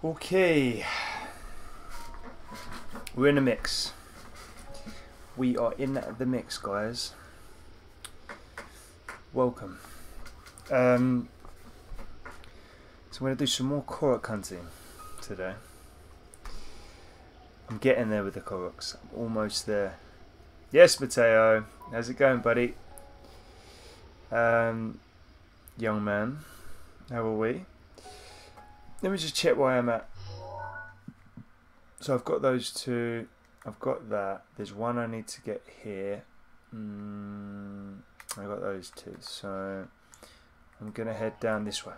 Okay, we're in the mix. We are in the mix, guys. Welcome. So I'm going to do some more Korok hunting today. I'm getting there with the Koroks. I'm almost there. Yes, Matteo. How's it going, buddy? Young man. How are we? Let me just check where I'm at. So I've got those two. I've got that. There's one I need to get here. I got those two. So I'm going to head down this way.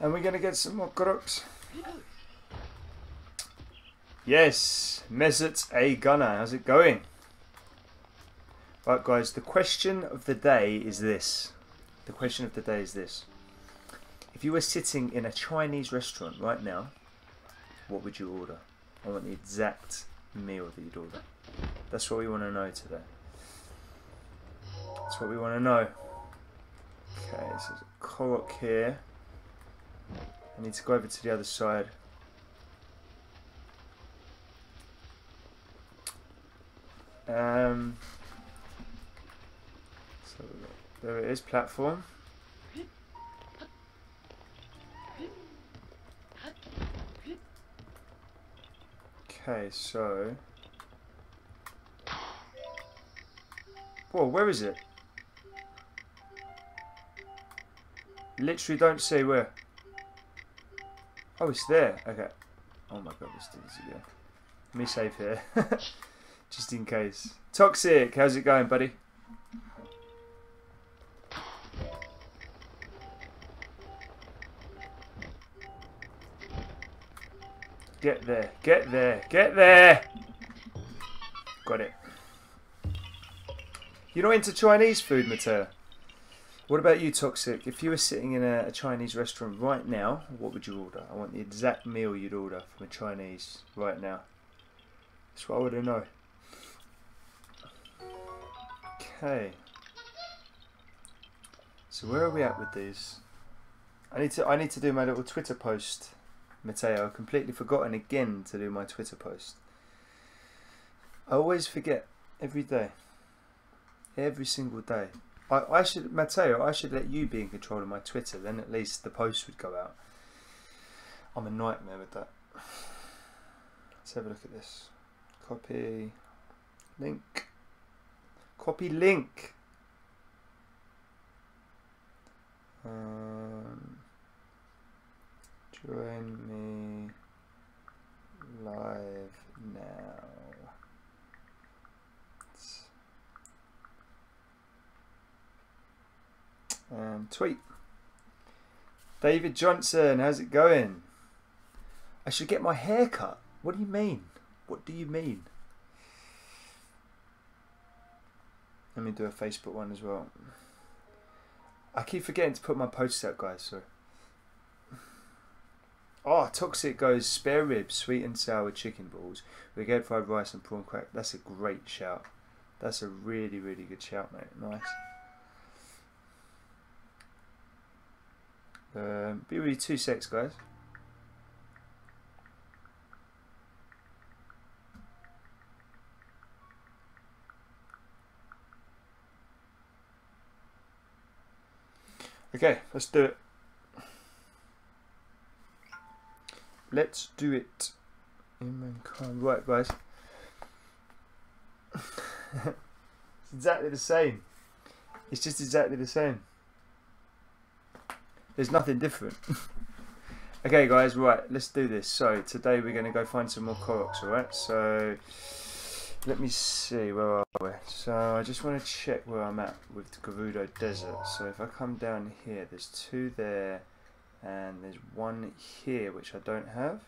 And we're going to get some more Koroks. Yes, Mesut A. Gunner. How's it going? Right, guys. The question of the day is this. The question of the day is this. If you were sitting in a Chinese restaurant right now, what would you order? I want the exact meal that you'd order. That's what we want to know today. That's what we want to know. Okay, so there's a Korok here. I need to go over to the other side. So there it is, platform. Okay, so... Whoa, where is it? Literally don't say where. Oh, it's there. Okay. Oh my god, let's do this again. Let me save here. Just in case. Toxic, how's it going, buddy? Get there, get there, get there! Got it. You're not into Chinese food, Matteo? What about you, Toxic? If you were sitting in a Chinese restaurant right now, what would you order? I want the exact meal you'd order from a Chinese right now. That's what I want to know. Okay. So where are we at with these? I need to do my little Twitter post. Matteo, I've completely forgotten again to do my Twitter post. I always forget every day. Every single day. I should, Matteo, I should let you be in control of my Twitter, then at least the post would go out. I'm a nightmare with that. Let's have a look at this. Copy link. Copy link. Join me live now. Tweet. David Johnson, how's it going? I should get my hair cut. What do you mean? What do you mean? Let me do a Facebook one as well. I keep forgetting to put my posts out, guys. So. Oh, Toxic goes spare ribs, sweet and sour chicken balls with egg fried rice and prawn crack. That's a great shout. That's a really, really good shout, mate. Nice. Be with you 2 secs, guys. Okay, let's do it. Let's do it. Right, guys. It's exactly the same. It's just exactly the same. There's nothing different. Okay, guys, right, let's do this. So, today we're going to go find some more Koroks, alright? So, let me see, where are we? So, I just want to check where I'm at with the Gerudo Desert. So, if I come down here, there's 2 there, and there's 1 here, which I don't have.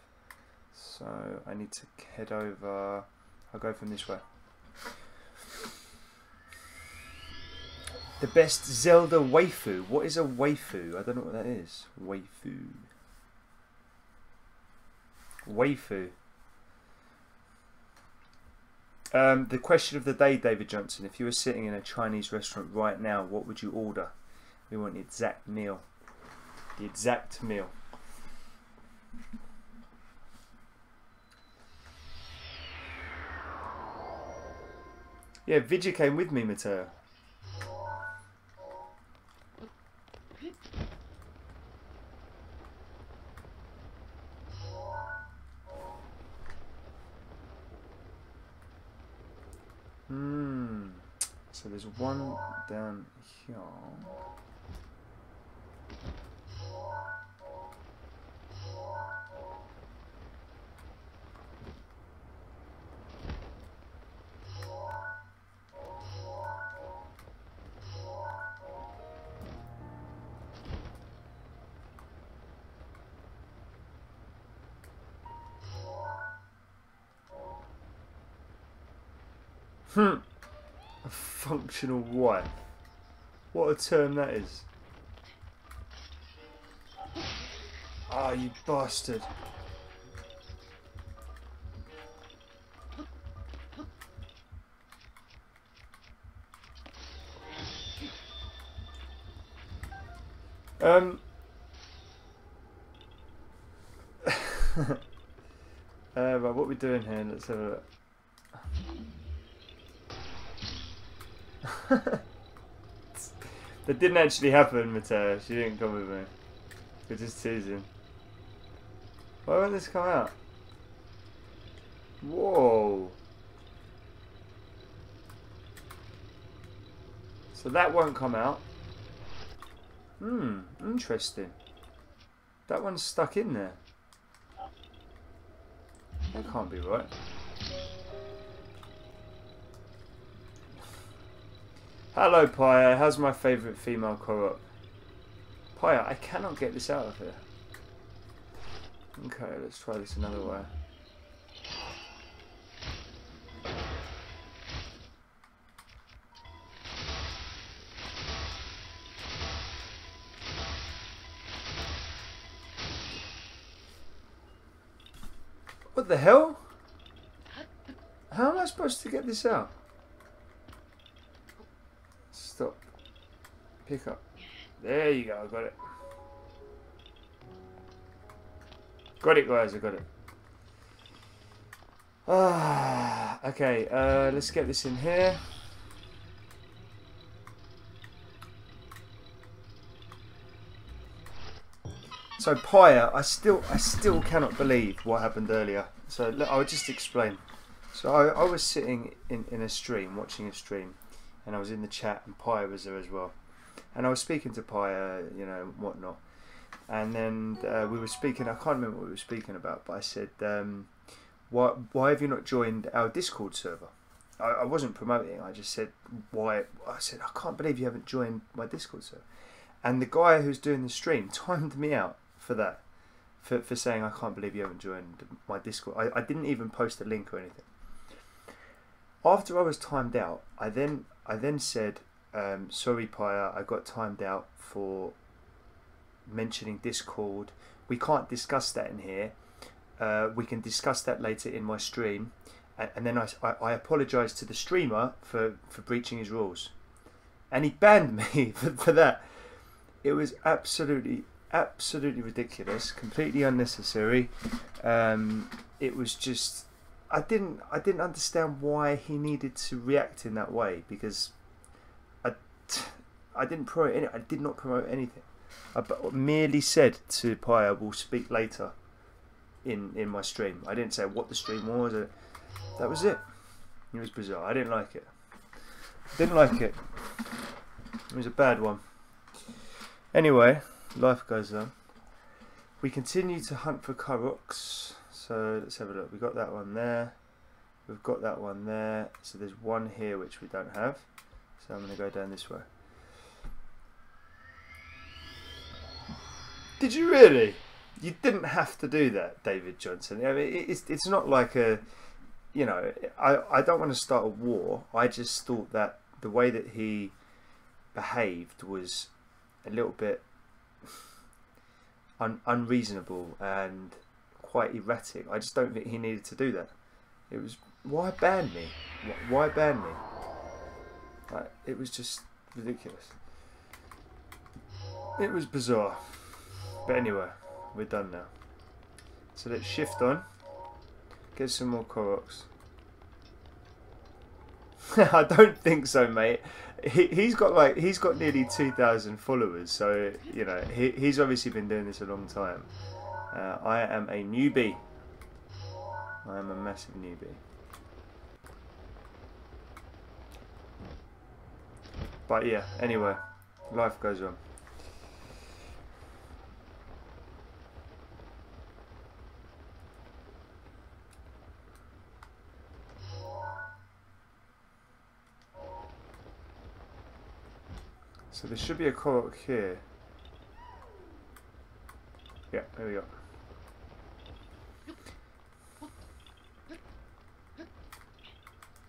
So, I need to head over. I'll go from this way. The best Zelda waifu. What is a waifu? I don't know what that is. Waifu. Waifu. The question of the day, David Johnson. If you were sitting in a Chinese restaurant right now, what would you order? We want the exact meal. The exact meal. Yeah, Vidya came with me, Matteo. So there's one down here. A functional wife. What a term that is. Ah, you bastard. Right, what are we doing here? Let's have a look. That didn't actually happen, Matteo. She didn't come with me. We're just teasing. Why won't this come out? Whoa. So that won't come out. Interesting. That one's stuck in there. That can't be right. Hello, Paya. How's my favourite female Korok? Paya, I cannot get this out of here. Okay, let's try this another way. What the hell? How am I supposed to get this out? Stop. Pick up. There you go, I got it. Got it, guys, I got it. Okay, let's get this in here. So Paya, I still cannot believe what happened earlier. So I'll just explain. So I was sitting in a stream, watching a stream, and I was in the chat, and Paya was there as well. And I was speaking to Paya, you know, whatnot. And then we were speaking, I can't remember what we were speaking about, but I said, why have you not joined our Discord server? I wasn't promoting, I just said, why? I said, I can't believe you haven't joined my Discord server. And the guy who's doing the stream timed me out for that, for saying, I can't believe you haven't joined my Discord. I didn't even post a link or anything. After I was timed out, I then said, sorry Paya, I got timed out for mentioning Discord. We can't discuss that in here. We can discuss that later in my stream. And then I apologised to the streamer for breaching his rules. And he banned me for that. It was absolutely ridiculous, completely unnecessary. It was just, I didn't understand why he needed to react in that way, because I didn't promote any, I did not promote anything. I merely said to Paya, we'll speak later in my stream. I didn't say what the stream was. That was it. It was bizarre. I didn't like it. Didn't like it. It was a bad one. Anyway, life goes on. We continue to hunt for Koroks. So let's have a look. We've got that one there. We've got that one there. So there's one here which we don't have. So I'm going to go down this way. Did you really? You didn't have to do that, David Johnson. I mean, it's not like a, you know, I don't want to start a war. I just thought that the way that he behaved was a little bit unreasonable and quite erratic. I just don't think he needed to do that. It was, why ban me? Why ban me? Like, it was just ridiculous. It was bizarre. But anyway, we're done now. So let's shift on. Get some more Koroks. I don't think so, mate. He's got nearly 2,000 followers, so you know he's obviously been doing this a long time. I am a newbie. I am a massive newbie. But yeah, anyway, life goes on. So there should be a Korok here. Yeah, there we go.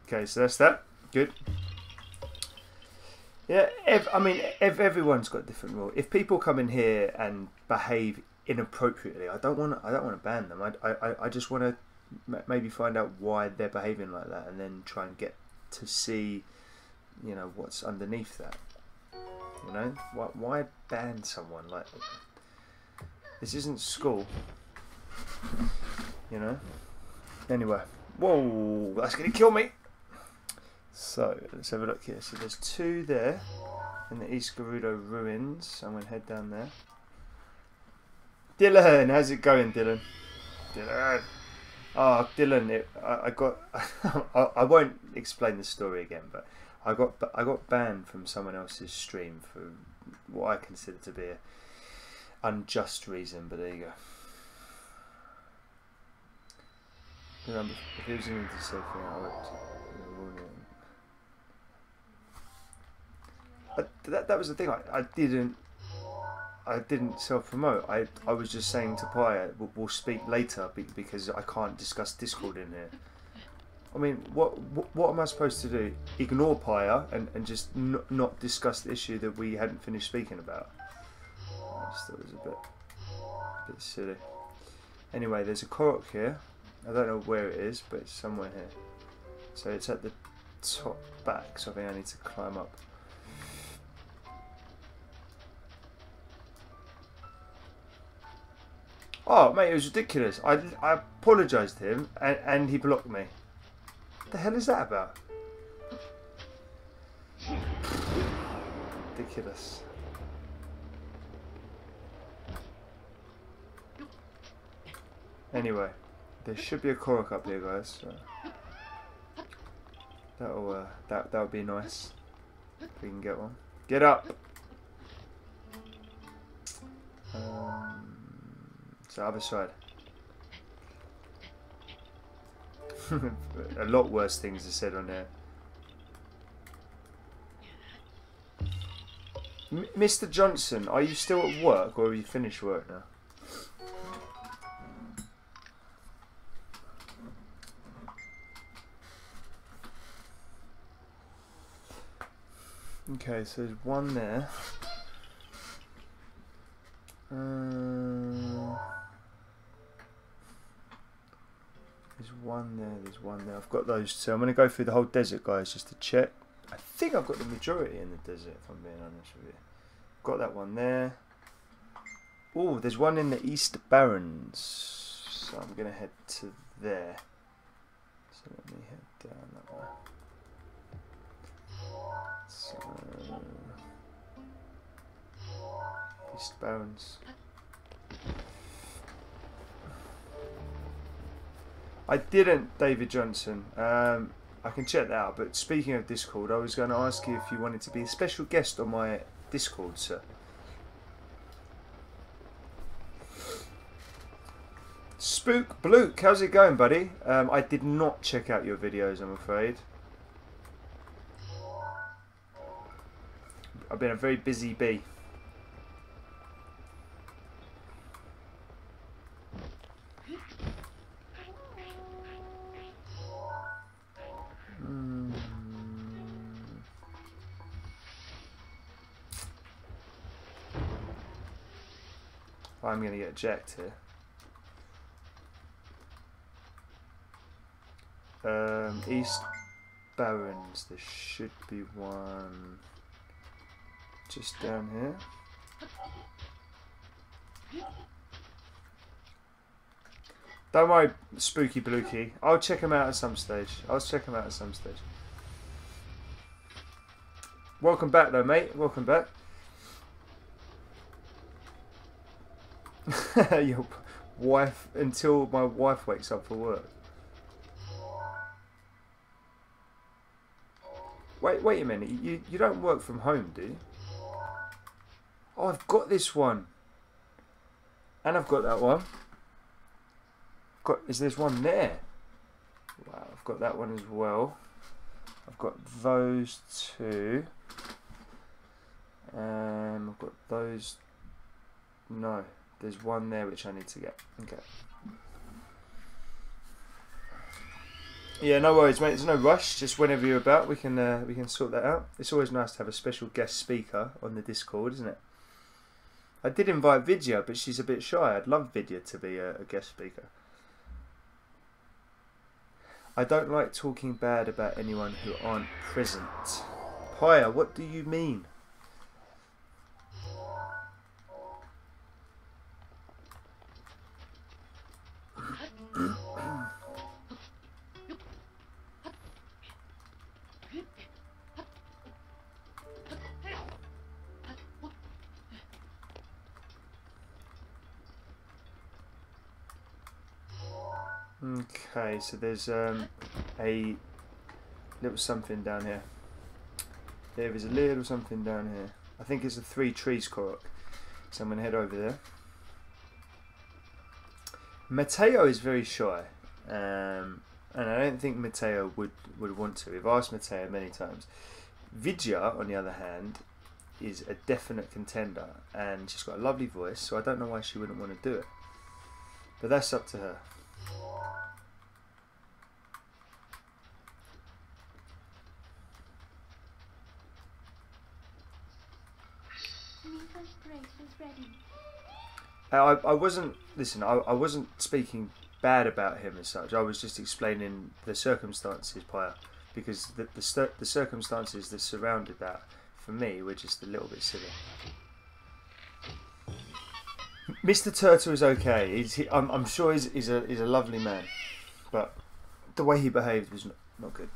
Okay, so that's that. Good. Yeah, everyone's got a different rule. If people come in here and behave inappropriately, I don't want to ban them. I just want to maybe find out why they're behaving like that, and then try and get to see, you know, what's underneath that. You know, why ban someone? Like, this isn't school. You know. Anyway, whoa, that's gonna kill me. So let's have a look here. So there's 2 there in the East Gerudo ruins. I'm gonna head down there. Dylan, how's it going, Dylan? Dylan. Oh, Dylan, I got. I won't explain the story again, but I got banned from someone else's stream for what I consider to be an unjust reason. But there you go. Remember, if he was in the safe, that was the thing. I didn't self-promote. I was just saying to Paya, we'll speak later because I can't discuss Discord in here. I mean, what am I supposed to do? Ignore Paya and just not discuss the issue that we hadn't finished speaking about? I just thought it was a bit silly. Anyway, there's a Korok here. I don't know where it is, but it's somewhere here. So it's at the top back, so I think I need to climb up. Oh, mate, it was ridiculous. I apologised to him, and he blocked me. What the hell is that about? Ridiculous. Anyway, there should be a Korok up here, guys. So that'll be nice if we can get one. Get up. So other side. A lot worse things are said on there. Mr. Johnson, are you still at work or have you finished work now? Okay, so there's one there. There's one there, there's one there. I've got those two. I'm going to go through the whole desert, guys, just to check. I think I've got the majority in the desert, if I'm being honest with you. Got that one there. Oh, there's one in the East Barrens. So I'm going to head to there. So let me head down that way. So, East Barrens. I didn't, David Johnson. I can check that out. But speaking of Discord, I was going to ask you if you wanted to be a special guest on my Discord, sir. Spook Bluke, how's it going, buddy? I did not check out your videos, I'm afraid. I've been a very busy bee. I'm going to get jacked here. East Barrens, there should be one just down here. Don't worry, Spooky Blukey. I'll check him out at some stage. I'll check him out at some stage. Welcome back, though, mate. Welcome back. Your wife, until my wife wakes up for work. Wait a minute. You don't work from home, do you? Oh, I've got this one. And I've got that one. There's one there. Wow, I've got that one as well. I've got those two. I've got those. No, there's one there which I need to get. Okay. Yeah, no worries, mate. There's no rush. Just whenever you're about, we can sort that out. It's always nice to have a special guest speaker on the Discord, isn't it? I did invite Vidya, but she's a bit shy. I'd love Vidya to be a guest speaker. I don't like talking bad about anyone who aren't present. Paya, what do you mean? Okay, so there's a little something down here. There is a little something down here. I think it's a 3 trees Korok. So I'm going to head over there. Matteo is very shy. And I don't think Matteo would want to. We've asked Matteo many times. Vidya, on the other hand, is a definite contender. And she's got a lovely voice, so I don't know why she wouldn't want to do it. But that's up to her. I wasn't, listen, I wasn't speaking bad about him as such. I was just explaining the circumstances, Paya, because the circumstances that surrounded that, for me, were just a little bit silly. Mr. Turtle is okay. I'm sure he's a lovely man, but the way he behaved was not good.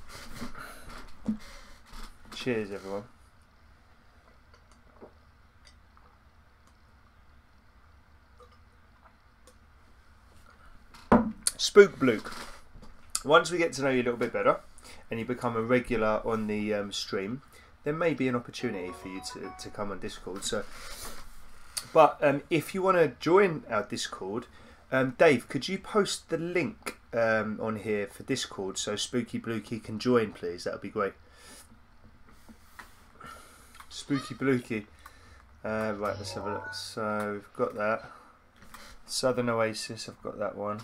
Cheers, everyone. Spook Bluke. Once we get to know you a little bit better and you become a regular on the stream, there may be an opportunity for you to come on Discord. So, but if you want to join our Discord, Dave, could you post the link on here for Discord so Spooky Blukey can join, please? That would be great. Spooky Blukey. Right, let's have a look. So we've got that. Southern Oasis, I've got that one.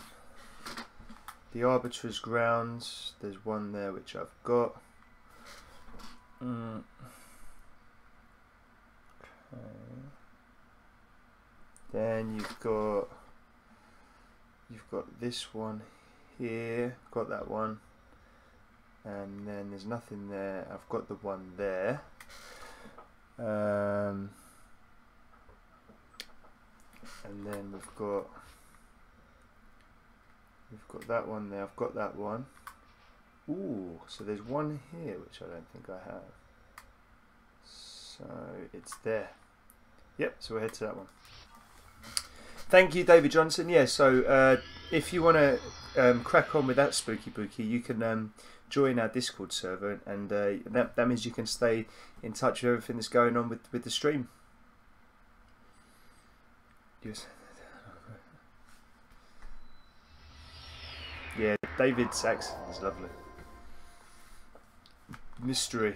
The Arbitrar's Grounds, there's one there which I've got. Okay. Then you've got this one here, got that one, and then there's nothing there. I've got the one there. And then we've got that one there. I've got that one. Ooh, so there's one here which I don't think I have. So it's there. Yep, so we'll head to that one. Thank you, David Johnson. Yeah, so if you want to crack on with that Spooky Bookie, you can join our Discord server, and that means you can stay in touch with everything that's going on with the stream. Yes. Yeah, David's accent is lovely. Mystery.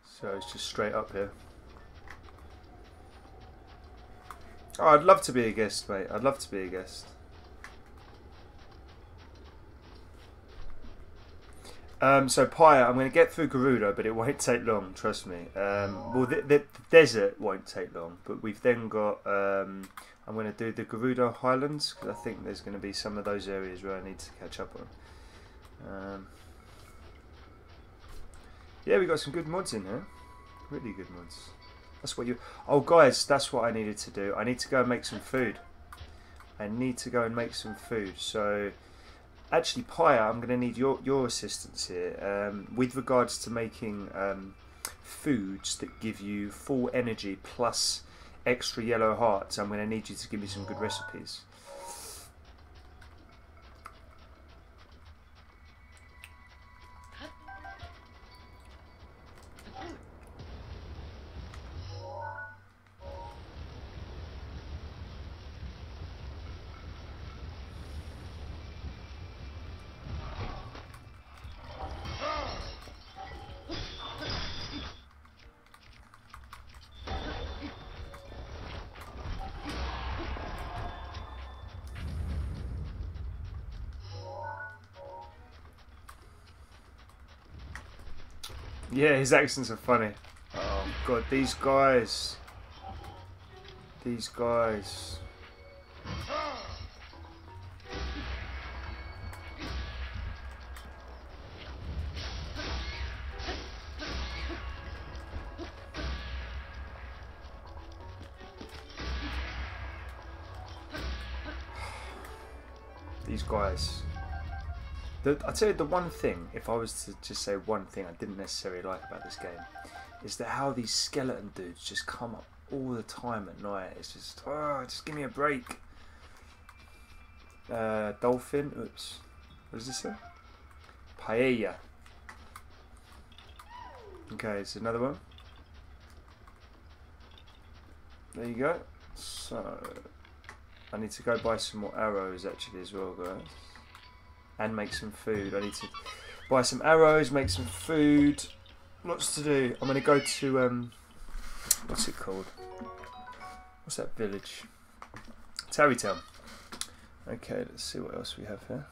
So it's just straight up here. Oh, I'd love to be a guest, mate. I'd love to be a guest. So Paya, I'm going to get through Gerudo, but it won't take long, trust me. Well, the desert won't take long, but we've then got, I'm going to do the Gerudo Highlands, because I think there's going to be some of those areas where I need to catch up on. Yeah, we got some good mods in here. Really good mods. That's what you... Oh, guys, that's what I needed to do. I need to go and make some food. I need to go and make some food. So, actually, Paya, I'm going to need your assistance here. With regards to making foods that give you full energy plus extra yellow hearts, I'm going to need you to give me some good recipes. Yeah, his accents are funny. Oh god, these guys. These guys. These guys. I tell you, the one thing, if I was to just say one thing I didn't necessarily like about this game, is that how these skeleton dudes just come up all the time at night. It's just, oh, just give me a break. Dolphin, oops. What does this say? Paella. Okay, it's another one. There you go. So, I need to go buy some more arrows actually as well, guys. And make some food. I need to buy some arrows, make some food. Lots to do. I'm going to go to, what's it called? What's that village? Tarrytown. Okay, let's see what else we have here.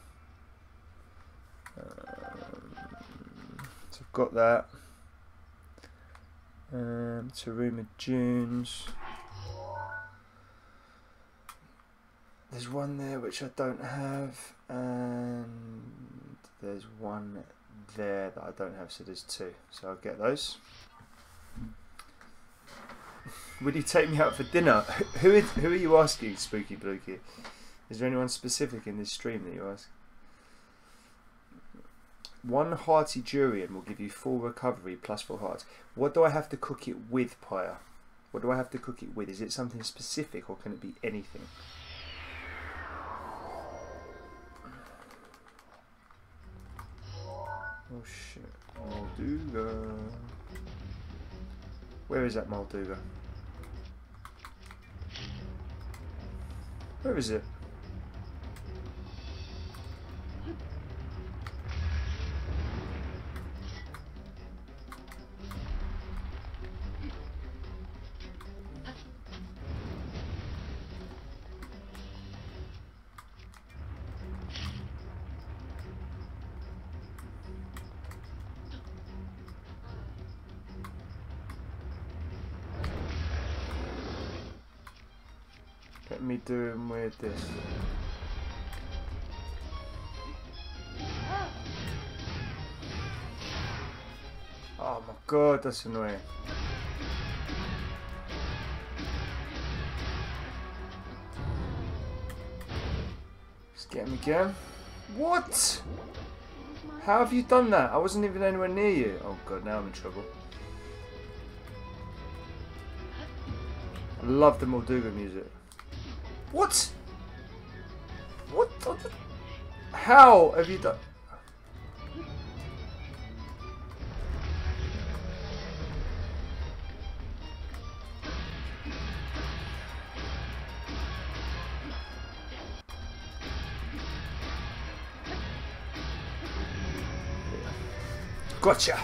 So I've got that. Taruma Dunes. There's one there which I don't have, and there's one there that I don't have, so there's two. So I'll get those. Would you take me out for dinner? Who are you asking, Spooky Blookie? Is there anyone specific in this stream that you ask? One hearty durian will give you full recovery plus 4 hearts. What do I have to cook it with, Pyre? What do I have to cook it with? Is it something specific or can it be anything? Oh shit, Molduga. Where is that Molduga? Where is it? Let me do him with this. Oh my god, that's annoying. Just get him again. What? How have you done that? I wasn't even anywhere near you. Oh god, now I'm in trouble. I love the Molduga music. What? What? How have you done? Gotcha.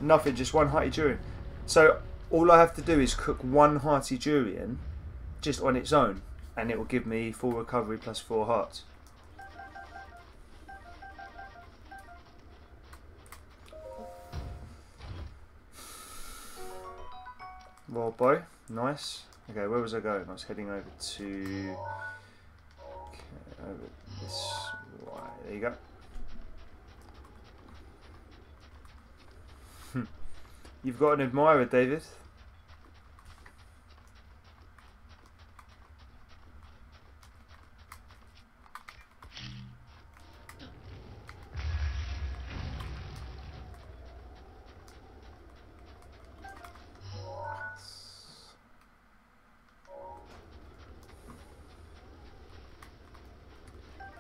Nothing, just one hearty durian. So all I have to do is cook one hearty durian just on its own, and it will give me full recovery plus 4 hearts. Well, boy, nice. Okay, where was I going? I was heading over to over this. Right, there you go. You've got an admirer, David.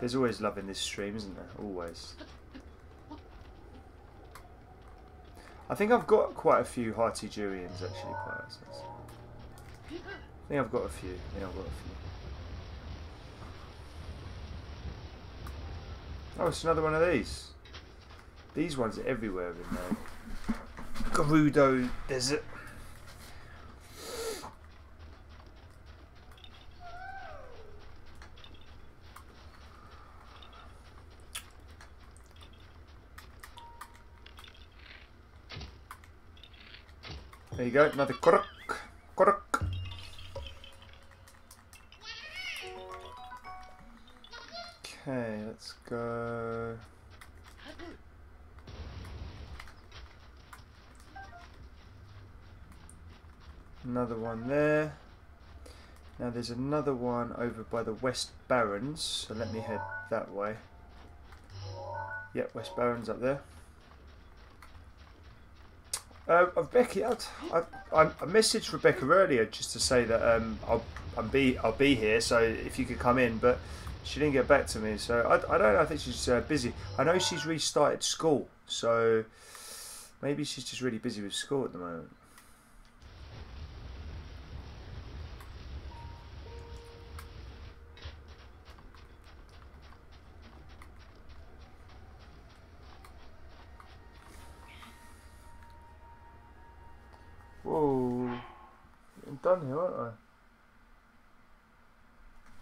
There's always love in this stream, isn't there? Always. I think I've got quite a few hearty Jurians actually. I think I've got a few. Oh, it's another one of these. These ones are everywhere in the Gerudo Desert. There you go, another Korok. Korok. Okay, let's go. Another one there. Now there's another one over by the West Barrens, so let me head that way. Yep, West Barrens up there. Becky, I messaged Rebecca earlier just to say that I'll be here, so if you could come in, but she didn't get back to me. So I don't know. I think she's busy. I know she's restarted school, so maybe she's just really busy with school at the moment. Whoa, I'm done here, aren't I?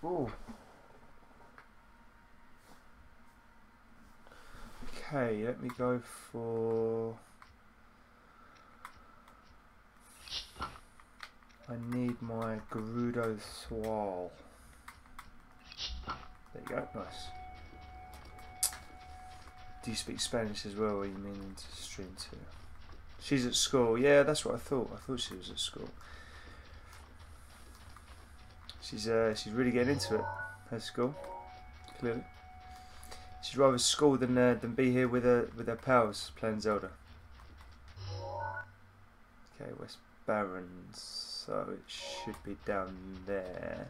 Whoa. Okay, let me go for... I need my Gerudo Swal. There you go, nice. Do you speak Spanish as well, or you mean to stream too? She's at school. Yeah, that's what I thought. I thought she was at school. She's really getting into it. Her school, clearly. She'd rather school than be here with her pals playing Zelda. Okay, West Barrens. So it should be down there.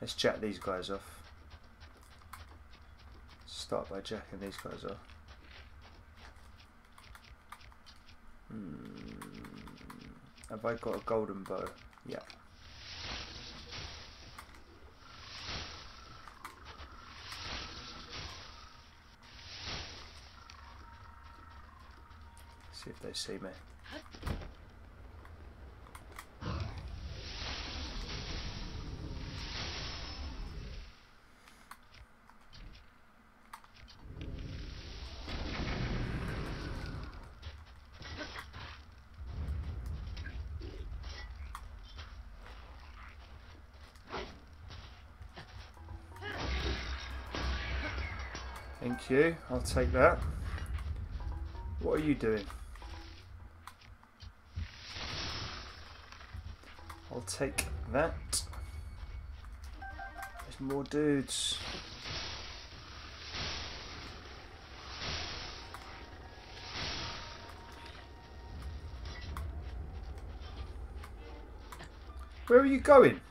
Let's jack these guys off. Start by jacking these guys off. Have I got a golden bow? Yeah. See if they see me. Thank you, I'll take that. What are you doing? I'll take that. There's more dudes. Where are you going?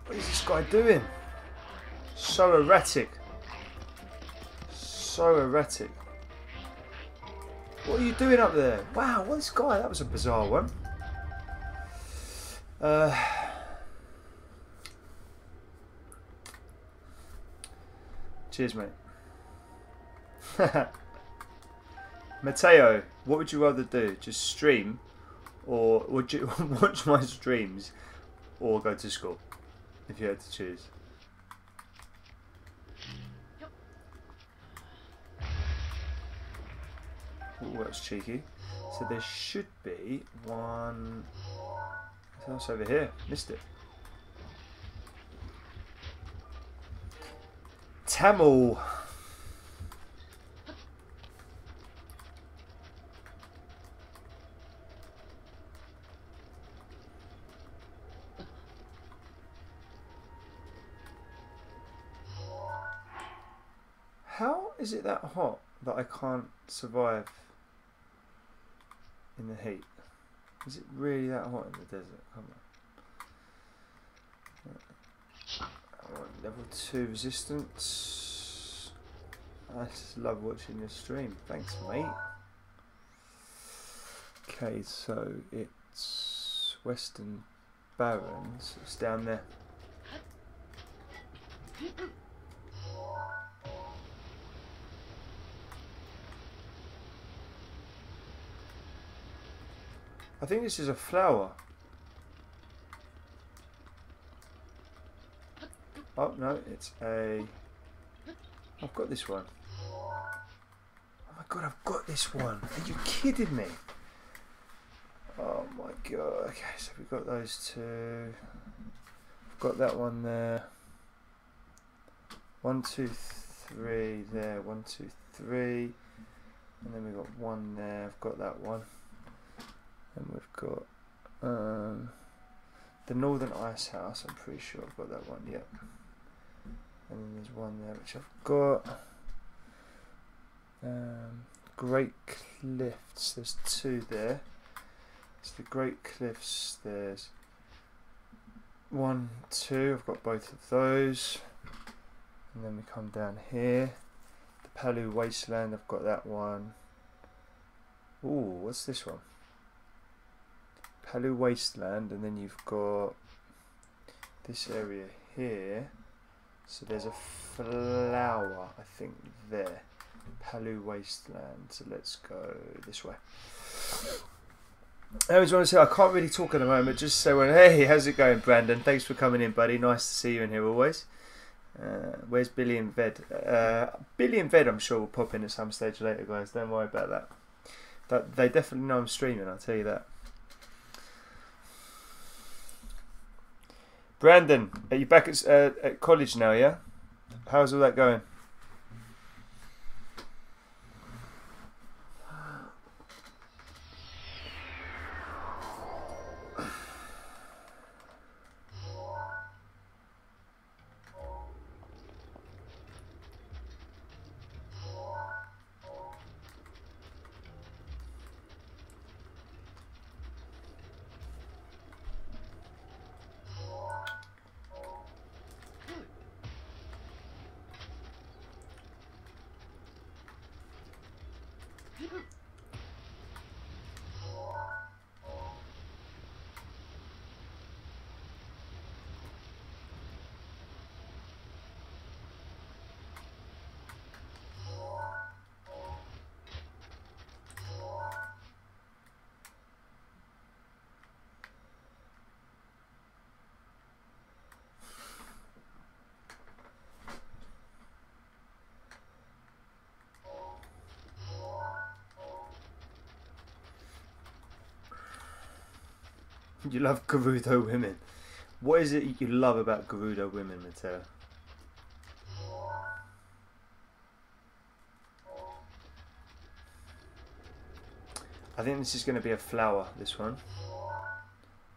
What is this guy doing? So erratic. So erratic. What are you doing up there? Wow, what this guy? That was a bizarre one. Cheers, mate. Mateo, what would you rather do? Just stream, or would you watch my streams or go to school, if you had to choose. Ooh, that's cheeky. So there should be one. What's else over here? Missed it. Tamil. How is it that hot that I can't survive in the heat? Is it really that hot in the desert? Come on. I want level 2 resistance. I just love watching your stream. Thanks, mate. Okay, so it's Western Barrens. It's down there. I think this is a flower. Oh no, it's a... I've got this one. Oh my god, I've got this one. Are you kidding me? Oh my god. Okay, so we've got those two. I've got that one there. 1, 2, 3 there. 1, 2, 3. And then we've got one there. I've got that one. And we've got the Northern Ice House. I'm pretty sure I've got that one. Yep. And then there's one there which I've got. Great Cliffs. There's 2 there. It's the Great Cliffs. There's 1, 2. I've got both of those. And then we come down here. The Palu Wasteland. I've got that one. Ooh, what's this one? Palu Wasteland, and then you've got this area here. So there's a flower, I think, there. Palu Wasteland. So let's go this way. I always want to say I can't really talk at the moment. Just say, well, hey, how's it going, Brandon? Thanks for coming in, buddy. Nice to see you in here always. Where's Billy and Ved? Billy and Ved, I'm sure will pop in at some stage later, guys. Don't worry about that. They definitely know I'm streaming. I'll tell you that. Brandon, are you back at college now, yeah? How's all that going? You love Gerudo women. What is it you love about Gerudo women, Matteo? I think this is going to be a flower, this one.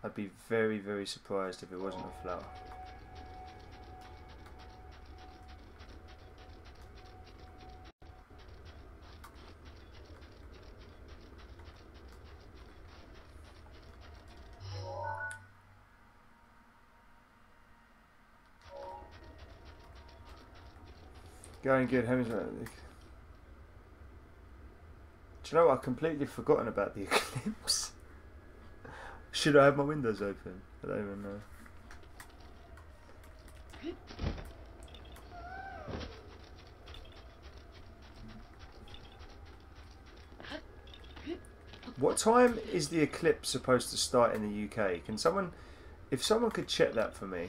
I'd be very, very surprised if it wasn't a flower. Going good, Hermes. Do you know what? I've completely forgotten about the eclipse. Should I have my windows open? I don't even know. What time is the eclipse supposed to start in the UK? Can someone... If someone could check that for me,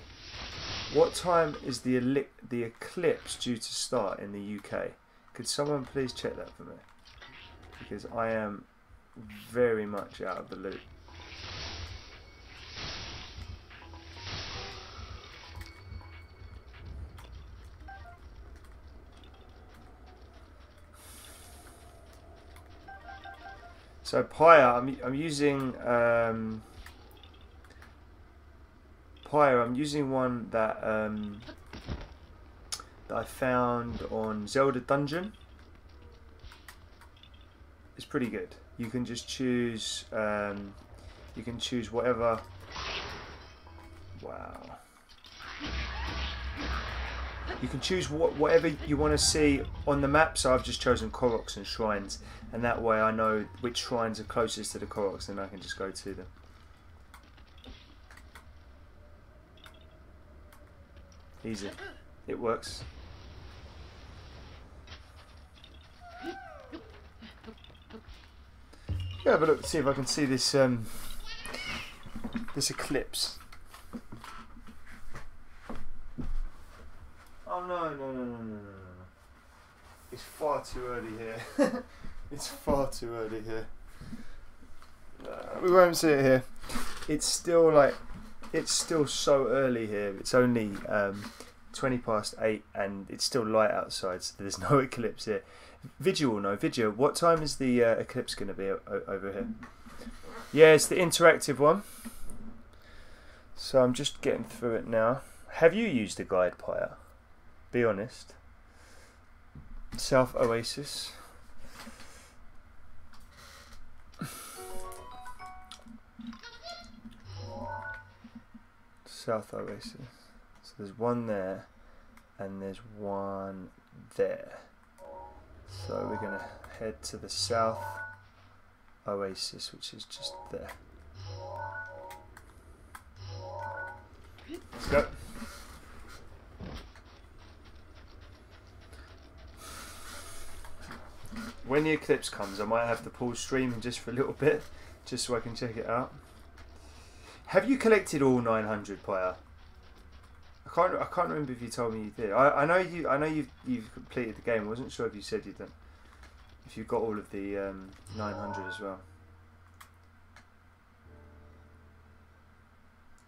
what time is the eclipse due to start in the UK? Could someone please check that for me? Because I am very much out of the loop. So Pyre, I'm using Pyre. I'm using one that that I found on Zelda Dungeon. It's pretty good. You can just choose. You can choose whatever. Wow. You can choose whatever you want to see on the map. So I've just chosen Koroks and shrines, and that way I know which shrines are closest to the Koroks, and I can just go to them. Easy. It works. Yeah, have a look to see if I can see this this eclipse. Oh no. It's far too early here. It's far too early here. We won't see it here. It's still so early here. It's only 20 past 8 and it's still light outside, so there's no eclipse here. Vidya will know. Vidya, what time is the eclipse going to be over here? Yeah, it's the interactive one. So I'm just getting through it now. Have you used the guide, Pyre? Be honest. South Oasis. South Oasis. So there's one there and there's one there. So we're going to head to the South Oasis, which is just there. Let's go. When the eclipse comes, I might have to pause streaming just for a little bit, just so I can check it out. Have you collected all 900, Pyre? I can't remember if you told me you did. I know you've completed the game. I wasn't sure if you said you'd done. If you got all of the 900 as well.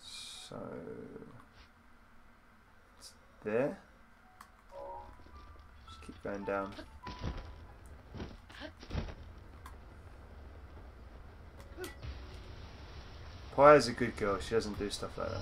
So it's there. Just keep going down. Pyre's a good girl. She doesn't do stuff like that.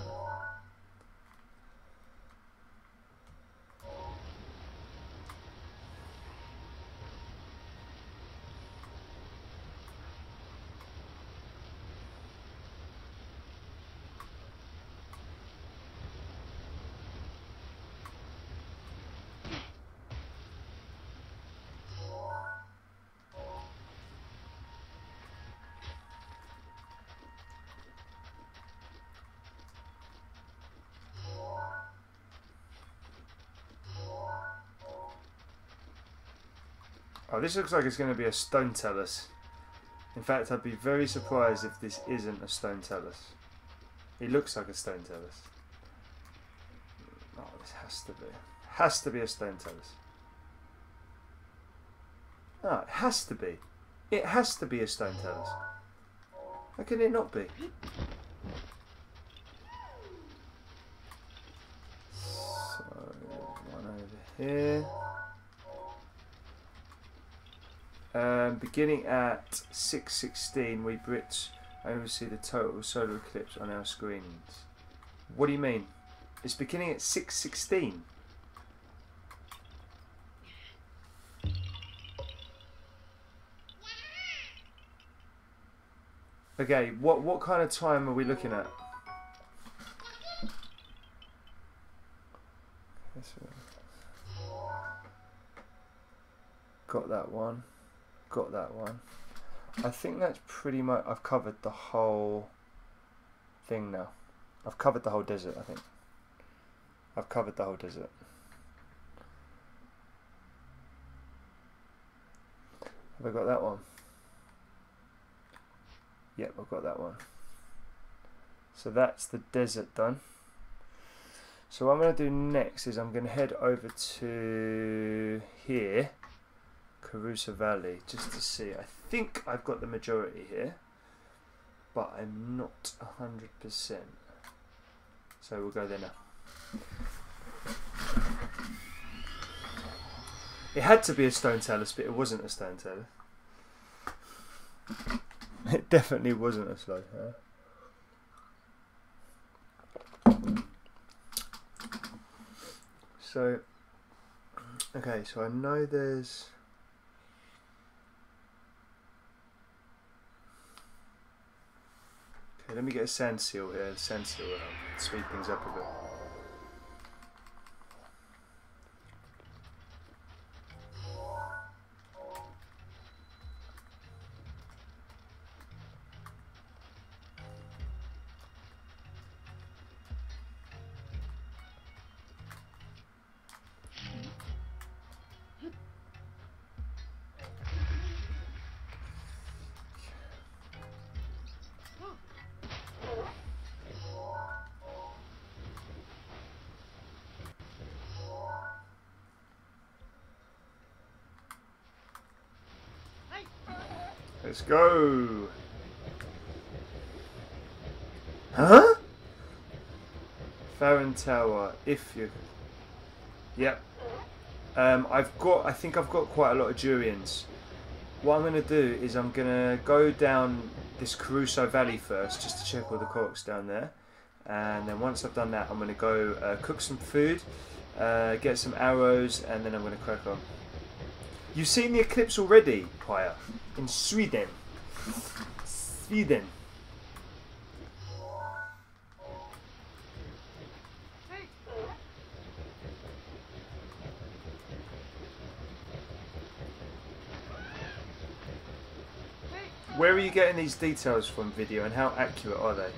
Oh, this looks like it's going to be a stone tellus. In fact, I'd be very surprised if this isn't a stone tellus. It looks like a stone tellus. Oh, this has to be. Has to be a stone tellus. Oh, it has to be. It has to be a stone tellus. How can it not be? So, one over here. Beginning at 6:16, we Brits oversee the total solar eclipse on our screens. What do you mean? It's beginning at 6:16. Okay, what kind of time are we looking at? Got that one. Got that one. I think that's pretty much. I've covered the whole thing now. I've covered the whole desert, I think. I've covered the whole desert. Have I got that one? Yep, I've got that one. So that's the desert done. So what I'm going to do next is I'm going to head over to here, Koroks Valley, just to see. I think I've got the majority here, but I'm not 100%. So we'll go there now. It had to be a stone talus, but it wasn't a stone talus. It definitely wasn't a stone talus. So, okay, so I know there's... Okay, let me get a sand seal here. The sand seal will speed things up a bit. Let's go. Huh? Farron Tower. If you. Yep. I think I've got quite a lot of durians. What I'm going to do is I'm going to go down this Koroks Valley first, just to check all the Koroks down there. And then once I've done that, I'm going to go cook some food, get some arrows, and then I'm going to crack on. You've seen the eclipse already, Paya, in Sweden. Sweden. Where are you getting these details from, video, and how accurate are they?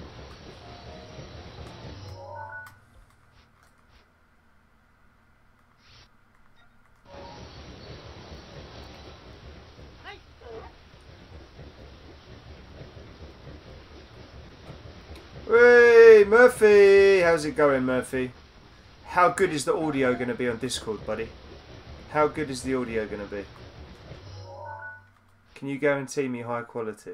Hey, Murphy! How's it going, Murphy? How good is the audio going to be on Discord, buddy? How good is the audio going to be? Can you guarantee me high quality?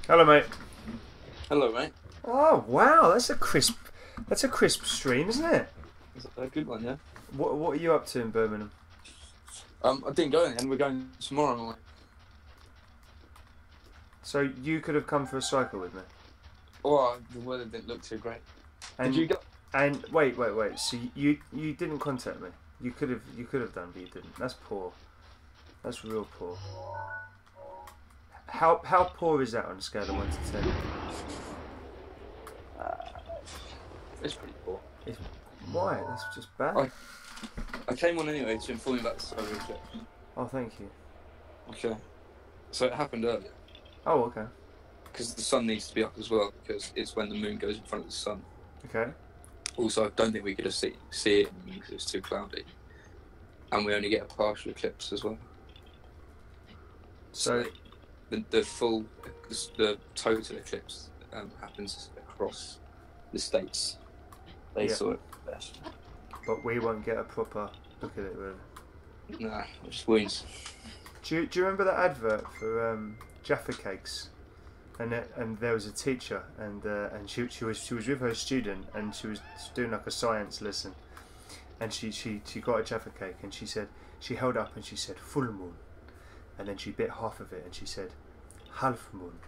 Hello, mate. Hello, mate. Oh wow, that's a crisp stream, isn't it? It's a good one, yeah. What are you up to in Birmingham? I didn't go in, and we're going tomorrow morning. So you could have come for a cycle with me. Oh, the weather didn't look too great. And, did you go? And wait. So you didn't contact me. You could have done, but you didn't. That's poor. That's real poor. How poor is that on a scale of 1 to 10? It's pretty poor. Why? That's just bad. I came on anyway to inform you about the solar eclipse. Oh, thank you. Okay. So it happened earlier. Oh, okay. Because the sun needs to be up as well, because it's when the moon goes in front of the sun. Okay. Also, I don't think we could have see it because it's too cloudy. And we only get a partial eclipse as well. So the total eclipse happens across the states. They saw it best. But we won't get a proper look at it, really. Nah, just wounds. Do you remember that advert for Jaffa Cakes? And there was a teacher, and she was with her student, and she was doing like a science lesson, and she got a Jaffa cake, and she held up and she said full moon, and then she bit half of it and she said half moon,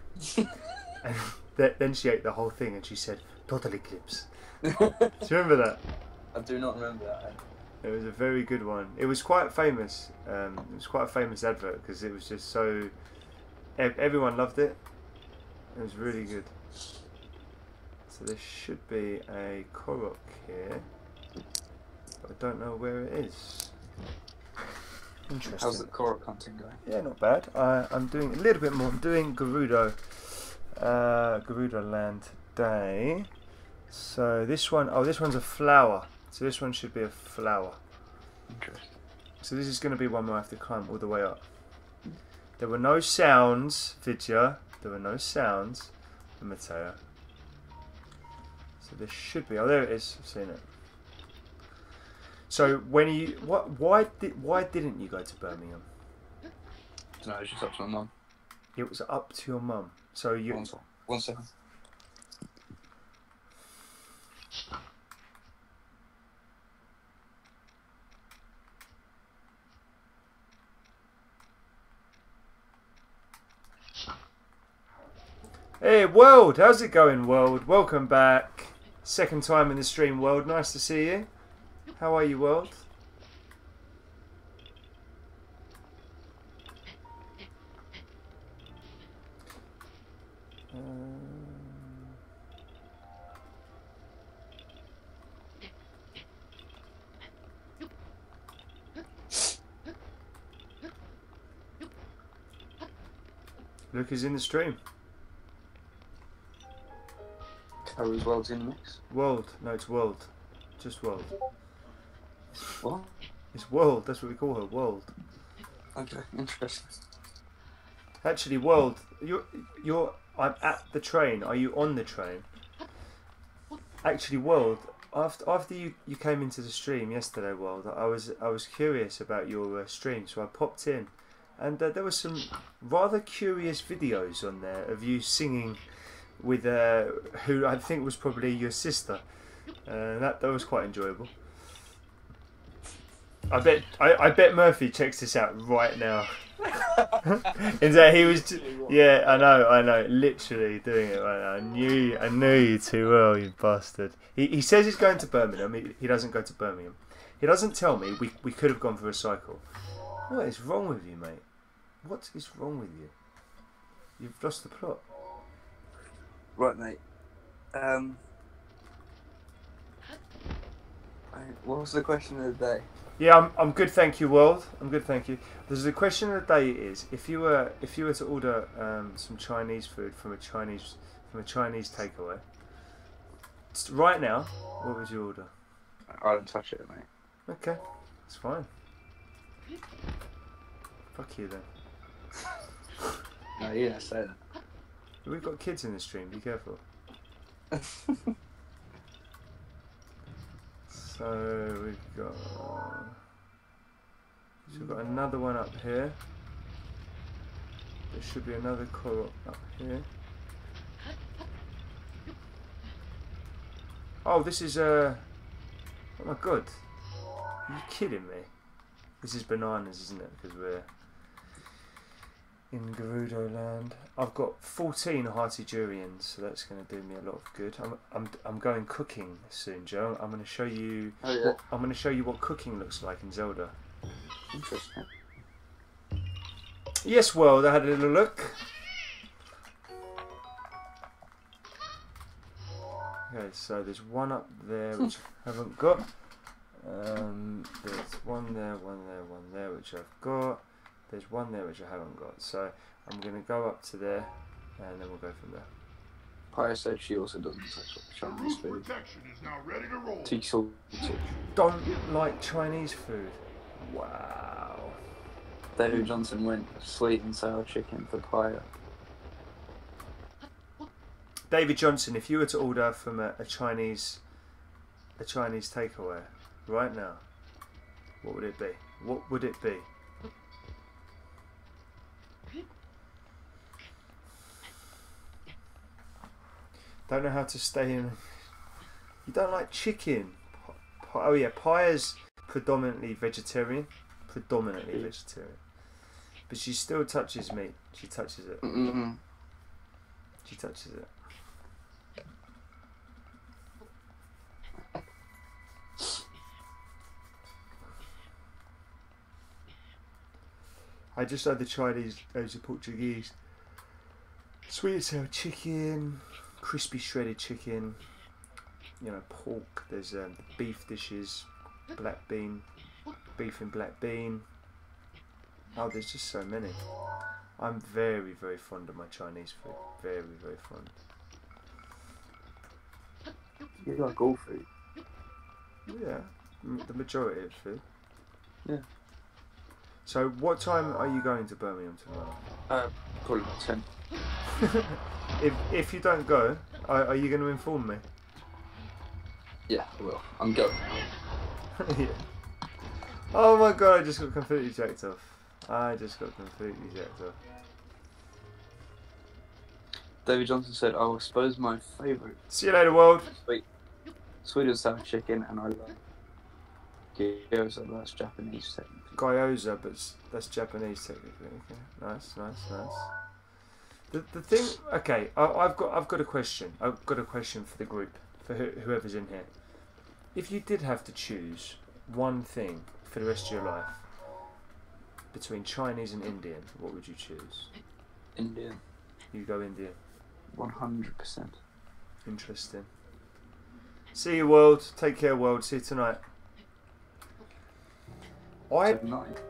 and then she ate the whole thing and she said total eclipse. Do you remember that? I do not remember that. It was a very good one. It was quite famous. It was quite a famous advert because it was just so... Everyone loved it. It was really good. So there should be a Korok here. But I don't know where it is. Interesting. How's the Korok hunting going? Yeah, not bad. I'm doing a little bit more. I'm doing Gerudo Land day. So this one, oh, this one's a flower. So this one should be a flower. Interesting. So this is going to be one where I have to climb all the way up. There were no sounds, Vidya. There were no sounds for Matteo. So there should be. Oh, there it is. I've seen it. So when you, why didn't you go to Birmingham? No, it's just up to my mum. It was up to your mum. So you. One second. Hey, World! How's it going, World? Welcome back. Second time in the stream, World. Nice to see you. How are you, World? Luke is in the stream. Carrie's World's in the mix. World. No, it's World. Just World. What? It's World. That's what we call her. World. Okay, interesting. Actually, World, you're. I'm at the train. Are you on the train? Actually, World. After you came into the stream yesterday, World, I was curious about your stream, so I popped in, and there were some rather curious videos on there of you singing with who I think was probably your sister. That was quite enjoyable. I bet Murphy checks this out right now. And so he was, yeah, I know, literally doing it right now. I knew you too well, you bastard. He says he's going to Birmingham. He doesn't go to Birmingham. He doesn't tell me. We could have gone for a cycle. What is wrong with you, mate? What is wrong with you? You've lost the plot. Right, mate. What was the question of the day? Yeah, I'm good, thank you, World. I'm good, thank you. The question of the day is if you were to order some Chinese food from a Chinese takeaway right now, what would you order? I don't touch it, mate. Okay, that's fine. Fuck you then. No, you didn't say that. We've got kids in the stream. Be careful. So we've got another one up here. There should be another Koroks up here. Oh, this is oh my god! Are you kidding me? This is bananas, isn't it? Because we're in Gerudo land. I've got 14 hearty durians, so that's going to do me a lot of good. I'm going cooking soon, Joe. I'm going to show you. Oh, yeah. I'm going to show you what cooking looks like in Zelda. Interesting. Yes, World. I had a little look. Okay, so there's one up there which I haven't got. There's one there, one there which I've got. There's one there which I haven't got. So I'm going to go up to there and then we'll go from there. Paya said she also doesn't touch Chinese food. Tea salted. Don't like Chinese food. Wow. David Johnson went sweet and sour chicken for Paya. David Johnson, if you were to order from a Chinese takeaway right now, what would it be? What would it be? Don't know how to stay in. You don't like chicken? Oh yeah, Paya's predominantly vegetarian. Predominantly vegetarian. But she still touches meat. She touches it. Mm-hmm. She touches it. I just had the Chinese, those are Portuguese. Sweet and sour chicken, crispy shredded chicken, you know, pork. There's beef dishes, black bean, beef and black bean. Oh, there's just so many. I'm very, very fond of my Chinese food. Very, very fond. You like all food. Yeah, the majority of food. Yeah. So, what time are you going to Birmingham tomorrow? Probably about 10. If you don't go, are you going to inform me? Yeah, I will. I'm going. Yeah. Oh my god, I just got completely jacked off. David Johnson said, I suppose my favourite. See you later, world. Sweet and sour chicken, and I love gyoza, but that's Japanese technically. Gyoza, but that's Japanese technically. Okay, nice. The thing, okay, I've got a question. I've got a question for the group, for whoever's in here. If you did have to choose one thing for the rest of your life between Chinese and Indian, what would you choose? Indian. You go Indian. 100%. Interesting. See you, world. Take care, world. See you tonight. Tonight.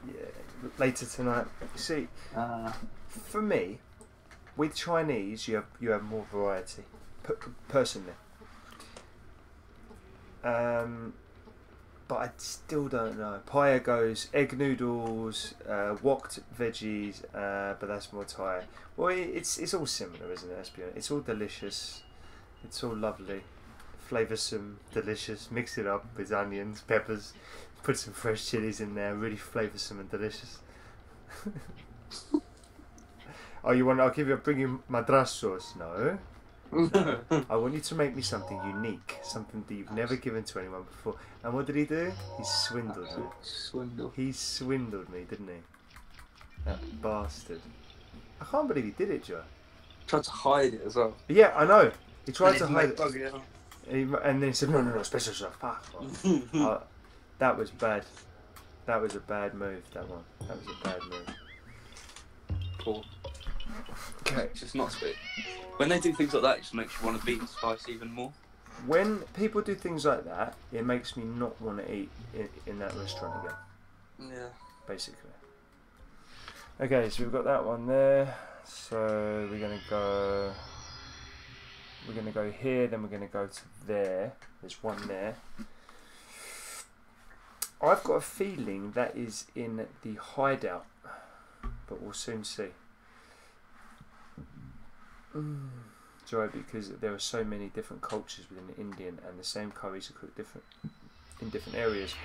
Yeah, later tonight. See, for me, with Chinese, you have more variety. Personally. But I still don't know. Paya goes egg noodles, woked veggies, but that's more Thai. Well, it's all similar, isn't it? Let's be honest. It's all delicious. It's all lovely, flavoursome, delicious. Mix it up with onions, peppers, put some fresh chilies in there. Really flavoursome and delicious. Oh, you want? I'll bring you madras sauce. No. I want you to make me something unique, something that you've never given to anyone before. And what did he do? He swindled me. He swindled me, didn't he? That bastard. I can't believe he did it, Joe. Tried to hide it as well. Yeah, I know. He tried to hide it. And then he said, no, special stuff. That was bad. That was a bad move, that one. That was a bad move. Poor. Okay. It's just not sweet. When they do things like that, it just makes you want to beat the spice even more. When people do things like that, it makes me not want to eat in that restaurant again. Yeah. Basically. Okay, so we've got that one there. So we're gonna go here, then we're gonna go to there. There's one there. I've got a feeling that is in the hideout, but we'll soon see. Joy, because there are so many different cultures within Indian, and the same curries are cooked in different areas.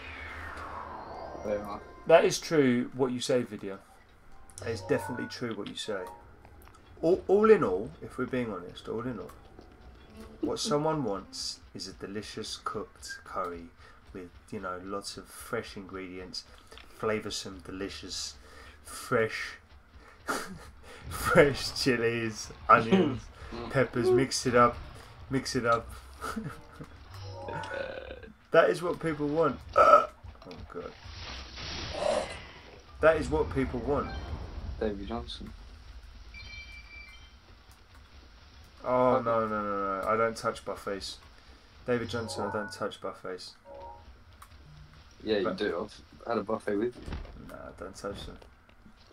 They are. That is true. What you say, video. That is definitely true. What you say. All in all, if we're being honest, all in all, what someone wants is a delicious cooked curry with, lots of fresh ingredients, flavoursome, delicious, fresh chilies, onions, peppers. Mix it up. That is what people want. Oh god. That is what people want. David Johnson. Oh no! I don't touch buffets. David Johnson, I don't touch buffets. Yeah, you do. I've had a buffet with you. Nah, I don't touch them.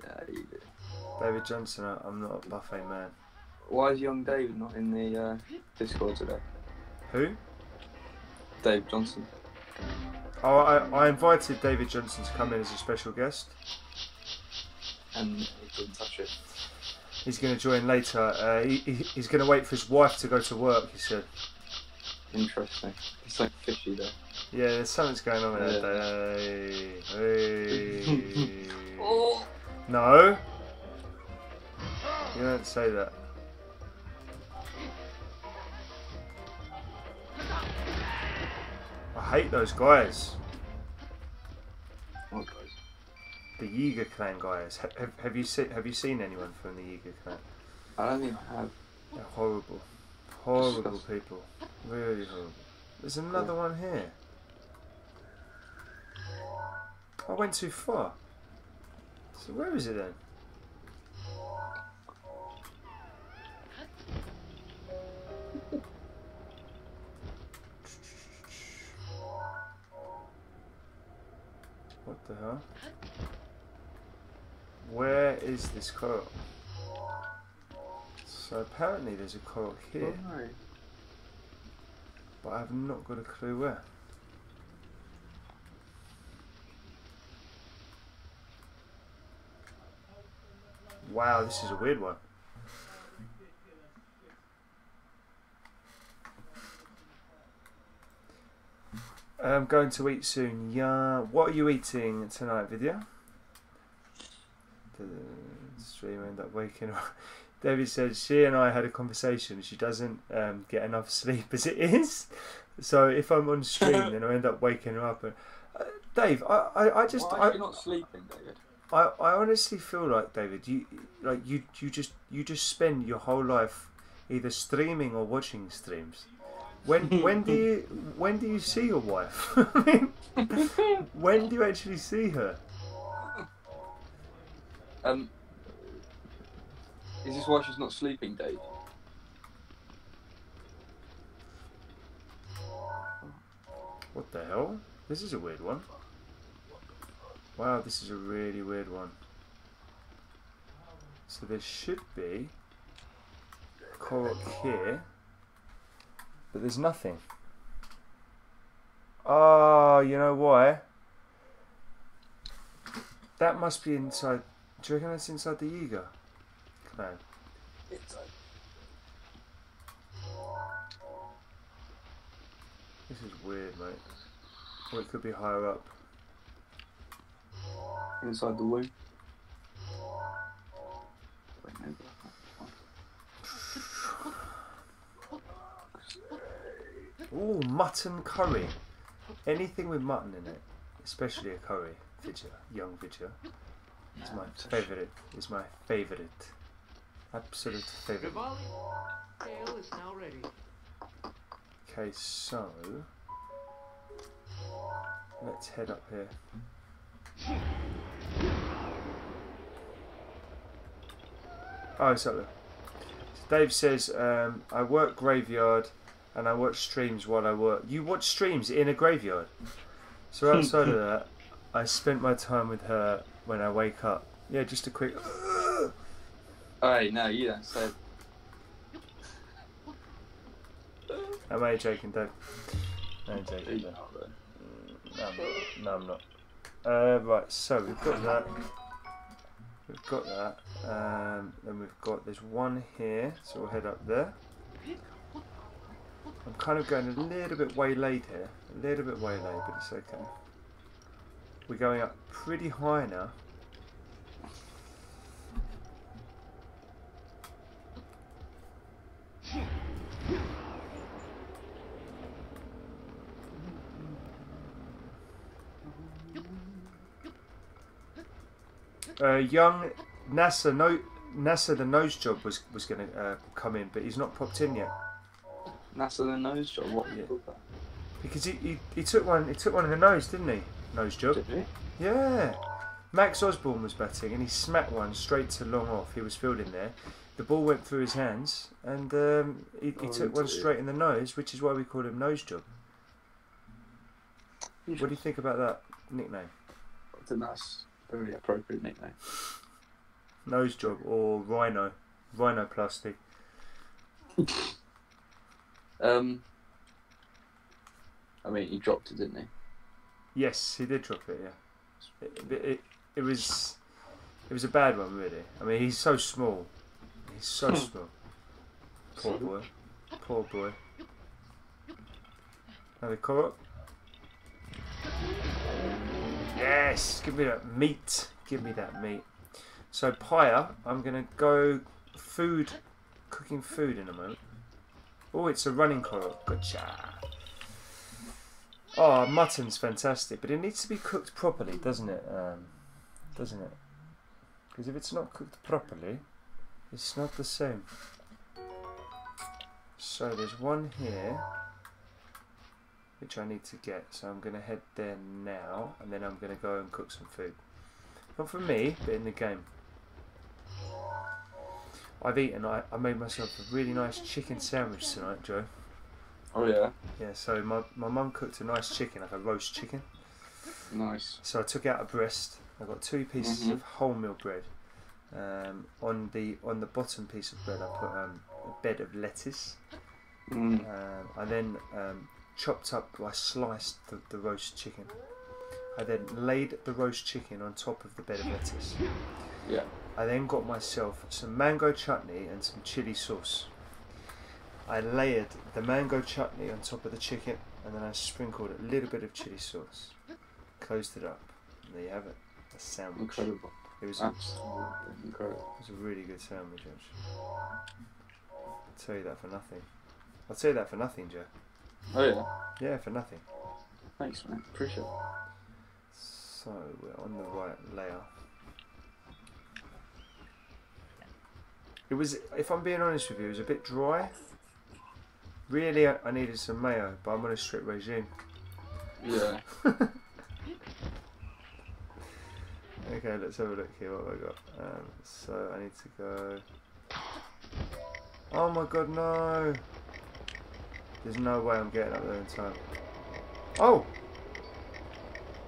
Yeah, you do. David Johnson, I'm not a buffet man. Why is young David not in the Discord today? Who? David Johnson. Oh, I invited David Johnson to come in as a special guest. And he couldn't touch it. He's going to join later. He's going to wait for his wife to go to work, he said. Interesting. It's something fishy there. Yeah, there's something's going on with that day. Hey. Oh. No. You don't say that. I hate those guys. What guys? The Yiga clan guys. Have you seen anyone from the Yiga clan? I don't think I have. They're horrible. Horrible people. Really horrible. There's another one here. I went too far. So where is it then? What the hell? Where is this Korok? So apparently there's a Korok here. Oh, no. but I have not got a clue where. Wow, this is a weird one. I'm going to eat soon. Yeah. What are you eating tonight, Vidya? The stream end up waking up. David says she and I had a conversation. She doesn't get enough sleep as it is. So if I'm on stream, then I end up waking her up. Dave, I just. Why are you not sleeping, David? I honestly feel like, David, you just spend your whole life either streaming or watching streams. When do you see your wife? I mean, when do you actually see her? Is this why she's not sleeping, Dave? What the hell? This is a weird one. Wow, this is a really weird one. So there should be a Korok here, but there's nothing. Oh, you know why? That must be inside. Do you reckon that's inside the ego? No. This is weird, mate. Or it could be higher up. Inside the womb. Ooh, mutton curry. Anything with mutton in it, especially a curry, Vidya, young Vidya, is my favourite. Is my favourite. Absolute favourite. Ale is now ready. Okay, so let's head up here. Oh, it's up there. So Dave says, I work graveyard and I watch streams while I work. You watch streams in a graveyard? So outside of that, I spent my time with her when I wake up. Yeah, just a quick... Hey, no, you don't say. Am I joking, Dave? I'm joking, Dave. No, I'm not. Right, so we've got that. We've got that. Then we've got, there's one here, so we'll head up there. I'm kind of going a little bit waylaid here. A little bit waylaid, but it's okay. We're going up pretty high now. Young NASA the nose job was going to come in, but he's not popped in yet. NASA the nose job. What? Yeah. Because he took one in the nose, didn't he? Nose job. Did he? Yeah. Max Osborne was batting and he smacked one straight to long off. He was fielding there. The ball went through his hands and he took one straight in the nose, which is why we call him Nose Job. What do you think about that nickname? I think that's a very appropriate nickname. Nose Job or Rhino. Rhinoplasty. I mean, he dropped it, didn't he? Yes, he did drop it, yeah. It was a bad one, really. I mean, he's so small. He's so small. Poor boy. Poor boy. Another Korok. Yes! Give me that meat. Give me that meat. So, Pyre, I'm going to go cooking food in a moment. Oh, it's a running Korok. Gotcha. Oh, mutton's fantastic, but it needs to be cooked properly, doesn't it? Doesn't it? Because if it's not cooked properly, it's not the same. So there's one here, which I need to get. So I'm going to head there now, and then I'm going to go and cook some food. Not for me, but in the game. I've eaten. I made myself a really nice chicken sandwich tonight, Joe. Oh yeah. Yeah. So my mum cooked a nice chicken, like a roast chicken. Nice. So I took out a breast. I got 2 pieces of wholemeal bread. On the bottom piece of bread, I put a bed of lettuce, I then chopped up, I sliced the roast chicken. I then laid the roast chicken on top of the bed of lettuce. Yeah. I then got myself some mango chutney and some chili sauce. I layered the mango chutney on top of the chicken, and then I sprinkled a little bit of chili sauce. Closed it up. And there you have it. A sandwich. Incredible. It was Absolutely incredible. It was a really good sandwich, actually. I'll tell you that for nothing. I'll tell you that for nothing, Joe. Oh yeah. Yeah, for nothing. Thanks, man. Appreciate it. So we're on the right layer. It was, if I'm being honest with you, it was a bit dry. Really, I needed some mayo, but I'm on a strict regime. Yeah. Okay, let's have a look here. What have I got? So I need to go. Oh my god, no! There's no way I'm getting up there in time. Oh!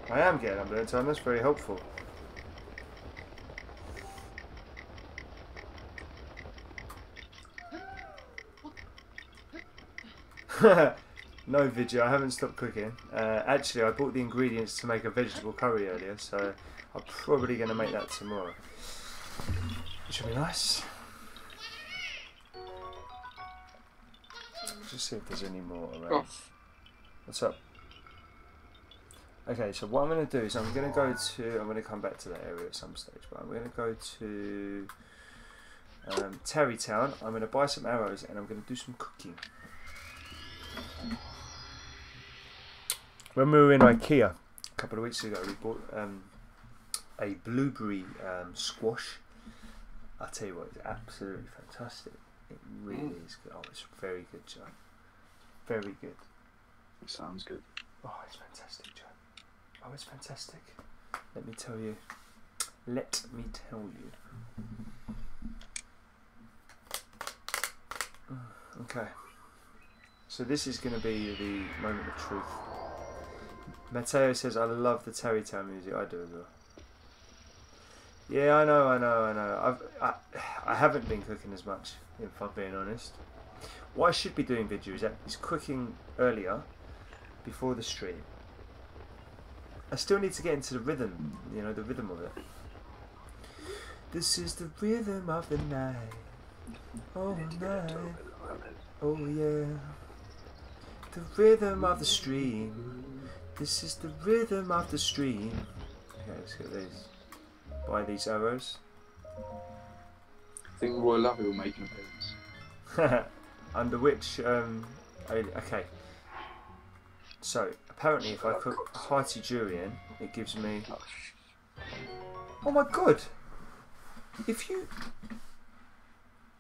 I am getting up there in time. That's very helpful. No, Vidya, I haven't stopped cooking. Actually, I bought the ingredients to make a vegetable curry earlier, so I'm probably going to make that tomorrow. Which will be nice. Just see if there's any more around. Oh. What's up? Okay, so what I'm going to do is I'm going to come back to that area at some stage, but I'm going to go to Terrytown. I'm going to buy some arrows and I'm going to do some cooking. When we were in IKEA a couple of weeks ago, we bought a blueberry squash. I'll tell you what, it's absolutely fantastic. It really is good. Oh, it's very good, Joe. Very good. It sounds good. Oh, it's fantastic, Joe. Oh, it's fantastic. Let me tell you. Let me tell you. Okay. So this is going to be the moment of truth. Matteo says, I love the Terrytown music. I do as well. Yeah, I know. I haven't been cooking as much, if I'm being honest. What I should be doing, Vidya, is cooking earlier, before the stream. I still need to get into the rhythm, you know, the rhythm of it. This is the rhythm of the night. Oh, night. Oh, yeah. The rhythm of the stream. This is the rhythm of the stream. Okay, let's get these. Buy these arrows. I think Roy Lovey will make an appearance. Under which, okay. So, apparently if I cook hearty durian, it gives me... Oh my god! If you...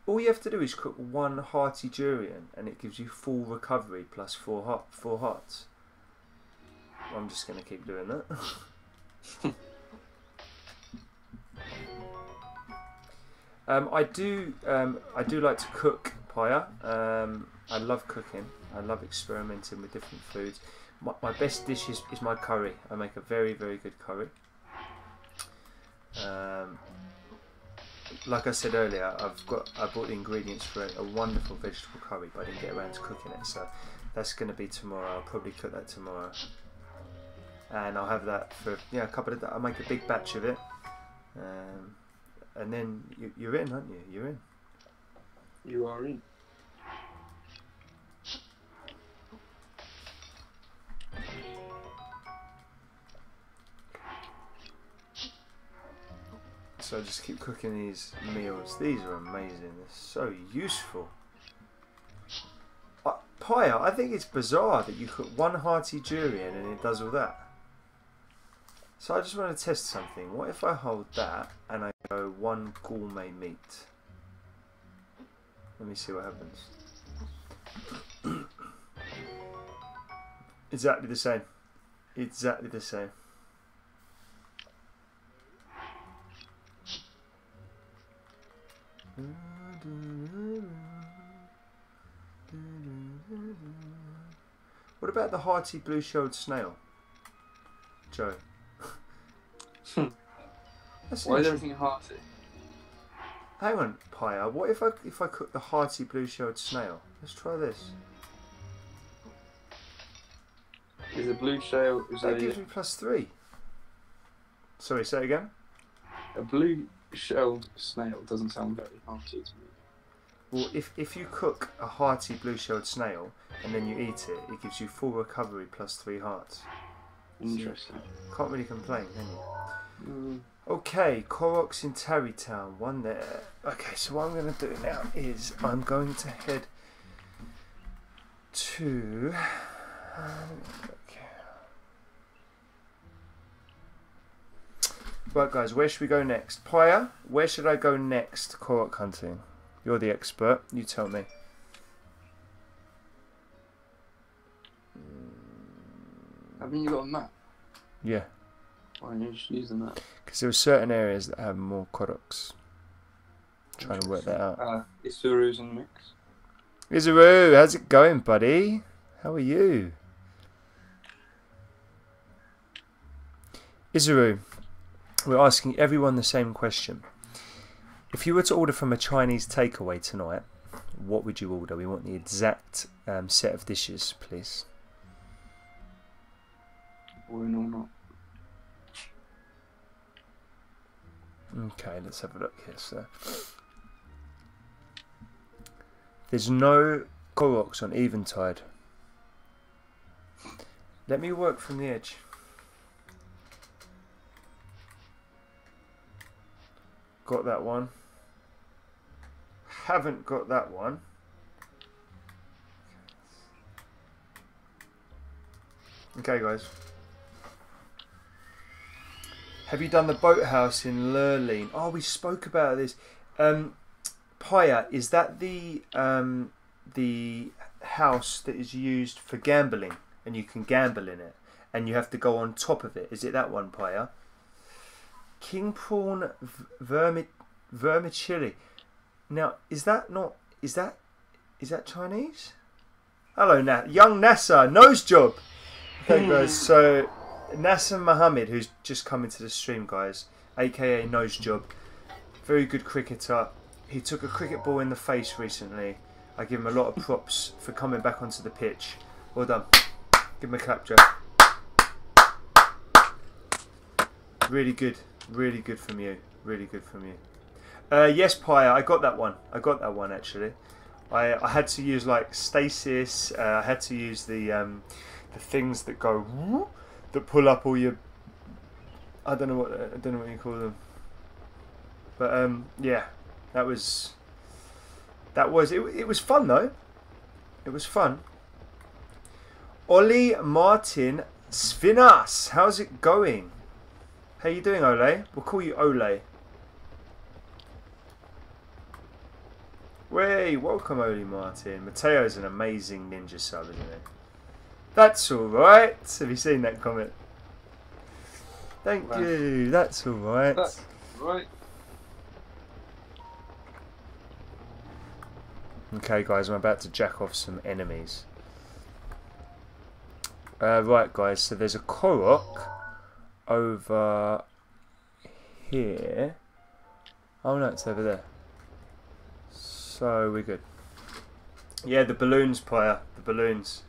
All you have to do is cook one hearty durian and it gives you full recovery plus four hearts. I'm just going to keep doing that. I do like to cook, Paya. I love cooking. I love experimenting with different foods. My best dish is my curry. I make a very, very good curry. Like I said earlier, I bought the ingredients for a wonderful vegetable curry, but I didn't get around to cooking it. So that's going to be tomorrow. I'll probably cook that tomorrow, and I'll have that for a couple of days. I'll make a big batch of it, and then you're in, aren't you? You're in. You are in. So I just keep cooking these meals. These are amazing. They're so useful. Paya, I think it's bizarre that you cook one hearty durian and it does all that. So I just want to test something. What if I hold that and I go one gourmet meat? Let me see what happens. Exactly the same. Exactly the same. What about the hearty blue-shelled snail, Joe? Why is everything hearty? Hang on, Paya. What if I cook the hearty blue-shelled snail? Let's try this. Is a blue shell? Is That gives me +3. Sorry, say it again. a blue shelled snail doesn't sound very hearty to me. Well, if you cook a hearty blue-shelled snail and then you eat it, it gives you full recovery +3 hearts. Interesting. Can't really complain, can you? Mm. Okay, Koroks in Tarrytown, one there. Okay, so what I'm going to do now is I'm going to head to... Right, guys, where should we go next? Paya, where should I go next Korok hunting? You're the expert, you tell me. Haven't you got a map? Yeah. Why don't you just use the map? Because there are certain areas that have more Koroks. Trying to work that out. Isuru's in the mix. Izuru, how's it going, buddy? How are you? Izuru, we're asking everyone the same question. If you were to order from a Chinese takeaway tonight, what would you order? We want the exact set of dishes, please. Or no, not. Okay, let's have a look here, sir. There's no Koroks on Eventide. Let me work from the edge. Got that one. Haven't got that one. Okay, guys. Have you done the boathouse in Lurleen? Oh, we spoke about this. Paya, is that the house that is used for gambling, and you can gamble in it, and you have to go on top of it? Is it that one, Paya? King prawn vermicelli. Now, is that Chinese? Hello, young NASA nose job. Okay, guys. So Nasser Mohammed, who's just come into the stream, guys, aka nose job, very good cricketer. He took a cricket ball in the face recently. I give him a lot of props for coming back onto the pitch. Well done. Give him a clap, Joe. Really good. Really good from you. Really good from you. Yes, Paya, I got that one. I got that one, actually. I had to use, like, stasis. I had to use the things that go... that pull up all your... I don't know what you call them. But, yeah. It was fun, though. It was fun. Ollie Martin Svinas, how's it going? How you doing, Ole? We'll call you Ole. Way, welcome, Ole Martin. Mateo's an amazing ninja sub, isn't he? That's alright. Have you seen that comment? Thank you. That's alright. That's right. Okay, guys, I'm about to jack off some enemies. Right, guys, so there's a Korok over here. Oh no, it's over there. So we're good. Yeah, the balloons, Paya. The balloons.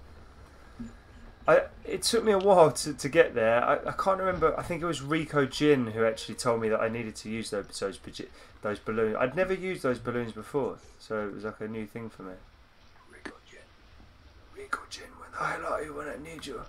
It took me a while to get there. I can't remember. I think it was Rico Jin who actually told me that I needed to use those balloons. I'd never used those balloons before, so it was like a new thing for me. Rico Jin, when the hell are you when I need you?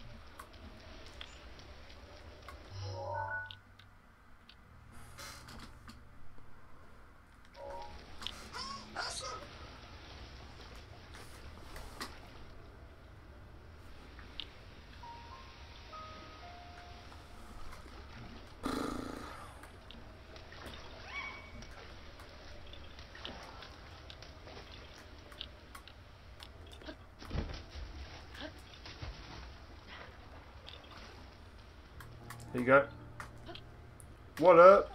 There you go. What up?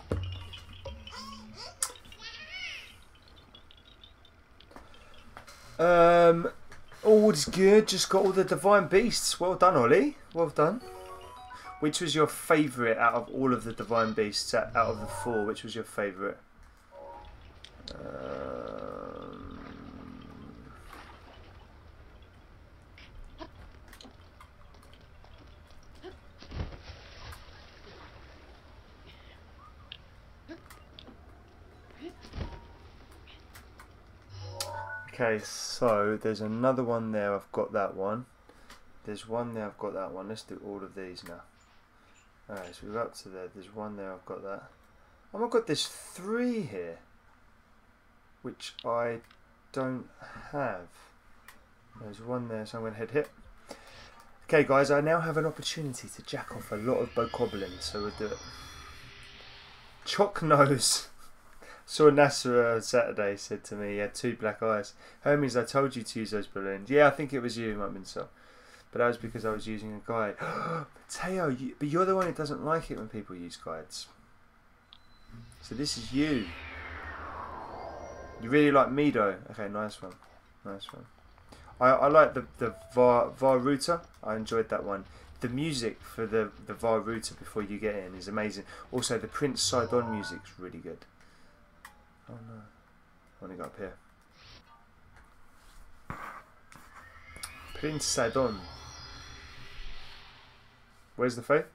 All is good. Just got all the divine beasts. Well done, Ollie. Well done. Which was your favourite out of all of the divine beasts? Out of the 4, which was your favourite? Okay, so there's another one there. I've got that one. There's one there. I've got that one. Let's do all of these now. Alright, so we're up to there. There's one there. I've got that. Oh my god, there's 3 here, which I don't have. There's one there, so I'm going to head here. Okay, guys, I now have an opportunity to jack off a lot of bokoblins, so we'll do it. Chock Nose. Saw Nasser on Saturday, said to me he had 2 black eyes. Hermes, I told you to use those balloons. Yeah, I think it was you, it might have been so. But that was because I was using a guide. Mateo, but you're the one who doesn't like it when people use guides. So this is you. You really like Mido. Okay, nice one. Nice one. I like the VAR router. I enjoyed that one. The music for the VAR router before you get in is amazing. Also, the Prince Sidon music's really good. Oh no. I want to go up here. Prince Sidon. Where's the faith?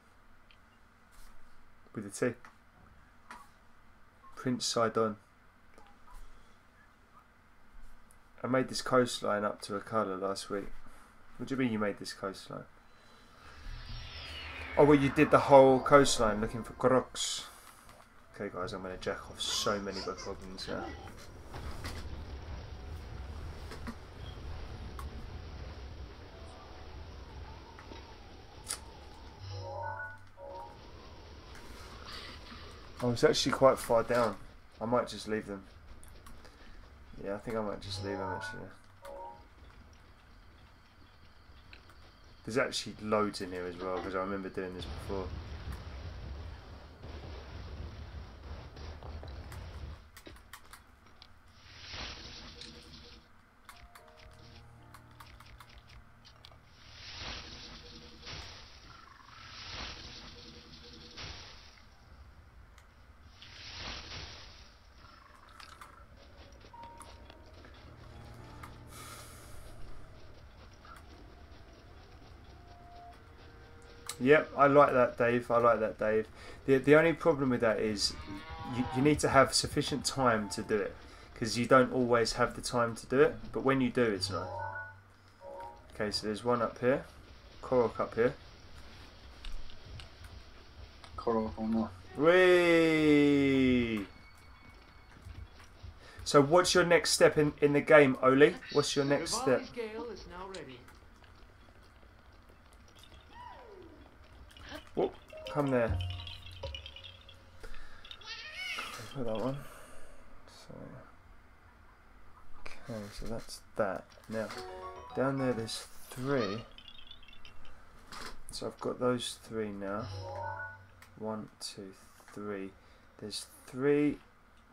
With the T. Prince Sidon. I made this coastline up to a colour last week. What do you mean you made this coastline? Oh, well, you did the whole coastline looking for Koroks. Okay, guys, I'm going to jack off so many bokoblins now. Oh, it's actually quite far down. I might just leave them. Yeah, I think I might just leave them actually. There's actually loads in here as well because I remember doing this before. Yep, I like that, Dave. I like that, Dave. The only problem with that is you need to have sufficient time to do it because you don't always have the time to do it. But when you do, it's nice. Okay, so there's one up here. Korok up here. Korok or not? Whee! So what's your next step in the game, Oli? What's your next step? Gale is now ready. Whoop, come there. Put that one. So, okay, so that's that. Now, down there there's 3. So I've got those 3 now. 1, 2, 3. There's 3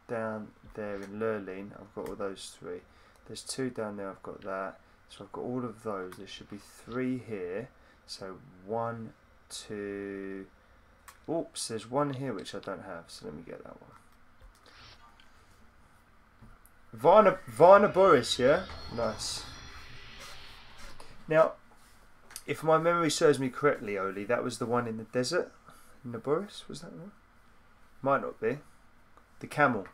down there in Lurleen. I've got all those 3. There's 2 down there. I've got that. So I've got all of those. There should be 3 here. So 1, 2. Oops, there's 1 here which I don't have. So let me get that one. Varna Boris, yeah? Nice. Now, if my memory serves me correctly, Oli, that was the one in the desert? In the Boris? Was that the one? Might not be. The camel.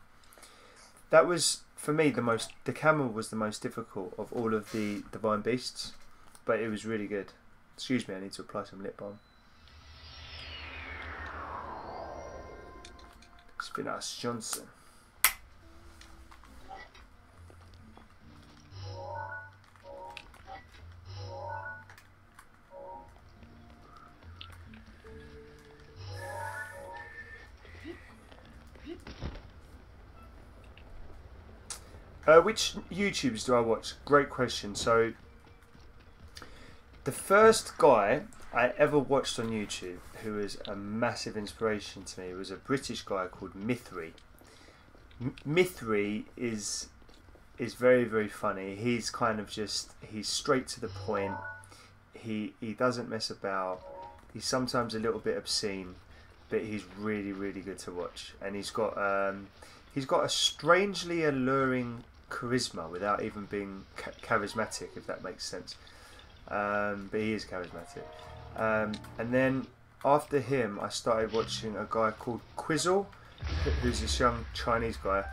That was, for me, the camel was the most difficult of all of the divine beasts. But it was really good. Excuse me, I need to apply some lip balm. Spinas Johnson. Which YouTubes do I watch? Great question. So, the first guy I ever watched on YouTube who was a massive inspiration to me was a British guy called Mithrie. Mithrie is very, very funny. He's kind of he's straight to the point. He doesn't mess about. He's sometimes a little bit obscene, but he's really, really good to watch. And he's got a strangely alluring charisma without even being charismatic, if that makes sense. But he is charismatic. And then after him, I started watching a guy called Quizzle, who's this young Chinese guy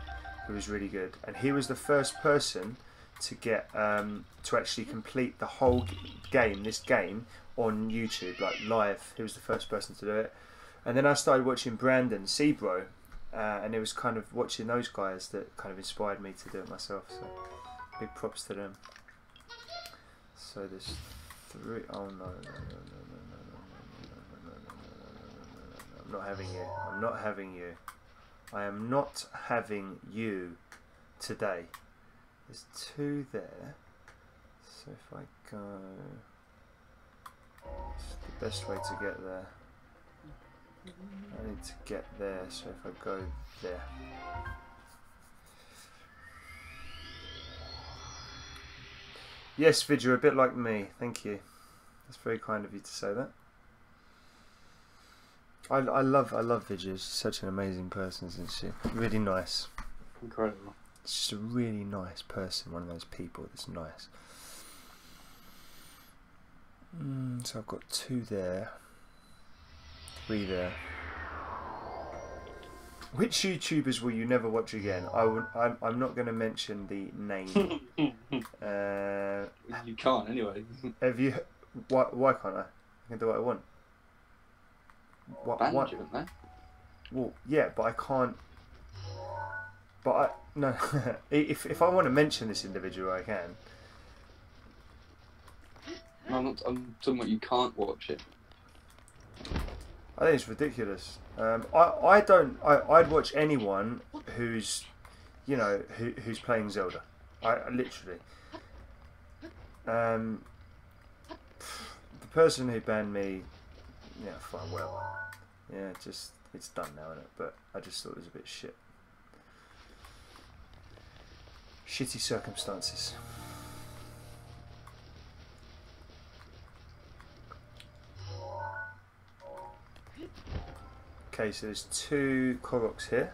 who was really good. And he was the first person to get to actually complete the whole game, this game, on YouTube, like live. He was the first person to do it. And then I started watching Brandon Sebro, and it was kind of watching those guys that kind of inspired me to do it myself. So big props to them. So there's 3. Oh no! I'm not having you. I'm not having you. I am not having you today. There's 2 there. So if I go, it's the best way to get there. I need to get there, so if I go there. Yes, Vid, you're a bit like me. Thank you. That's very kind of you to say that. I love Vid. She's such an amazing person, isn't she? Really nice. Incredible. She's just a really nice person. One of those people that's nice. So I've got 2 there. 3 there. Which YouTubers will you never watch again? I'm not going to mention the name. You can't anyway. Have you? Why can't I? I can do what I want. Banned you, haven't they? Well, yeah, but I can't. But no. if I want to mention this individual, I can. No, I'm talking about you can't watch it. I think it's ridiculous. I'd watch anyone who's, you know, who's playing Zelda. I literally. The person who banned me, yeah, fine, whatever. Yeah, it's done now, isn't it? But I just thought it was a bit shit. Shitty circumstances. Okay, so there's 2 Koroks here.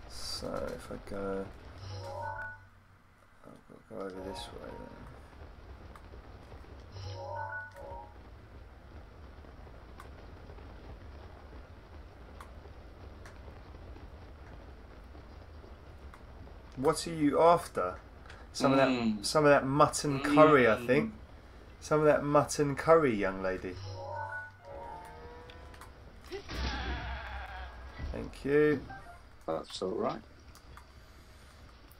So if I go, I've got to go over this way then. What are you after? Some of that mutton curry, I think. Some of that mutton curry, young lady. Thank you. That's alright.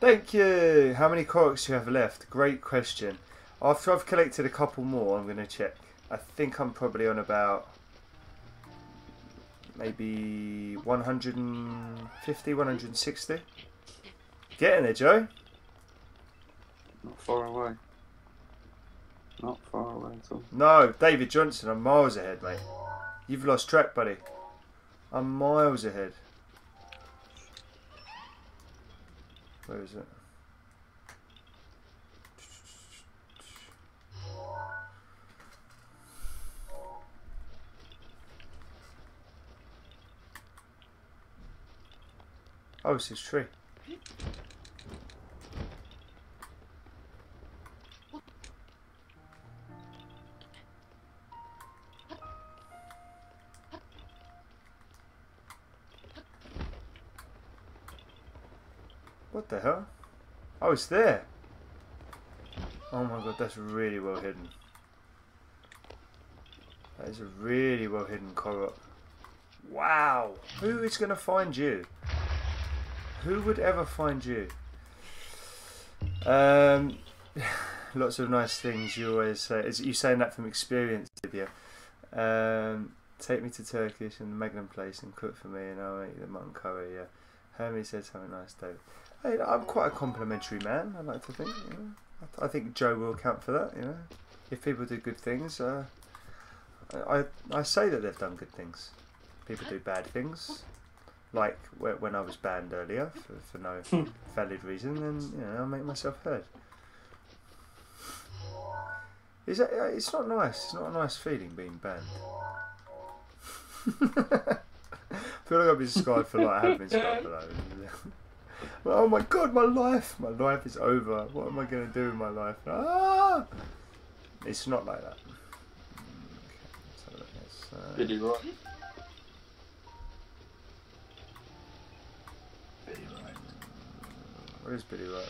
Thank you. How many Koroks do you have left? Great question. After I've collected a couple more, I'm going to check. I think I'm probably on about maybe 150, 160. Getting there, Joe. Not far away. Not far away at all. No, David Johnson, I'm miles ahead, mate. You've lost track, buddy. I'm miles ahead. Where is it? Oh, it's his tree. What the hell? Oh, it's there. Oh my god, that's really well hidden. That is a really well hidden Korok. Wow! Who is going to find you? Who would ever find you? Lots of nice things you always say. Is you saying that from experience, Lydia? Take me to Turkish and the Megaman place and cook for me, and I'll make you the mutton curry. Yeah, Hermes said something nice, David. Hey, I'm quite a complimentary man. I like to think. You know, I think Joe will count for that. You know, if people do good things, I say that they've done good things. People do bad things, like when I was banned earlier for no valid reason, and you know, I make myself heard. It's not nice. It's not a nice feeling being banned. I feel like I've been scarred for life. I have been scarred for life. Oh my god, my life is over. What am I going to do with my life? Ah! It's not like that. Okay, Did you right? Where is Billy right?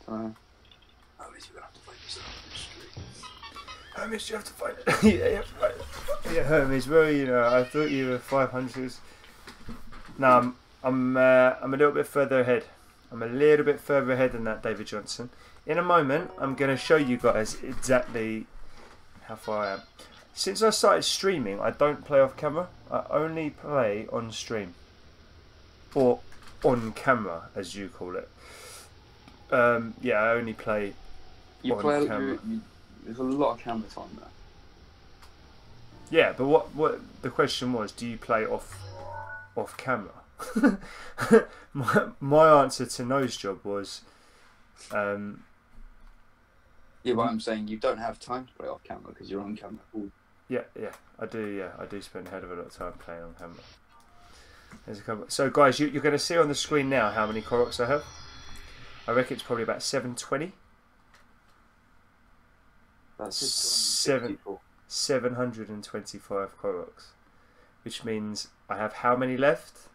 Hermes, you're gonna have to find yourself on the street. Hermes, you have to find it. Yeah, you have to find it. Yeah, Hermes, where are you now? I thought you were 500s. No, I'm a little bit further ahead. I'm a little bit further ahead than that, David Johnson. In a moment, I'm going to show you guys exactly how far I am. Since I started streaming, I don't play off camera. I only play on stream. Or on camera, as you call it. Yeah, I only play on camera. There's a lot of camera time there. Yeah, but what the question was, do you play off camera? my answer to No's job was yeah, but I'm saying you don't have time to play off camera because you're on camera. Yeah, I do spend a hell of a lot of time playing on camera. There's a couple. So guys, you're going to see on the screen now how many Koroks I have. I reckon it's probably about 720. That's 725 Koroks, which means I have how many left?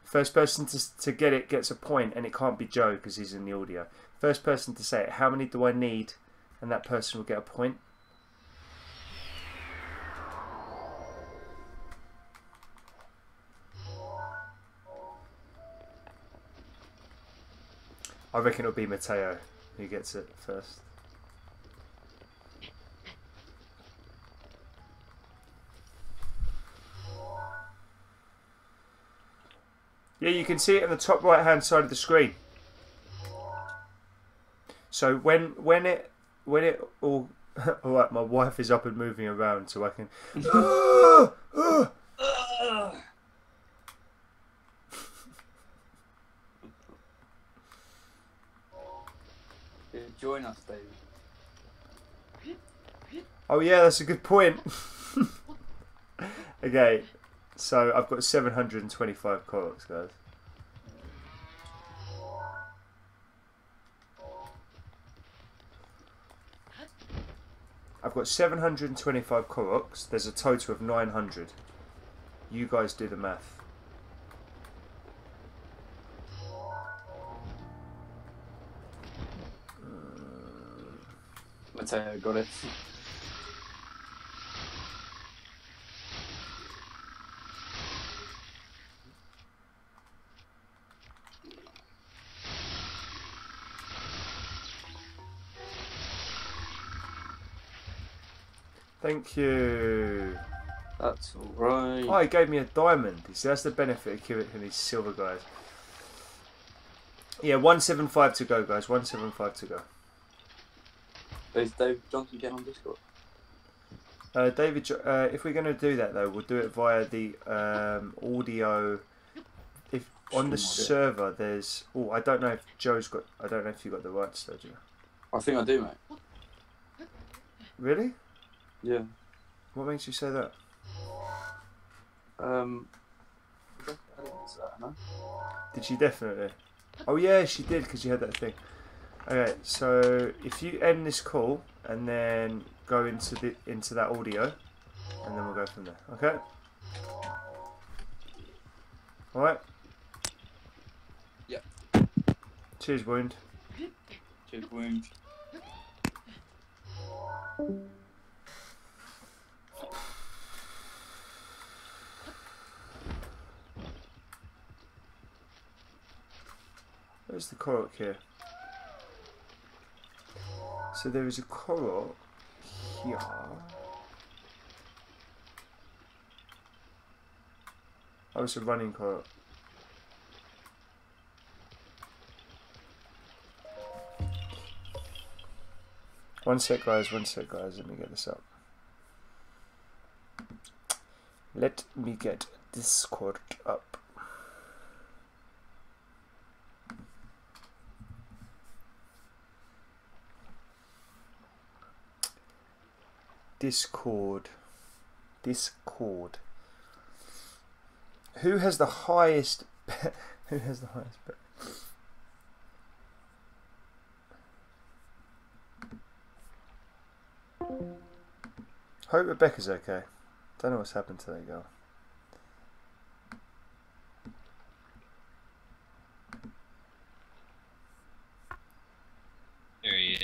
First person to get it gets a point, and it can't be Joe because he's in the audio. First person to say it, how many do I need? And that person will get a point. I reckon it'll be Matteo who gets it first. Yeah, you can see it on the top right hand side of the screen. So when it all alright, my wife is up and moving around so I can Join us, David. Oh yeah, that's a good point. Okay, so I've got 725 Koroks, guys. I've got 725 Koroks. There's a total of 900. You guys do the math. Matteo got it. Thank you. That's alright. Oh, he gave me a diamond. You see, that's the benefit of giving these silver guys. Yeah, 175 to go, guys. 175 to go. Is Dave Johnson getting on Discord? David, if we're going to do that though, we'll do it via the audio. If on the server there's, oh, I don't know if Joe's got. I don't know if you got the rights though, Joe. I think I do, mate. Really? Yeah. What makes you say that? Did she definitely? Oh yeah, she did because you had that thing. Okay, so if you end this call and then go into that audio, and then we'll go from there. Okay. All right. Yep. Cheers, Wound. Cheers, Wound. Where's the Korok here? So there is a Korok here. Oh, it's a running Korok. One sec, guys. Let me get this up. Let me get Discord up. Discord. Who has the highest bet? Who has the highest bet? Hope Rebecca's okay. Don't know what's happened to that girl.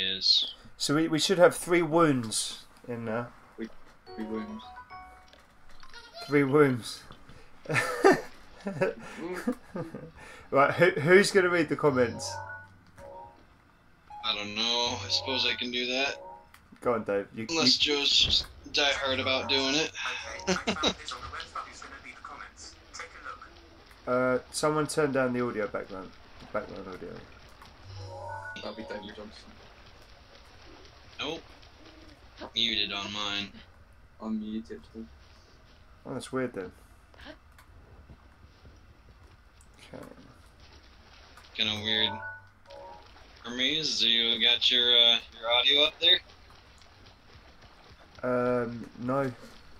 is. So we should have 3 wounds in there. 3 rooms. 3 wounds. Right, who's going to read the comments? I don't know. I suppose I can do that. Go on, Dave. Unless Joe's just diehard about doing it. Someone turn down the audio background audio. That'll be David Johnson. Nope. Muted on mine. On YouTube. Oh, that's weird then. Okay. Kinda weird. Hermes, do you got your audio up there? No,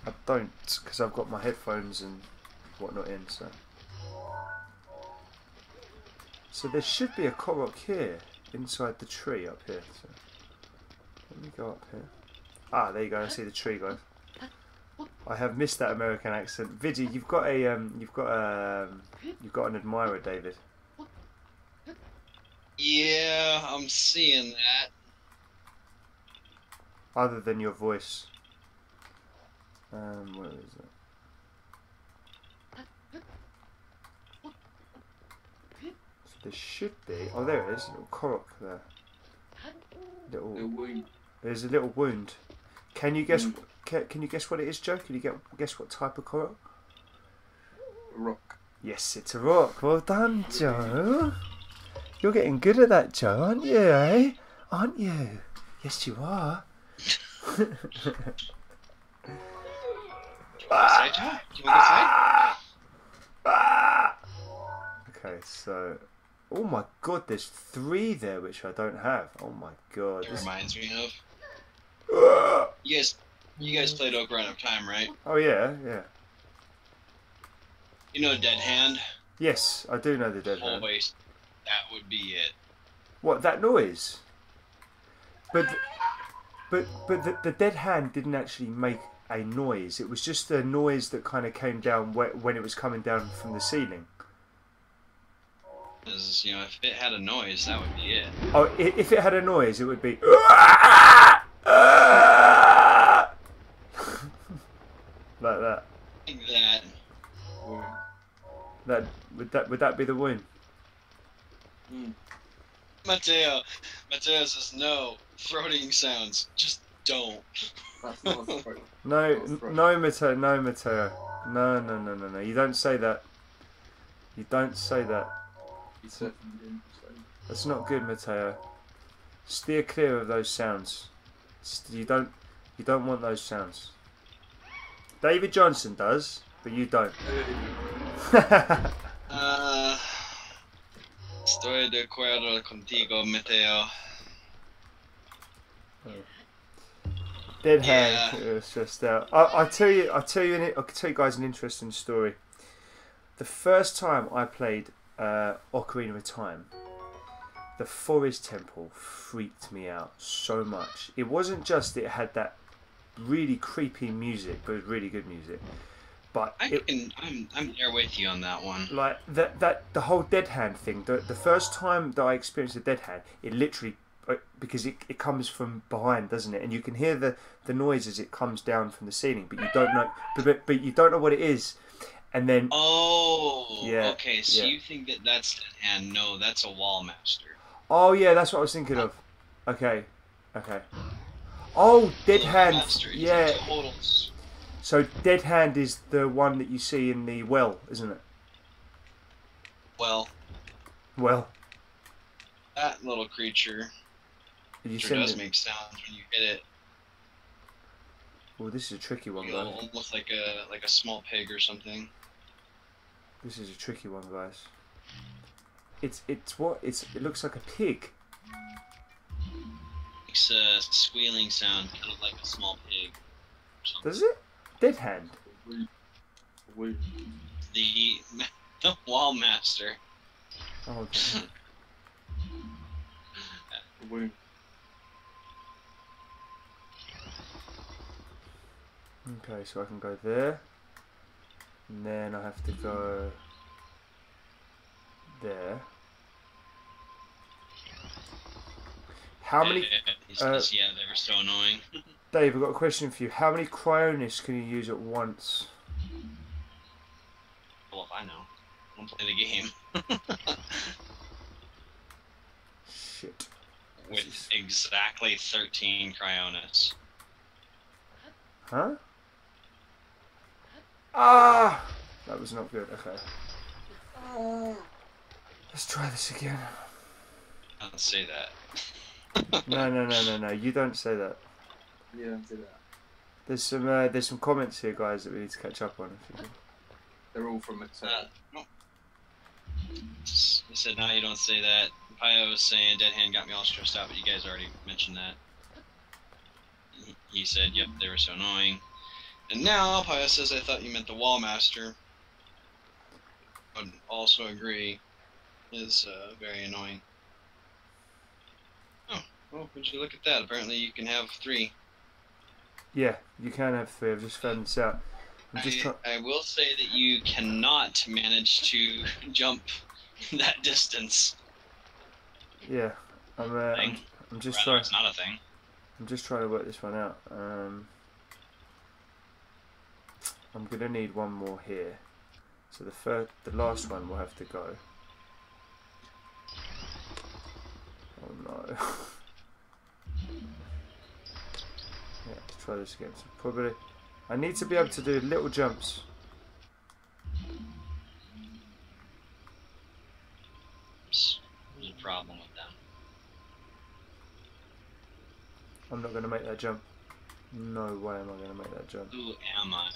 I don't, because I've got my headphones and whatnot in, so there should be a Korok here, inside the tree up here, so let me go up here. Ah, there you go, I see the tree, guys. I have missed that American accent. Viddy, you've got an admirer, David. Yeah, I'm seeing that. Other than your voice. Where is it? So there should be. Oh, there it is. A little Korok there. There's a little wound. Can you guess? Can you guess what it is, Joe? Can you guess what type of Korok? Rock. Yes, it's a rock. Well done, Joe. You're getting good at that, Joe, aren't you? Eh? Aren't you? Yes, you are. Okay, so oh my god, there's 3 there which I don't have. Oh my god. It reminds me of. You guys played Ocarina of Time, right? Oh yeah, yeah. You know Dead Hand? Yes, I do know the Dead Hand. Always, that would be it. What, that noise? But the Dead Hand didn't actually make a noise. It was just a noise that kind of came down when it was coming down from the ceiling. Because, you know, if it had a noise, that would be it. Oh, if it had a noise, it would be like that. Like that. Would that be the wound? Mateo says no. Throating sounds. Just don't. That's not a throat. No, Mateo. No. You don't say that. You don't say that. He said from the inside. That's not good, Mateo. Steer clear of those sounds. You don't want those sounds. David Johnson does, but you don't. Estoy de acuerdo contigo, Mateo. Dead hand. It's just I'll tell you guys an interesting story. The first time I played Ocarina of Time, the Forest Temple freaked me out so much. It wasn't just it had that really creepy music, but it was really good music. But I'm there with you on that one. Like the whole Dead Hand thing. The first time that I experienced a Dead Hand, it literally, because it comes from behind, doesn't it? And you can hear the noise as it comes down from the ceiling, but you don't know, but you don't know what it is. And then okay, so you think that's Dead Hand? No, that's a Wall Master. Oh yeah, that's what I was thinking of. Okay. Oh, Dead Hand. Yeah. So Dead Hand is the one that you see in the well, isn't it? Well. That little creature sure does make sounds when you hit it. Well, this is a tricky one, guys. Almost like a small pig or something. This is a tricky one, guys. It looks like a pig. Makes a squealing sound, kind of like a small pig. Does it? Dead Hand. The Wall Master. Oh, okay. Okay, so I can go there, and then I have to go there. How many? He says, yeah, they were so annoying. Dave, I've got a question for you. How many cryonists can you use at once? Well, if I know. I don't play the game. Shit. With exactly 13 cryonis. Huh? Ah! That was not good. Okay. Let's try this again. Don't say that. No. You don't say that. You don't do that. There's some comments here, guys, that we need to catch up on. If you can. They're all from Mateo. No. He said, no, you don't say that. Pio was saying Dead Hand got me all stressed out, but you guys already mentioned that. He said, yep, they were so annoying. And now, Pio says, I thought you meant the Wallmaster. I would also agree. Is very annoying. Oh, well, would you look at that? Apparently you can have 3. Yeah, you can have 3. I've just found this out. I will say that you cannot manage to jump that distance. Yeah, I'm just trying. It's not a thing. I'm just trying to work this one out. I'm gonna need one more here. So the last one will have to go. Oh no. Yeah, let's try this again. So probably, I need to be able to do little jumps. There's a problem with them. I'm not gonna make that jump. No way am I gonna make that jump. Who am I?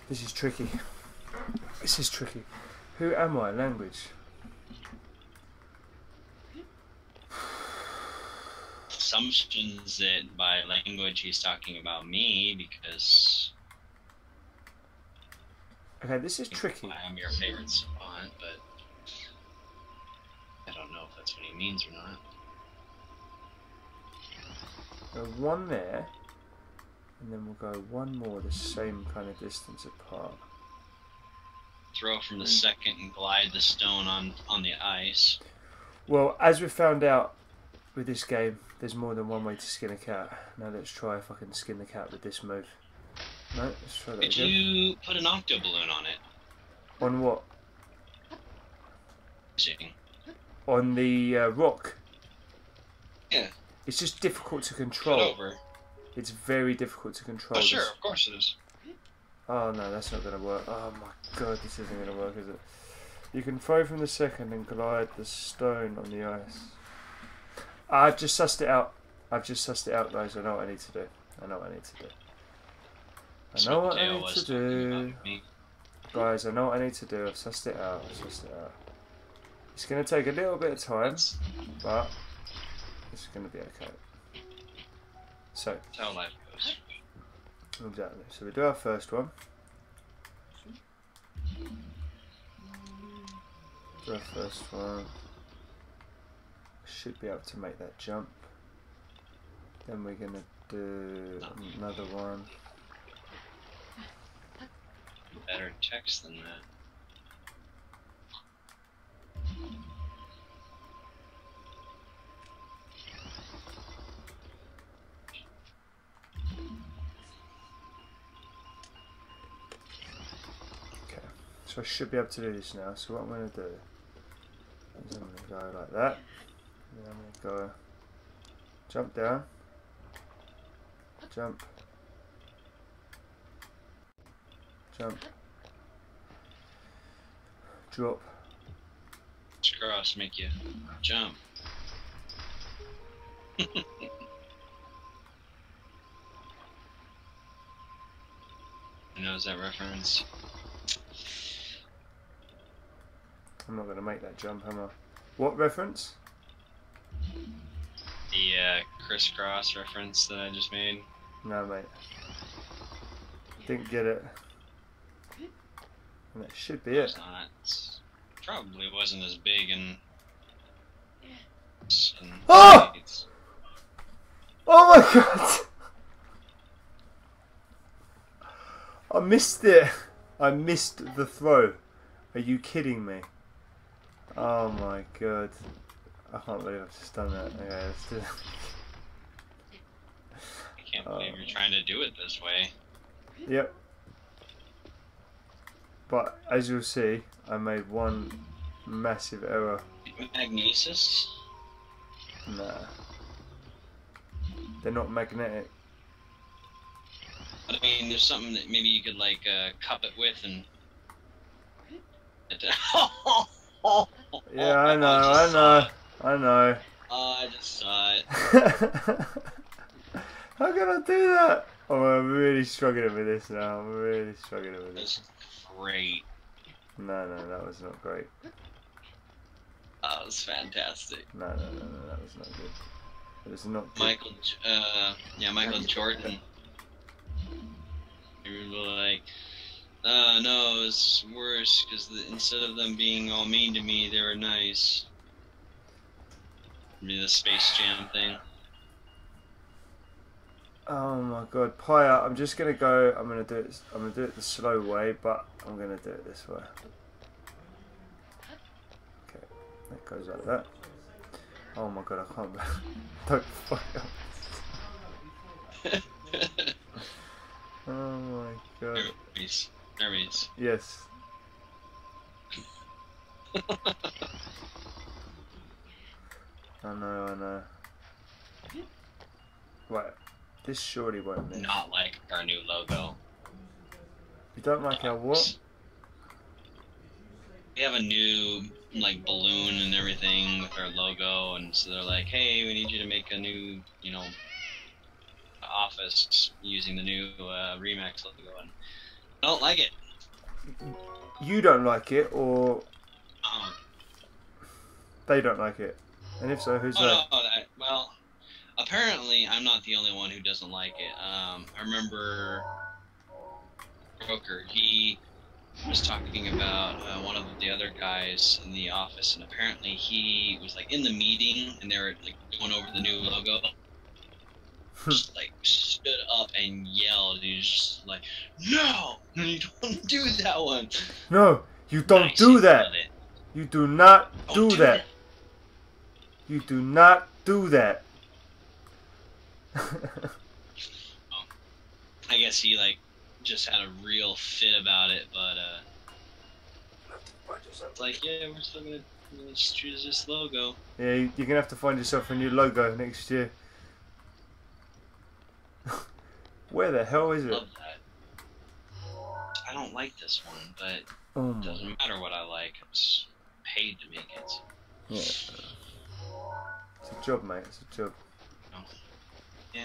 This is tricky. This is tricky. Who am I? Language. Assumptions that by language he's talking about me because Okay, this is tricky. I'm your favorite savant, but I don't know if that's what he means or not. Go one there, and then we'll go one more the same kind of distance apart. Throw from the second and glide the stone on the ice. Well, as we found out with this game, there's more than one way to skin a cat. Now let's try if I can skin the cat with this move. No, let's try that Did again. you put an octo balloon on it? On what? Seeing. On the rock. Yeah. It's just difficult to Put control. over. It's very difficult to control. Oh, sure, this. of course it is. Oh no, that's not going to work. Oh my god, this isn't going to work, is it? You can throw from the second and glide the stone on the ice. I've just sussed it out. I've just sussed it out, guys. I know what I need to do. I know what I need to do. I know what I need to do. Guys, I know what I need to do. I've sussed it out. I've sussed it out. It's going to take a little bit of time, but it's going to be okay. So, That's how life goes. exactly. So we do our first one. Do our first one. Should be able to make that jump. Then we're going to do another one. Better text than that. Okay, so I should be able to do this now. So what I'm going to do is I'm going to go like that. And then I'm going to go jump down, jump, jump, drop. Cross make you jump. Who knows that reference? I'm not going to make that jump, am I? What reference? The crisscross reference that I just made. No, mate. Didn't get it. And that should be It's it. not. It's probably wasn't as big and. Oh! Oh my god! I missed it. I missed the throw. Are you kidding me? Oh my god. I can't believe I've just done that. Okay, let's do that. I can't believe you're trying to do it this way. Yep. But as you'll see, I made one massive error. Magnesis? Nah. They're not magnetic. I mean, there's something that maybe you could like cup it with and. Yeah, I know. I just saw it. How can I do that? Oh, I'm really struggling with this now. I'm really struggling with this. That's great. No, that was not great. That was fantastic. No, that was not good. It was not good. Michael Jordan. He was like, no, it's worse because instead of them being all mean to me, they were nice. The Space Jam thing. Oh my god, Paya, I'm just gonna go. I'm gonna do it the slow way, but I'm gonna do it this way. Okay, that goes like that. Oh my god, I can't. Don't fuck up. Oh my god. Hermes. Yes. I know. Right, this surely won't miss. Not like our new logo. You don't like our what? We have a new like balloon and everything with our logo, and so they're like, "Hey, we need you to make a new, office using the new Remax logo." And I don't like it. You don't like it, or Um, they don't like it? And if so, who's that? Well, apparently I'm not the only one who doesn't like it. I remember Broker, he was talking about one of the other guys in the office, and apparently he was like in the meeting, and they were like going over the new logo. Just like stood up and yelled. He was just like, "No, you don't do that one." No, you don't Nice, do you that. did it. You do not Don't do that. You do not do that. I guess he like just had a real fit about it, but it's like, yeah, we're still gonna let's choose this logo. Yeah, you're gonna have to find yourself a new logo next year. Where the hell is it? Love that. I don't like this one, but Oh it my. doesn't matter what I like. It's paid to make it. Yeah. It's a job, mate. It's a job. Yeah.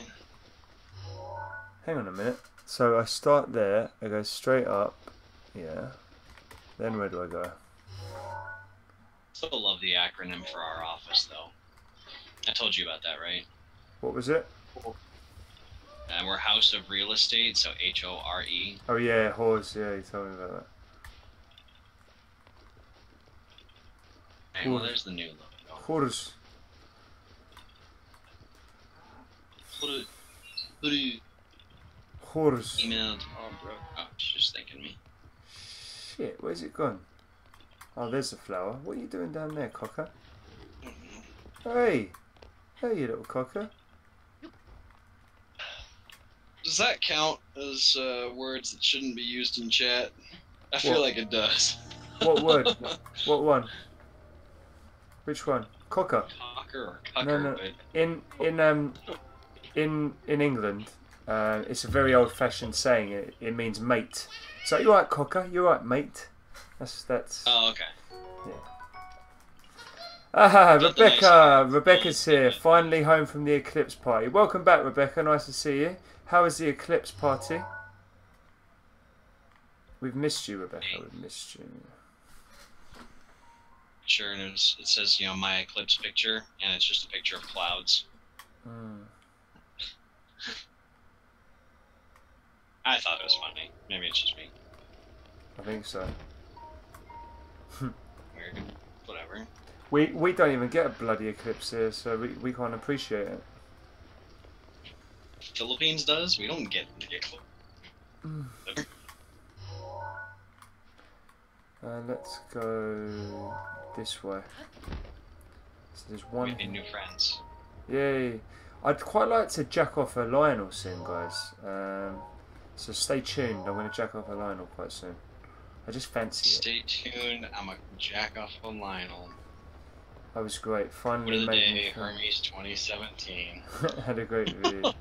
Hang on a minute. So I start there. I go straight up. Yeah. Then where do I go? Still love the acronym for our office, though. I told you about that, right? What was it? We're House of Real Estate, so HORE. Oh yeah, horse. Yeah, you told me about that. Hey, well, there's the new logo. Horse. Put it Horse. emailed. Oh, bro. Oh, she's just thanking me. Shit, where's it gone? Oh, there's the flower. What are you doing down there, cocker? Hey! Hey, you little cocker. Does that count as words that shouldn't be used in chat? I feel What? like it does. What word? What one? Which one? Cocker. Cocker or cucker, No, no. but In England, it's a very old-fashioned saying. It means mate. So you alright, cocker? You alright, mate? That's. oh, okay. Ah, Got the Rebecca. nice- Rebecca's here. Finally home from the eclipse party. Welcome back, Rebecca. Nice to see you. How was the eclipse party? We've missed you, Rebecca. We've missed you. Sure, and it says, my eclipse picture, and it's just a picture of clouds. I thought it was funny. Maybe it's just me. I think so. Weird. Whatever. We don't even get a bloody eclipse here, so we can't appreciate it. Philippines does? We don't get the eclipse. Let's go this way. Let's So there's one. We made new friends. Yay! I'd quite like to jack off a Lionel soon, guys. So stay tuned. I'm going to jack off a Lionel quite soon. I just fancy it. Stay tuned. I'm a jack off of Lionel. That was great. What Finally of the made day, me fun. Hermes 2017. Had a great video.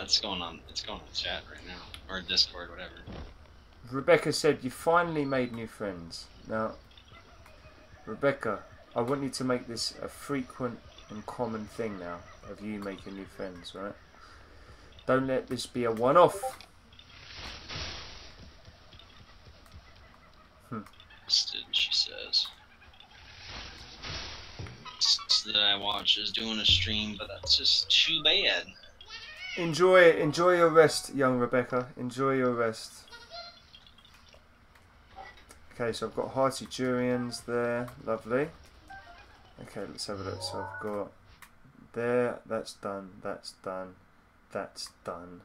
It's going on. It's going on chat right now, or Discord, whatever. Rebecca said you finally made new friends. Now, Rebecca, I want you to make this a frequent and common thing now of you making new friends, right? Don't let this be a one-off. She says. That I watch is doing a stream, but that's just too bad. Enjoy your rest, young Rebecca. Enjoy your rest. Okay, so I've got hearty durians there. Lovely. Okay, let's have a look. So I've got there. That's done. That's done. That's done.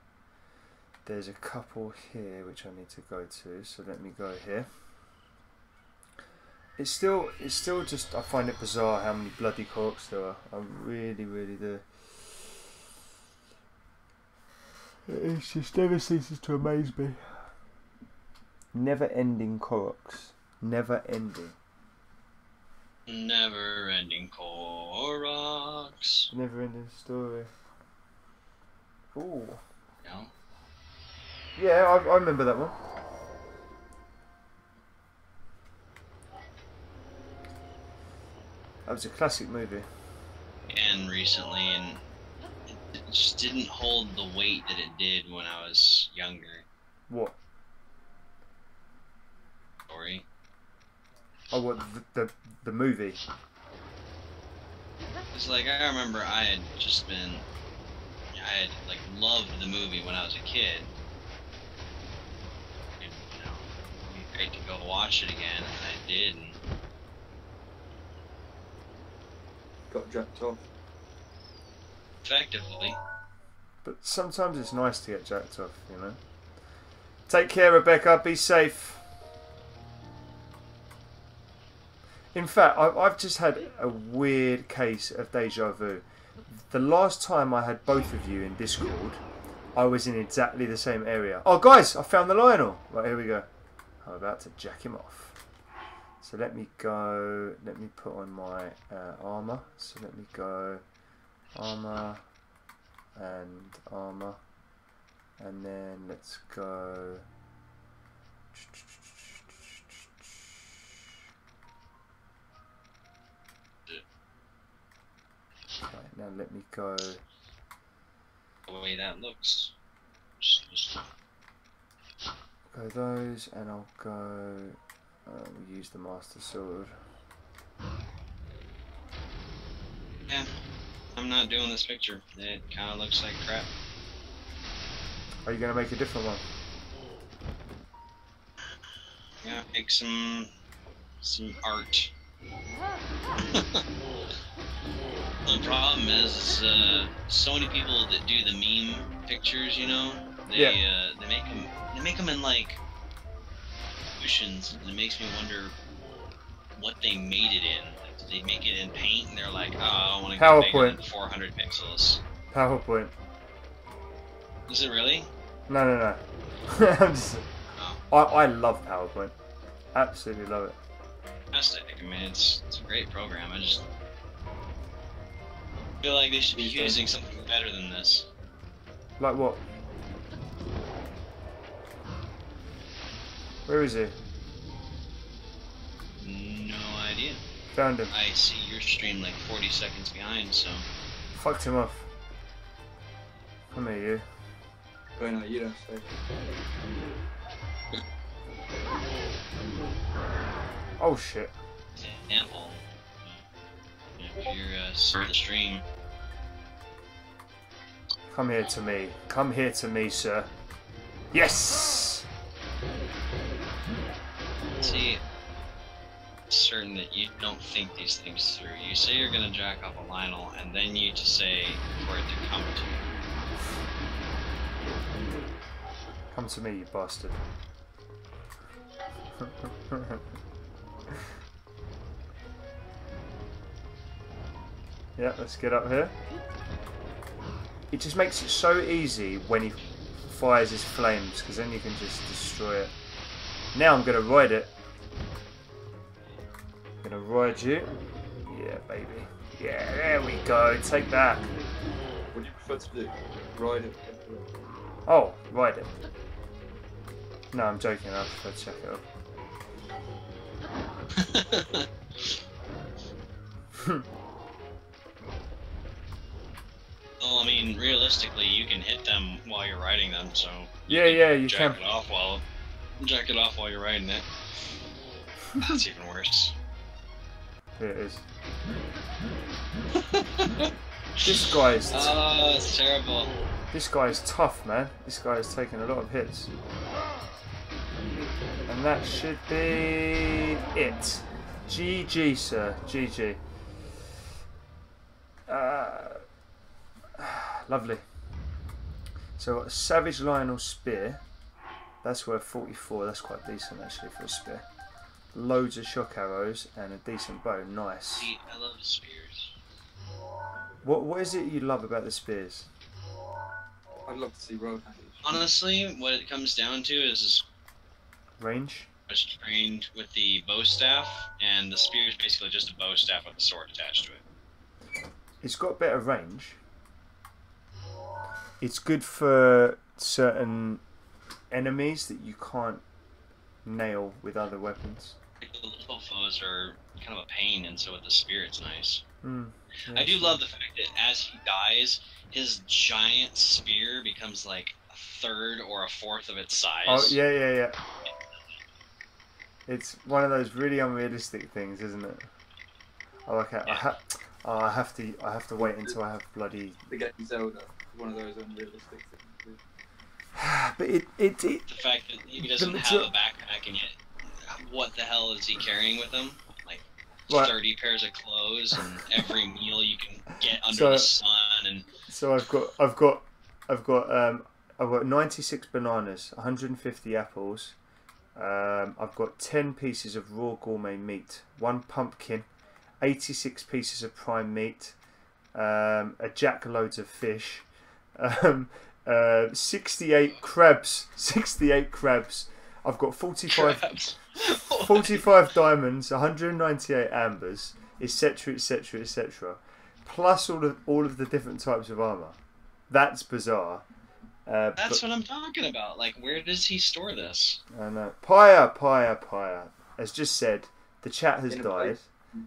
There's a couple here which I need to go to. So let me go here. It's still just, I find it bizarre how many bloody Koroks there are. I really, really do. It just never ceases to amaze me. Never ending Koroks. Never ending. Never ending Koroks. Never ending story. Ooh. No. Yeah, I remember that one. That was a classic movie. And recently, and it just didn't hold the weight that it did when I was younger. What? Story. Oh, what, the movie? It's like, I remember I had like loved the movie when I was a kid. And, you know, it'd be great to go watch it again, and I did. And Got jacked off. effectively. But sometimes it's nice to get jacked off, you know? Take care, Rebecca. Be safe. In fact, I've just had a weird case of deja vu. The last time I had both of you in Discord, I was in exactly the same area. Oh, guys, I found the Lionel. Right, here we go. I'm about to jack him off. So let me go, let me put on my armor. So let me go armor, and then let's go. Right, now let me go. The way that looks. Go those, and I'll go. We'll use the Master Sword. Yeah, I'm not doing this picture. It kind of looks like crap. Are you going to make a different one? Yeah, make some art. The problem is, so many people that do the meme pictures, you know, they make them in like oceans, and it makes me wonder what they made it in. Like, did they make it in paint, and they're like, oh, I don't want to go bigger than 400 pixels. PowerPoint. Is it really? No. I'm just, I love PowerPoint. Absolutely love it. Fantastic. I mean, it's a great program. I just feel like they should be using something better than this. Like what? Where is he? No idea. Found him. I see your stream like 40 seconds behind, so. Fucked him off. Come here, you. Oh no, you don't stay. Oh shit. Example. If you're the stream. Come here to me. Come here to me, sir. Yes! See, certain that you don't think these things through. You say you're gonna jack off a Lionel, and then you just say for it to come to you. Come to me, you bastard. Yeah, let's get up here. It just makes it so easy when he fires his flames, because then you can just destroy it. Now I'm going to ride it. I'm going to ride you. Yeah, baby. Yeah, there we go. Take that. What do you prefer to do? Ride it? Oh, ride it. No, I'm joking. I prefer to check it up. Well, I mean, realistically, you can hit them while you're riding them, so Yeah, you jack can. it off while you're riding it. That's even worse. Here it is. This guy's. Oh, it's terrible. This guy's tough, man. This guy has taken a lot of hits. And that should be it. GG, sir. GG. Lovely. So a Savage Lionel Spear. That's worth 44. That's quite decent actually for a spear. Loads of shock arrows and a decent bow. Nice. See, I love the spears. What is it you love about the spears? I'd love to see road handles. Honestly, what it comes down to is Range? I was trained with the bow staff, and the spear is basically just a bow staff with a sword attached to it. It's got better range. It's good for certain enemies that you can't nail with other weapons. The little foes are kind of a pain, and so with the spear it's nice. Yeah, I do love the fact that as he dies, his giant spear becomes like a third or a fourth of its size. Oh yeah. It's one of those really unrealistic things, isn't it? Oh, okay. Yeah. I have to wait until I have bloody. The game Zelda, one of those unrealistic things. But it The fact that he doesn't have a backpack, and yet what the hell is he carrying with him? Like 30 pairs of clothes and every meal you can get under the sun. And so I've got 96 bananas, 150 apples. I've got 10 pieces of raw gourmet meat, 1 pumpkin, 86 pieces of prime meat, a jack loads of fish, 68 crabs. 68 crabs. I've got 45 diamonds, 198 ambers, etc., etc., etc. Plus all of the different types of armor. That's bizarre. That's what I'm talking about. Like, where does he store this? I know. Pyre. As just said, the chat has died.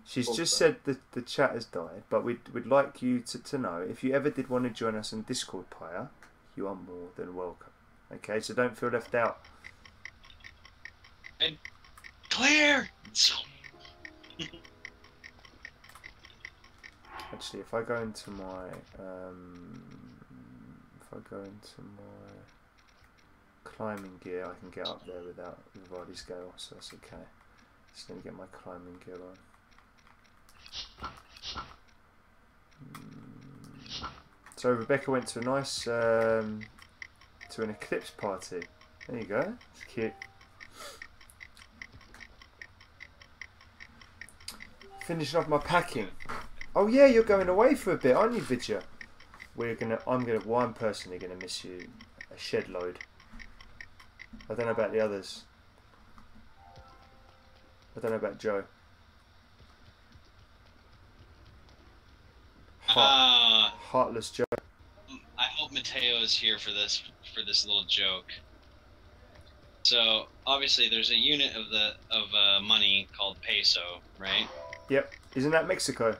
She's just said that the chat has died, but we'd like you to know, if you ever did want to join us on Discord, Pyre, you are more than welcome. Okay, so don't feel left out. And clear! Actually, if I go into my climbing gear, I can get up there without Vardy's Gale, so that's okay. Just let me get my climbing gear on. So Rebecca went to a nice to an eclipse party. There you go. It's cute. Finishing off my packing. Oh yeah, you're going away for a bit, aren't you, Vidya? I'm personally gonna miss you a shed load. I don't know about the others. I don't know about Joe. Heartless Joe. I hope Mateo is here for this little joke. So obviously, there's a unit of money called peso, right? Yep. Isn't that Mexico?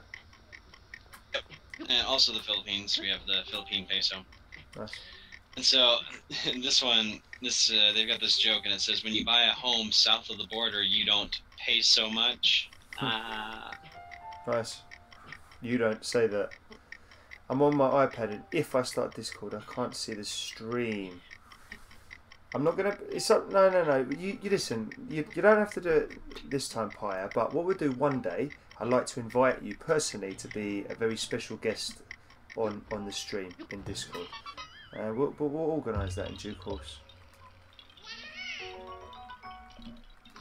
Yep. And also the Philippines. We have the Philippine peso. Nice. And so in this one, they've got this joke, and it says, when you buy a home south of the border, you don't pay so much. Nice. You don't say that. I'm on my iPad, and if I start Discord, I can't see the stream. I'm not gonna. It's up. No. You listen. You don't have to do it this time, Pyre. But what we'll do one day, I'd like to invite you personally to be a very special guest on the stream in Discord. We'll organise that in due course.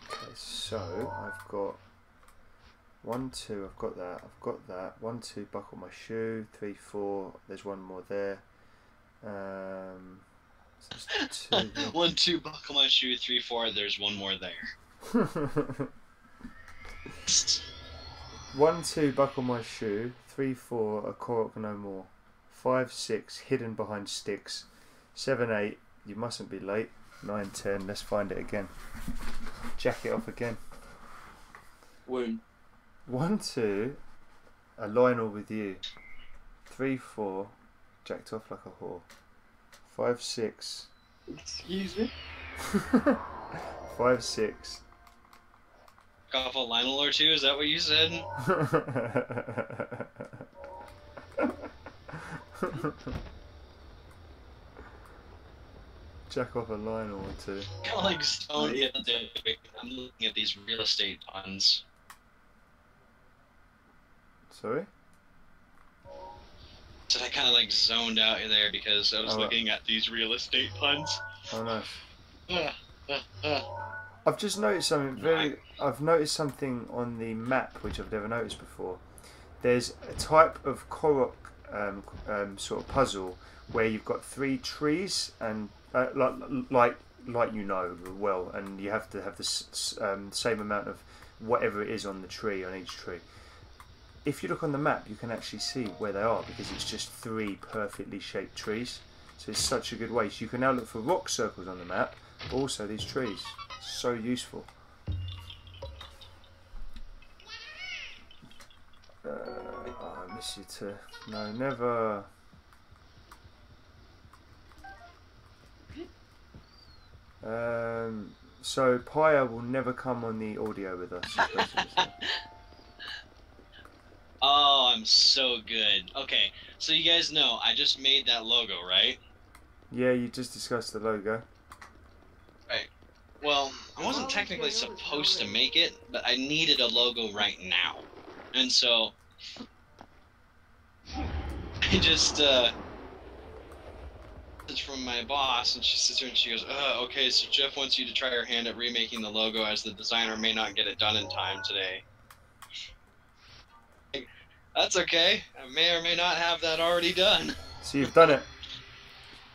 Okay, so I've got 1, 2, I've got that. I've got that. 1, 2, buckle my shoe. 3, 4. There's one more there. So there's 2 there. 1, 2, buckle my shoe. 3, 4. There's one more there. 1, 2, buckle my shoe. 3, 4, a Korok no more. 5, 6, hidden behind sticks. 7, 8, you mustn't be late. 9, 10, let's find it again. Jack it off again. Wound. 1, 2, a Lionel with you. 3, 4, jacked off like a whore. 5, 6. Excuse me? 5, 6. Off a Lionel or two, is that what you said? Jack off a Lionel or two. Kind of like stoned the other day. I'm looking at these real estate puns. Sorry? So I kind of like zoned out there because I was Oh, looking at these real estate puns. Oh nice. I've just noticed something I've noticed something on the map which I've never noticed before. There's a type of Korok sort of puzzle where you've got 3 trees and like you know well, and you have to have the same amount of whatever it is on the tree on each tree. If you look on the map, you can actually see where they are because it's just 3 perfectly shaped trees. So it's such a good way. So you can now look for rock circles on the map, but also these trees. So useful. Oh, I miss you too. No, never. So Paya will never come on the audio with us. Oh, I'm so good. Okay, so you guys know I just made that logo, right? Yeah, you just discussed the logo. Right. Well, I wasn't technically supposed to make it, but I needed a logo right now. And so I just message from my boss, and she sits there and she goes, okay, so Jeff wants you to try your hand at remaking the logo as the designer may not get it done in time today. That's okay. I may or may not have that already done. So you've done it.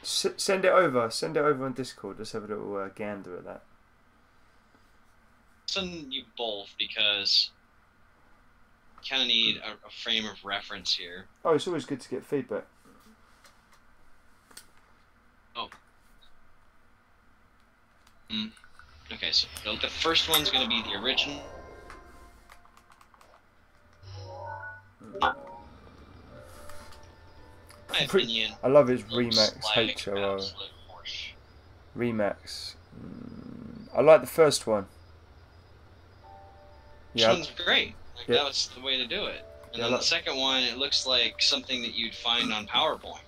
Send it over. Send it over on Discord. Let's have a little gander at that. Send you both because you kind of need a frame of reference here. Oh, it's always good to get feedback. Oh. Okay, so the first one's going to be the original. My opinion. I love his looks Remax like HOO. absolute horseshit. Remax. I like the first one. This Yeah. one's great. Like, Yeah. that was the way to do it. And Yeah, then look. the second one, it looks like something that you'd find on PowerPoint.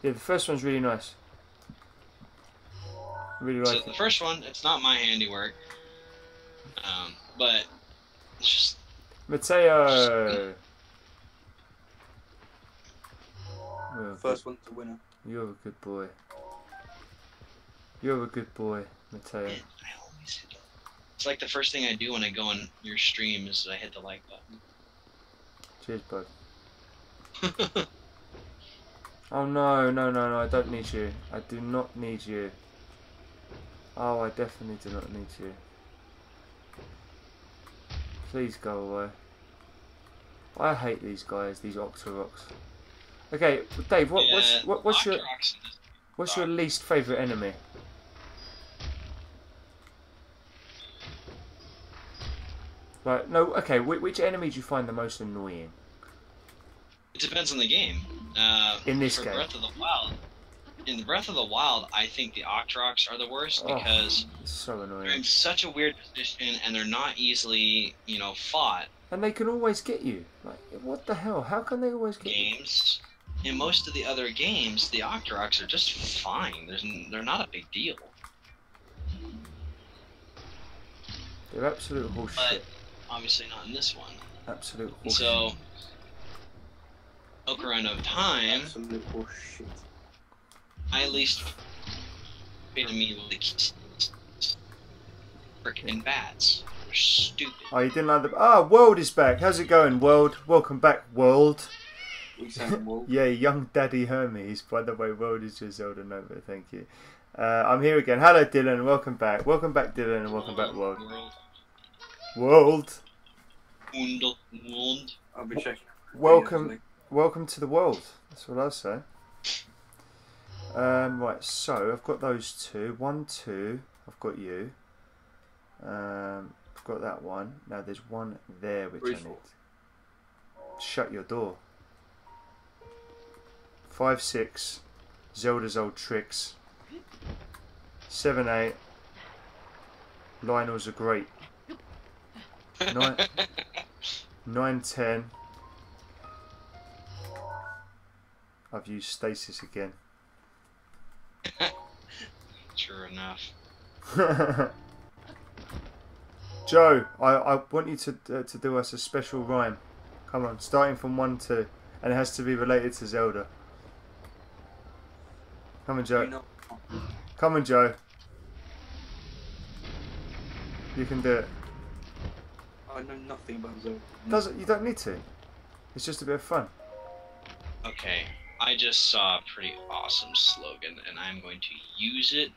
Yeah, the first one's really nice. Really So like the it. first one, it's not my handiwork, but it's just Mateo. First one's a winner. You're a good boy. You're a good boy, Mateo. I always hit. It's like the first thing I do when I go on your stream is I hit the like button. Cheers, bud. Oh no, no, no, no, I don't need you. I do not need you. Oh, I definitely do not need you. Please go away. I hate these guys, these Octoroks. Okay, Dave, what's your least favourite enemy? Like, no, okay, which enemy do you find the most annoying? It depends on the game. In this for game? Breath of the Wild. In Breath of the Wild, I think the Octoroks are the worst because It's so they're annoying. in such a weird position and they're not easily, fought. And they can always get you. Like, what the hell? How can they always get you? Games. In most of the other games, the Octoroks are just fine. They're not a big deal. They're absolute But horseshit. obviously not in this one. Absolute And horseshit. so, Ocarina of Time, Absolute horseshit. I least to me with the frickin' bats. are stupid. Oh, you didn't like the... Ah, World is back. How's it going, World? Welcome back, World. We sang Wolf. Yeah, young Daddy Hermes. By the way, World is just Zelda Nova. Thank you. I'm here again. Hello, Dylan. Welcome back. Welcome back, Dylan, and welcome back, World. World. World. I'll be checking. Welcome to the world. That's what I say. Right, so I've got those two. 1, 2. I've got you. I've got that one. Now there's one there which I need. Shut your door. 5, 6. Zelda's old tricks. 7, 8. Lionel's are great. 9, 10. I've used stasis again. Sure enough. Joe, I want you to do us a special rhyme. Come on, starting from 1, 2, and it has to be related to Zelda. Come on, Joe. Come on, Joe. You can do it. I know nothing about Zelda. You don't need to. It's just a bit of fun. Okay, I just saw a pretty awesome slogan, and I'm going to use it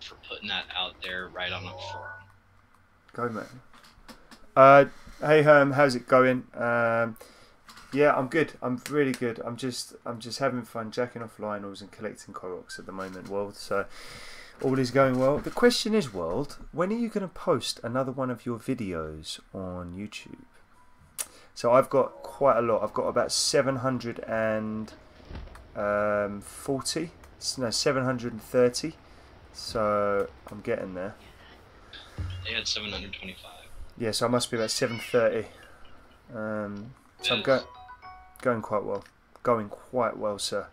for putting that out there right on the forum. Go, man. Hey, Herm, how's it going? Yeah, I'm good. I'm really good. I'm just having fun, jacking off Lionels and collecting Koroks at the moment, World. So all is going well. The question is, World, when are you going to post another one of your videos on YouTube? So I've got quite a lot. I've got about 730. So I'm getting there. They had 725. Yeah, so I must be about 730. So I'm going quite well. Going quite well, sir.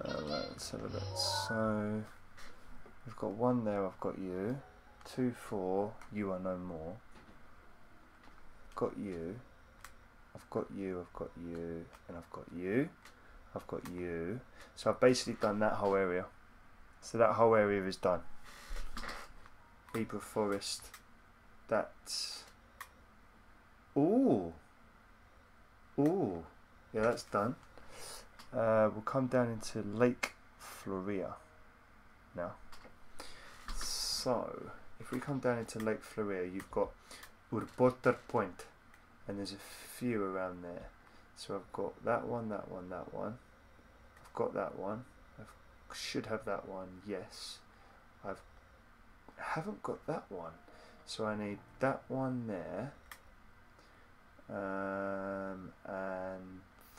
Let's have a look. So we've got one there. I've got you. 2, 4. You are no more. Got you. I've got you. I've got you. And I've got you. I've got you. So I've basically done that whole area. So that whole area is done. Libra Forest. That's... Ooh. Ooh. Yeah, that's done. We'll come down into Lake Floria now. So, if we come down into Lake Floria, you've got Urbotter Point. And there's a few around there. So I've got that one, that one, that one. I've got that one. I should have that one, yes. I haven't got that one. So I need that one there. And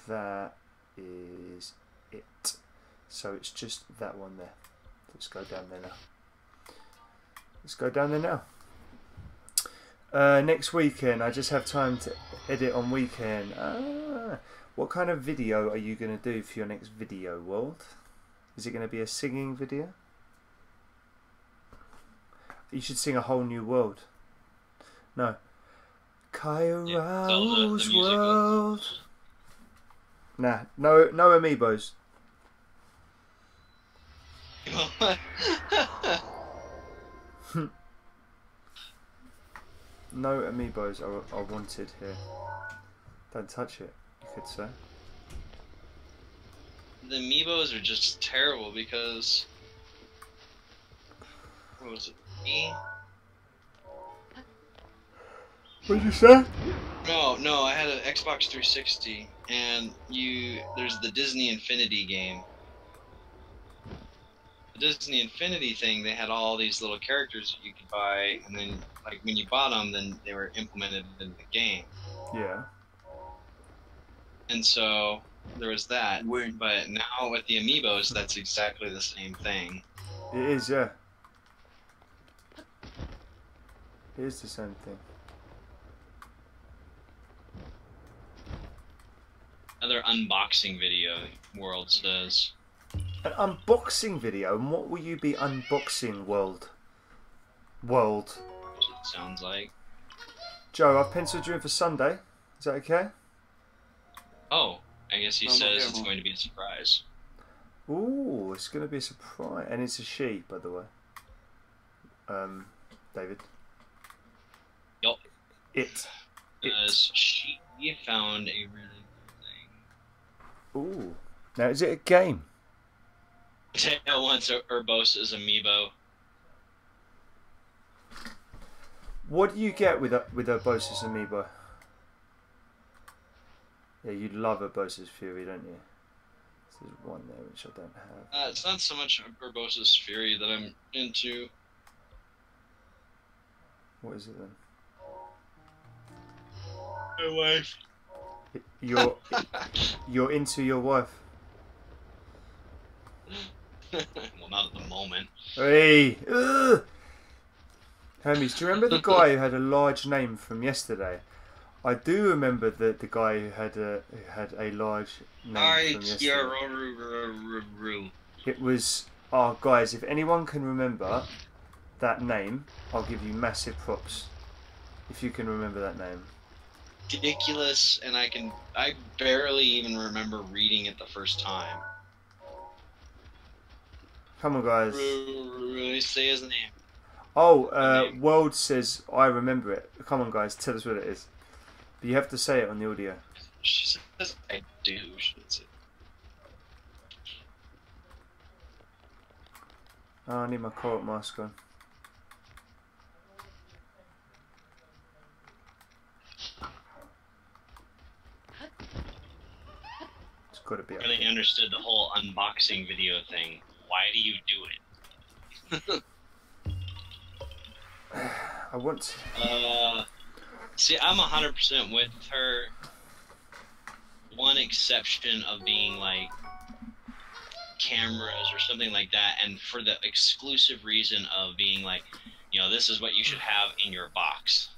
that is it. So it's just that one there. Let's go down there now. Let's go down there now. Next weekend, I just have time to edit on weekend. What kind of video are you going to do for your next video, World? Is it going to be a singing video? You should sing A Whole New World. No. Kairo's World. Nah, no amiibos. No amiibos are wanted here. Don't touch it, you could say. The amiibos are just terrible because... What was it? What did you say? No, I had an Xbox 360, and there's the Disney Infinity game. The Disney Infinity thing, they had all these little characters that you could buy, and then, like, when you bought them, then they were implemented in the game. Yeah. And so, there was that. But now with the amiibos, that's exactly the same thing. It is, yeah. It is the same thing. Another unboxing video, World says. An unboxing video? And what will you be unboxing, World? World. That's what it sounds like. Joe, I've penciled you in for Sunday. Is that okay? Oh, I guess he says it's going to be a surprise. Ooh, it's going to be a surprise. And it's a she, by the way. David. It. She found a really good thing. Ooh. Now, is it a game? Mateo wants Urbosa's amiibo. What do you get with Urbosa's amiibo? Yeah, you'd love Urbosa's Fury, don't you? There's one there which I don't have. It's not so much Urbosa's Fury that I'm into. What is it then? My wife. You're into your wife. Well, not at the moment. Hey! Ugh! Hermes, do you remember the guy who had a large name from yesterday? I do remember the guy who had a large name from yesterday. It was... Oh, guys, if anyone can remember that name, I'll give you massive props. If you can remember that name. Ridiculous, and I barely even remember reading it the first time. Come on, guys. Say his name. Oh, World says I remember it. Come on, guys, tell us what it is. But you have to say it on the audio. She says I do. That's it. Oh, I need my Korok mask on. It's got to be. I really understood the whole unboxing video thing. Why do you do it? I want. See, I'm 100% with her. One exception of being like cameras or something like that, and for the exclusive reason of being like, you know, this is what you should have in your box.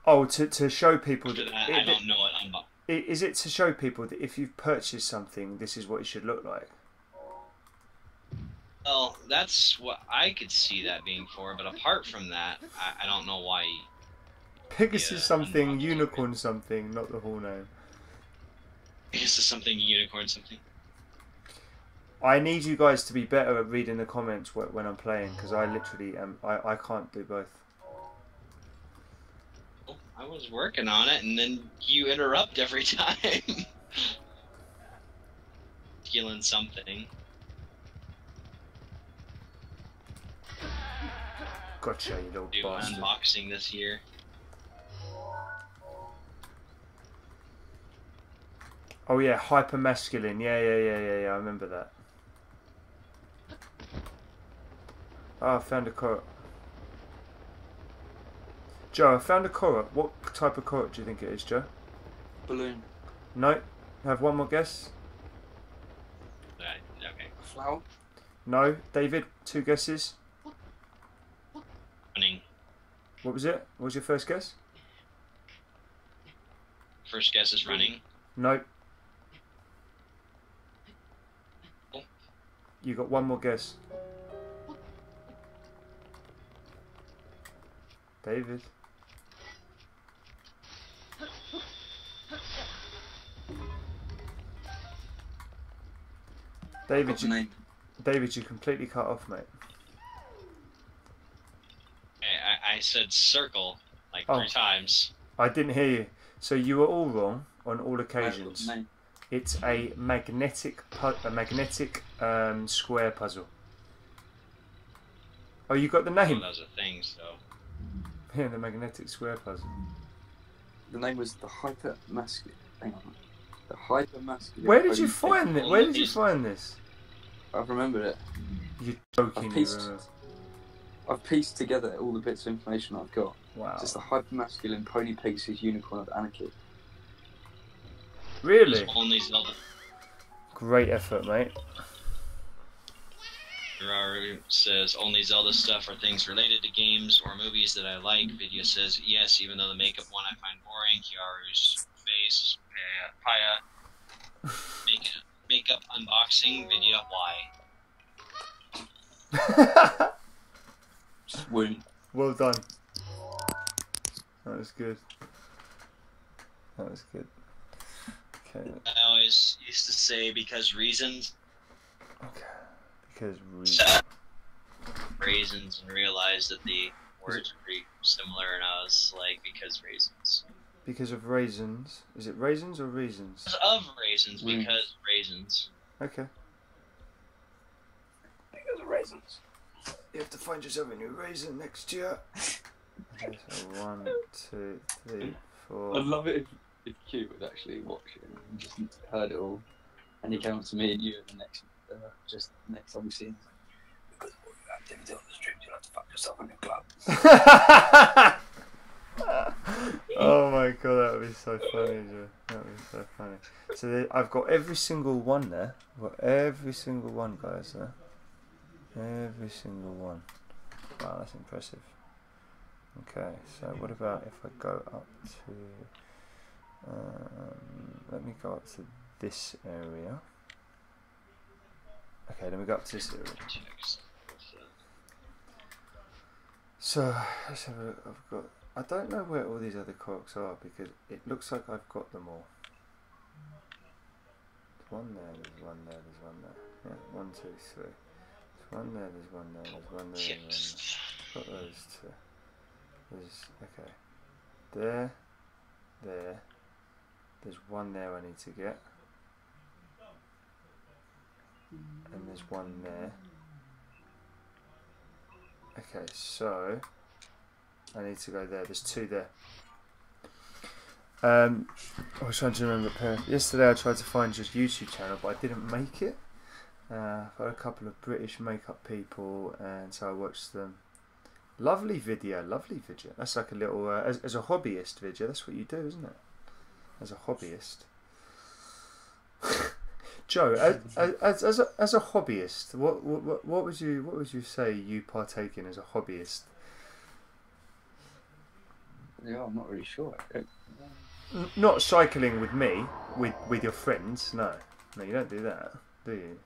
Oh, to show people that I don't know what unboxing. Is it to show people that if you've purchased something, this is what it should look like? Well, that's what I could see that being for, but apart from that, I don't know why. Pegasus something, unicorn something, not the whole name. Pegasus something, unicorn something. I need you guys to be better at reading the comments when I'm playing, because I literally am. I can't do both. Oh, I was working on it, and then you interrupt every time. Stealing something. Gotcha, you little Do bastard. unboxing this year. Oh yeah, hyper masculine. Yeah. I remember that. Oh, I found a Korok. Joe, I found a Korok. What type of Korok do you think it is, Joe? Balloon. No. Have one more guess. Okay. Flower. No. David, 2 guesses. Running. What was it? What was your first guess? First guess is running. No. Oh. You got one more guess. David. David, you completely cut off, mate. I said circle like 3 times. I didn't hear you. So you were all wrong on all occasions. It's a magnetic square puzzle. Oh, you got the name? Well, those are things, so. Yeah, the magnetic square puzzle. The name was the hyper masculine. Hang on. The hyper masculine. Where did you find it? Where did you find this? I've remembered it. You're joking. I've pieced together all the bits of information I've got. Wow. It's the hyper masculine pony Pegasus unicorn of anarchy. Really? Only Zelda. Great effort, mate. Gerard says only Zelda stuff are things related to games or movies that I like. Video says yes, even though the makeup one I find boring. Kiaru's face. Paya. Makeup unboxing video. Why? Swoon. Well done. That was good. That was good. Okay. I always used to say because reasons. Okay. Because reasons. Reasons, and realized that the words are pretty similar, and I was like, because raisins. Because of raisins. Is it raisins or reasons? Because of raisins, because raisins. Okay. Because of raisins. You have to find yourself a new raisin next year. Okay, so 1, 2, 3, 4. I'd love it if Q was actually watching and just heard it all, and he came up to me and you in the next, next time we see him. Because of all your activity on the stream, you'll have to fuck yourself in a club. Oh my god, that would be so funny, Joe. That would be so funny. So I've got every single one there. I've got every single one, guys, there. Every single one. Wow, that's impressive. Okay, so what about if I go up to... let me go up to this area. Okay, let me go up to this area. So, let's have a look. I've got... I don't know where all these other Koroks are because it looks like I've got them all. There's one there, there's one there, there's one there. Yeah, 1, 2, 3. There's one there, there's one there, there's one there, there's one there. Got those two. There's, okay. There, there. There's one there I need to get. And there's one there. Okay, so I need to go there. There's 2 there. I was trying to remember. Yesterday I tried to find your YouTube channel, but I didn't make it. I've got a couple of British makeup people, and so I watched them. Lovely video, lovely video. That's like a little as a hobbyist video. That's what you do, isn't it? As a hobbyist. Joe, as a hobbyist, what would you say you partake in as a hobbyist? Yeah, I'm not really sure. Not cycling with me, with your friends. No, you don't do that, do you?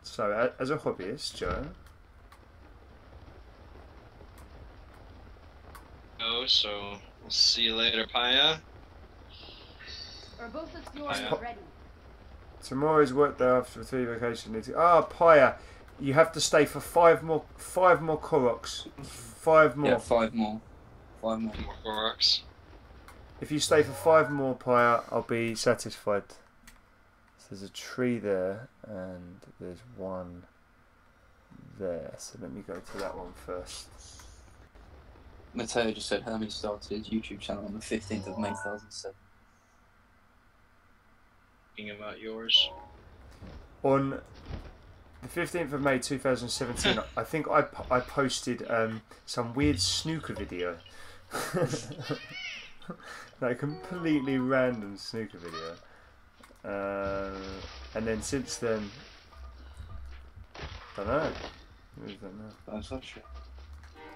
So, as a hobbyist, Joe. So we'll see you later, Paya. Are both of yours ready? Tomorrow's work day after 3 vacation. Paya, you have to stay for 5 more Koroks. 5 more. Yeah, 5 more. 5 more. More Koroks. If you stay for 5 more, Paya, I'll be satisfied. So there's a tree there, and there's one there. So let me go to that one first. Mateo just said Hermes started his YouTube channel on the 15th of May 2007. Thinking about yours. On the 15th of May 2017, I think I posted some weird snooker video. Like a completely random snooker video. And then since then, I don't know. That's not true.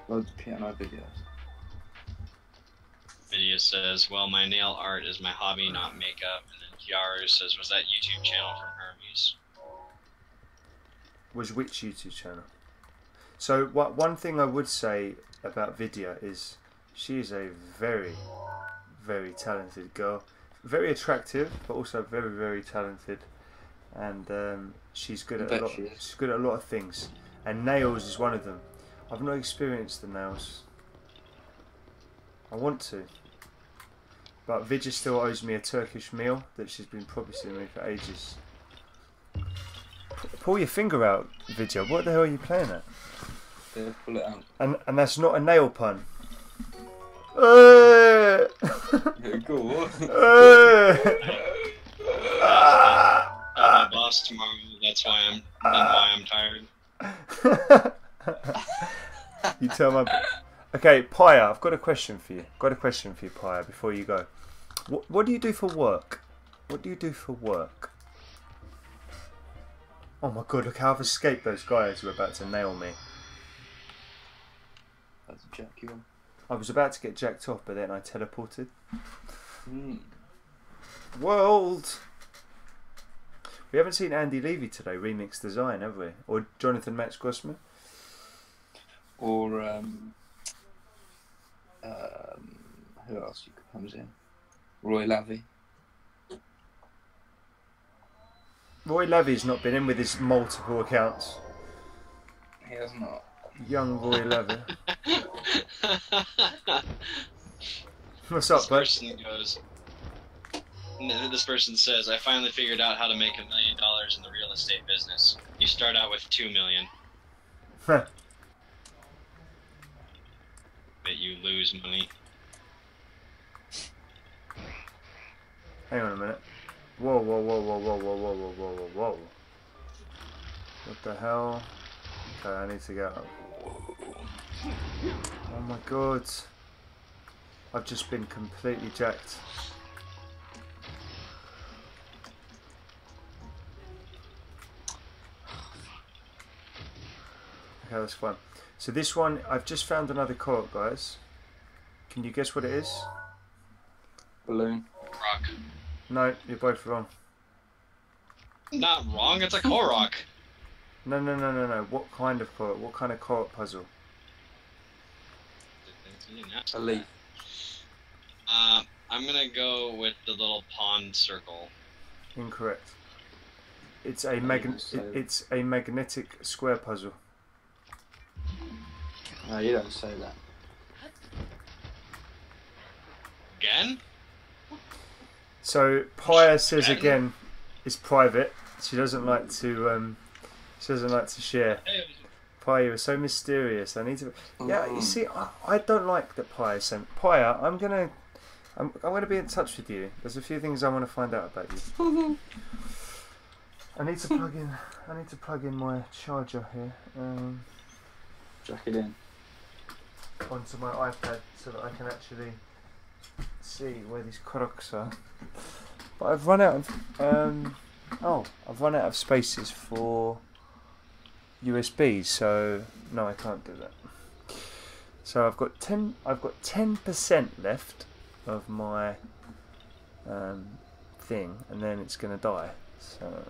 Loads of piano videos. Video says, well, my nail art is my hobby, not makeup. And then Yaru says, was that YouTube channel from Hermes? Was which YouTube channel? So one thing I would say about Vidya is she is a very, very talented girl. Very attractive, but also very, very talented. And she's good at a lot. She's good at a lot of things. And nails is one of them. I've not experienced the nails. I want to. But Vidya still owes me a Turkish meal that she's been promising me for ages. Pull your finger out, Vidya. What the hell are you playing at? Yeah, pull it out. And that's not a nail pun. Yeah, go on. My boss tomorrow. That's why I'm tired. You tell my... Okay, Paya, I've got a question for you. Paya, before you go. What do you do for work? What do you do for work? Oh my god, look how I've escaped those guys who are about to nail me. That's a jack you on. I was about to get jacked off, but then I teleported. World! We haven't seen Andy Levy today, Remix Design, have we? Or Jonathan Max Grossman? Or, who else comes in? Roy Lavey. Roy Levy's not been in with his multiple accounts. He has not. Young Roy Levy. What's This up, bud? person goes. This person says, "I finally figured out how to make $1 million in the real estate business. You start out with $2 million, Heh. but you lose money." Hang on a minute. Whoa, whoa, whoa, whoa, whoa, whoa, whoa, whoa, whoa, whoa, whoa. What the hell? Okay, I need to go. Oh my god. I've just been completely jacked. Okay, that's fine. So this one, I've just found another Korok, guys. Can you guess what it is? Balloon. Rock. No, you're both wrong. Not wrong. It's a Korok. No, no, no, no, no. What kind of Korok? What kind of Korok puzzle? A leaf. I'm gonna go with the little pond circle. Incorrect. It's a magnetic square puzzle. No, you don't say that. Again? So Paya says again, it's private. She doesn't like to. She doesn't like to share. Paya, you're so mysterious. I need to. Yeah, you see, I don't like that Paya sent. Paya, I'm gonna be in touch with you. There's a few things I want to find out about you. I need to plug in my charger here. Jack it in. Onto my iPad so that I can actually see where these Koroks are. But I've run out of I've run out of spaces for USBs, so no, I can't do that. So I've got 10% left of my thing, and then it's gonna die. So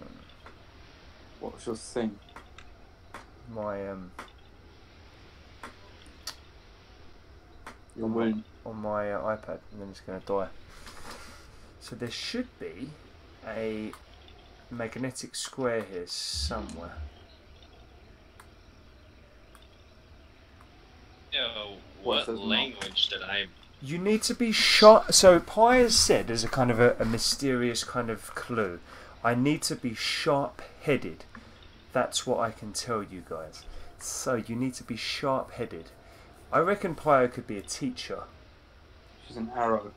What's your thing? my Your wound. on my iPad, and then it's going to die. So there should be a magnetic square here somewhere. Yo, what language did I... You need to be sharp. So Pi has said there's a kind of a mysterious kind of clue. I need to be sharp-headed. That's what I can tell you guys. So you need to be sharp-headed. I reckon Pio could be a teacher. She's an arrow.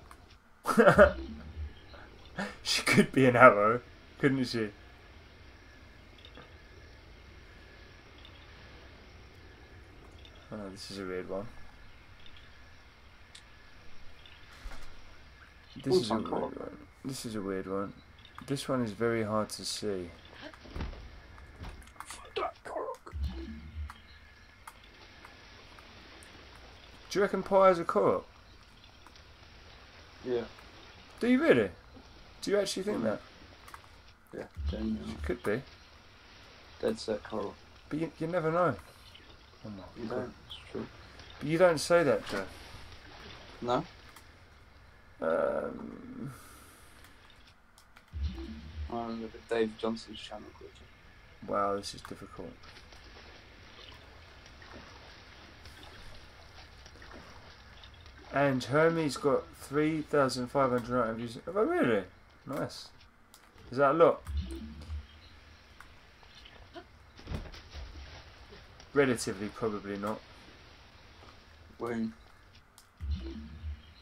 She could be an arrow, couldn't she? Oh, this is a weird one. This is a weird one. This is a weird one. This one is very hard to see. Do you reckon Pie has a Korok? Yeah. Do you really? Do you actually think that? Yeah, genuinely. She could be. Dead set coral. But you never know. Oh my You God. don't, it's true. But you don't say that, Joe. No? I'm look at Dave Johnson's channel quickly. Wow, this is difficult. And Hermes got 3,500 views. Oh, really? Nice. Is that a lot? Relatively, probably not. Wound.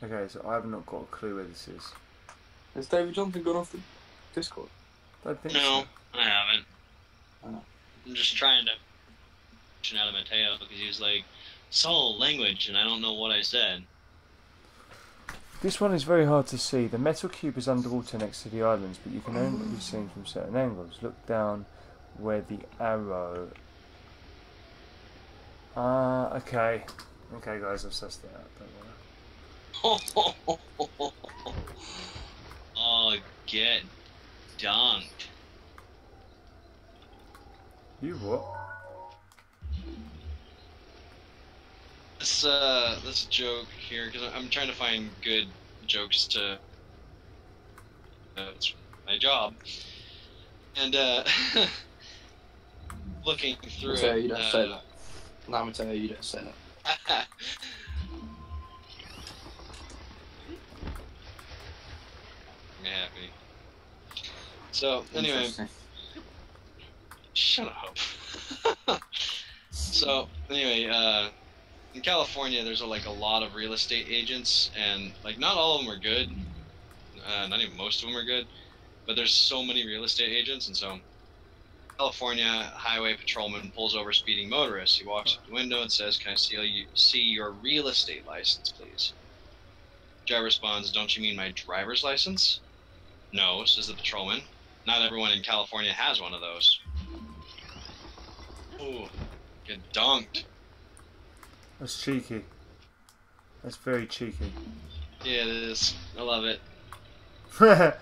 Okay, so I have not got a clue where this is. Has David Johnson gone off the Discord? Don't think No, so. I haven't. Oh. I'm just trying to out of Mateo because he was like, soul language, and I don't know what I said. This one is very hard to see. The metal cube is underwater next to the islands, but you can only be seen from certain angles. Look down where the arrow... okay. Okay, guys, I've sussed it out. Don't worry. Oh, get dunked. You what? This joke here, because I'm trying to find good jokes to... it's my job. And looking through Mateo, it, you don't say that. No, Mateo, you don't say that. I'm happy. So anyway, shut up. So anyway, in California, there's like a lot of real estate agents, and like not all of them are good. Not even most of them are good, but there's so many real estate agents, and so California highway patrolman pulls over speeding motorists. He walks up the window and says, "Can I see your real estate license, please?" Driver responds, "Don't you mean my driver's license?" "No," says the patrolman. "Not everyone in California has one of those." Ooh, get dunked. That's cheeky. That's very cheeky. Yeah, it is. I love it. Alright,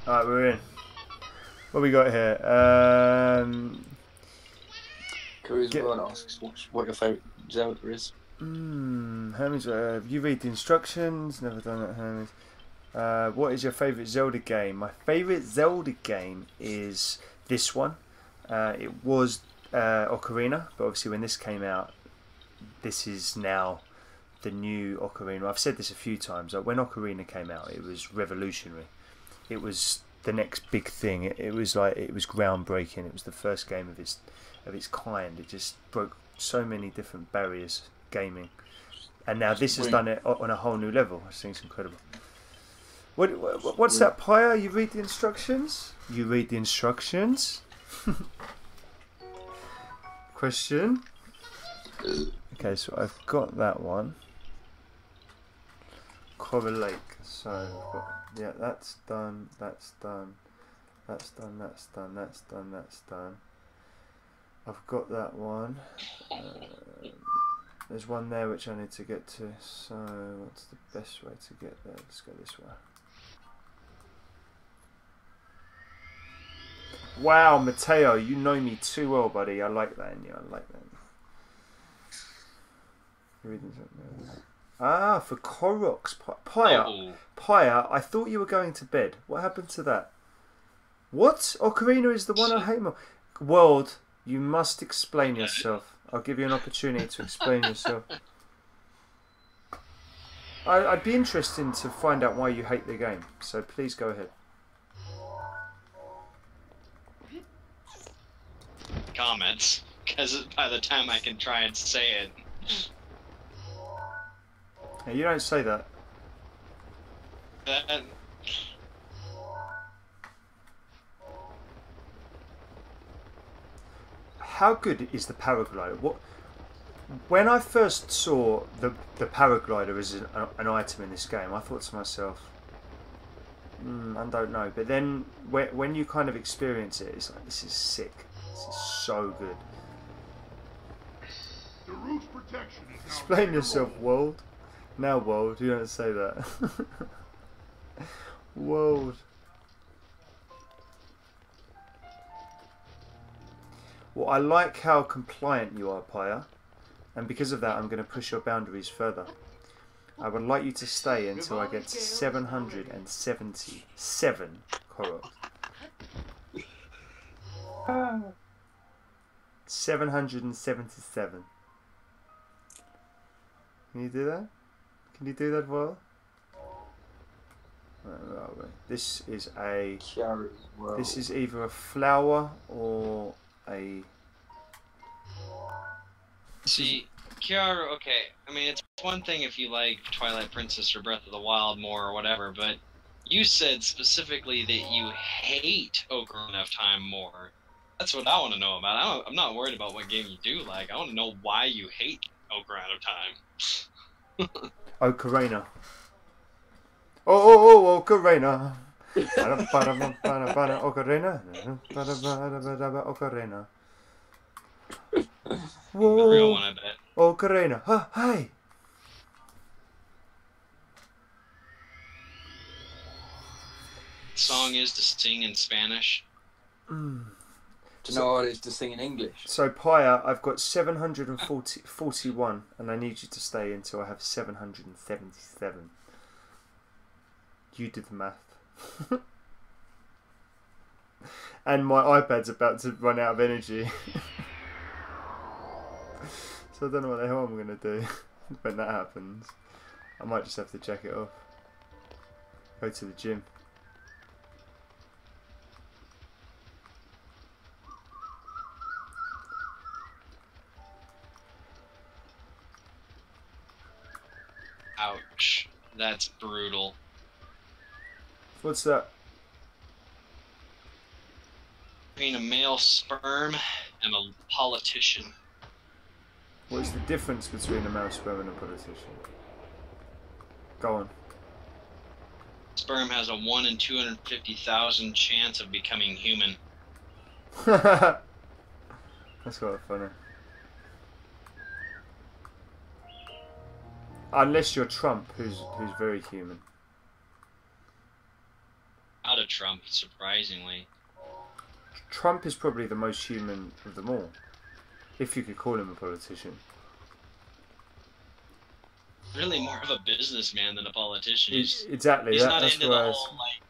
we're in. What we got here? Cruz World asks what your favourite Zelda is. Hermes, you read the instructions. Never done that, Hermes. What is your favourite Zelda game? My favourite Zelda game is this one. It was Ocarina, but obviously when this came out, this is now the new Ocarina. I've said this a few times. Like when Ocarina came out, it was revolutionary. It was the next big thing. It was like it was groundbreaking. It was the first game of its kind. It just broke so many different barriers gaming, and now this has done it on a whole new level. I think it's incredible. What's that, Pyre? You read the instructions? You read the instructions? Question. Okay, so I've got that one. Correlate. So I've got, yeah, that's done. That's done. That's done. That's done. That's done. That's done. I've got that one. There's one there which I need to get to. So what's the best way to get there? Let's go this way. Wow, Mateo, you know me too well, buddy. I like that in you. I like that. You're reading something. Ah, for Koroks. Pyre, I thought you were going to bed. What happened to that? What? Ocarina is the one I hate more. World, you must explain yourself. I'll give you an opportunity to explain yourself. I'd be interested to find out why you hate the game. So please go ahead. Comments, because by the time I can try and say it. Hey, you don't say that. How good is the paraglider? When I first saw the paraglider as an item in this game, I thought to myself, I don't know. But then when you kind of experience it, it's like, this is sick. This is so good. The roof's protection is now Explain yourself, World. Now, World, you don't say that. World. Well, I like how compliant you are, Pyre, and because of that, I'm going to push your boundaries further. I would like you to stay until I get to 777 Koroks. 777. Can you do that? Can you do that, Will? Where are we? This is a. This is either a flower or a. See, Kiara, okay. I mean, it's one thing if you like Twilight Princess or Breath of the Wild more or whatever, but you said specifically that you hate Ocarina of Time more. That's what I want to know about. I'm not worried about what game you do like. I want to know why you hate Ocarina of Time. Ocarina. Oh, Ocarina. Ocarina. Ocarina. Whoa. The real one, I bet. Ocarina. Hi. The song is to sing in Spanish. Do you know what it is to sing in English? So, Pyre, I've got 741, and I need you to stay until I have 777. You did the math. And my iPad's about to run out of energy. So I don't know what the hell I'm going to do when that happens. I might just have to check it off. Go to the gym. Ouch. That's brutal. What's that? Between a male sperm and a politician. What is the difference between a male sperm and a politician? Go on. Sperm has a 1 in 250,000 chance of becoming human. That's quite funny. Unless you're Trump, who's very human. Out of Trump, surprisingly. Trump is probably the most human of them all, if you could call him a politician. Really more of a businessman than a politician. Exactly. He's not that's into the why whole, like,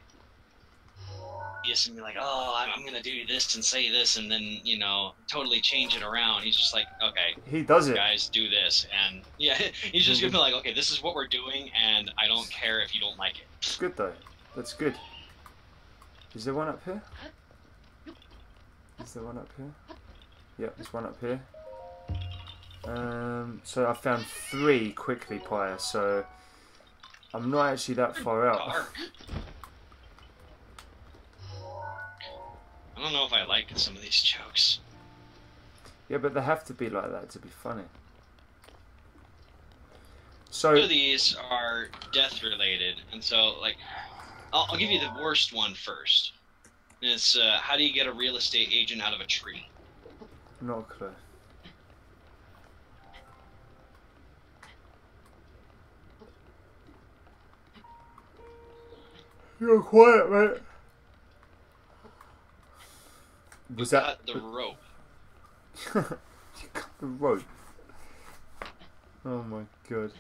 yes, and be like, oh, I'm going to do this and say this and then, you know, totally change it around. He's just like, okay. He does it. Guys, do this. And, yeah, he's just going to be like, okay, this is what we're doing, and I don't care if you don't like it. It's good, though. That's good. Is there one up here? Is there one up here? Yep, there's one up here. So I found 3 quickly, Pyre, so I'm not actually that far out. Dark. I don't know if I like some of these jokes. Yeah, but they have to be like that to be funny. So Two of these are death related, and so, like, I'll give you the worst one first. And it's, how do you get a real estate agent out of a tree? not a clue. You're quiet, mate. Was that Cut the rope? You cut the rope? Oh my god.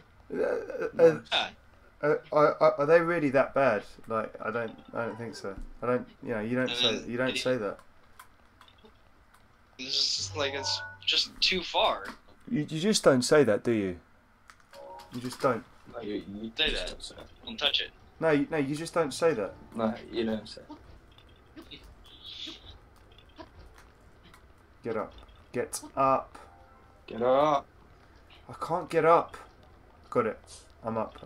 Are they really that bad? Like, I don't think so. I don't. You know, you don't say that. It's just like, it's just too far. You just don't say that, do you? You just don't. No, you Say that. Don't touch it. No, you just don't say that. No, you don't say. Get up. Get up. Get up. I can't get up. Got it. I'm up.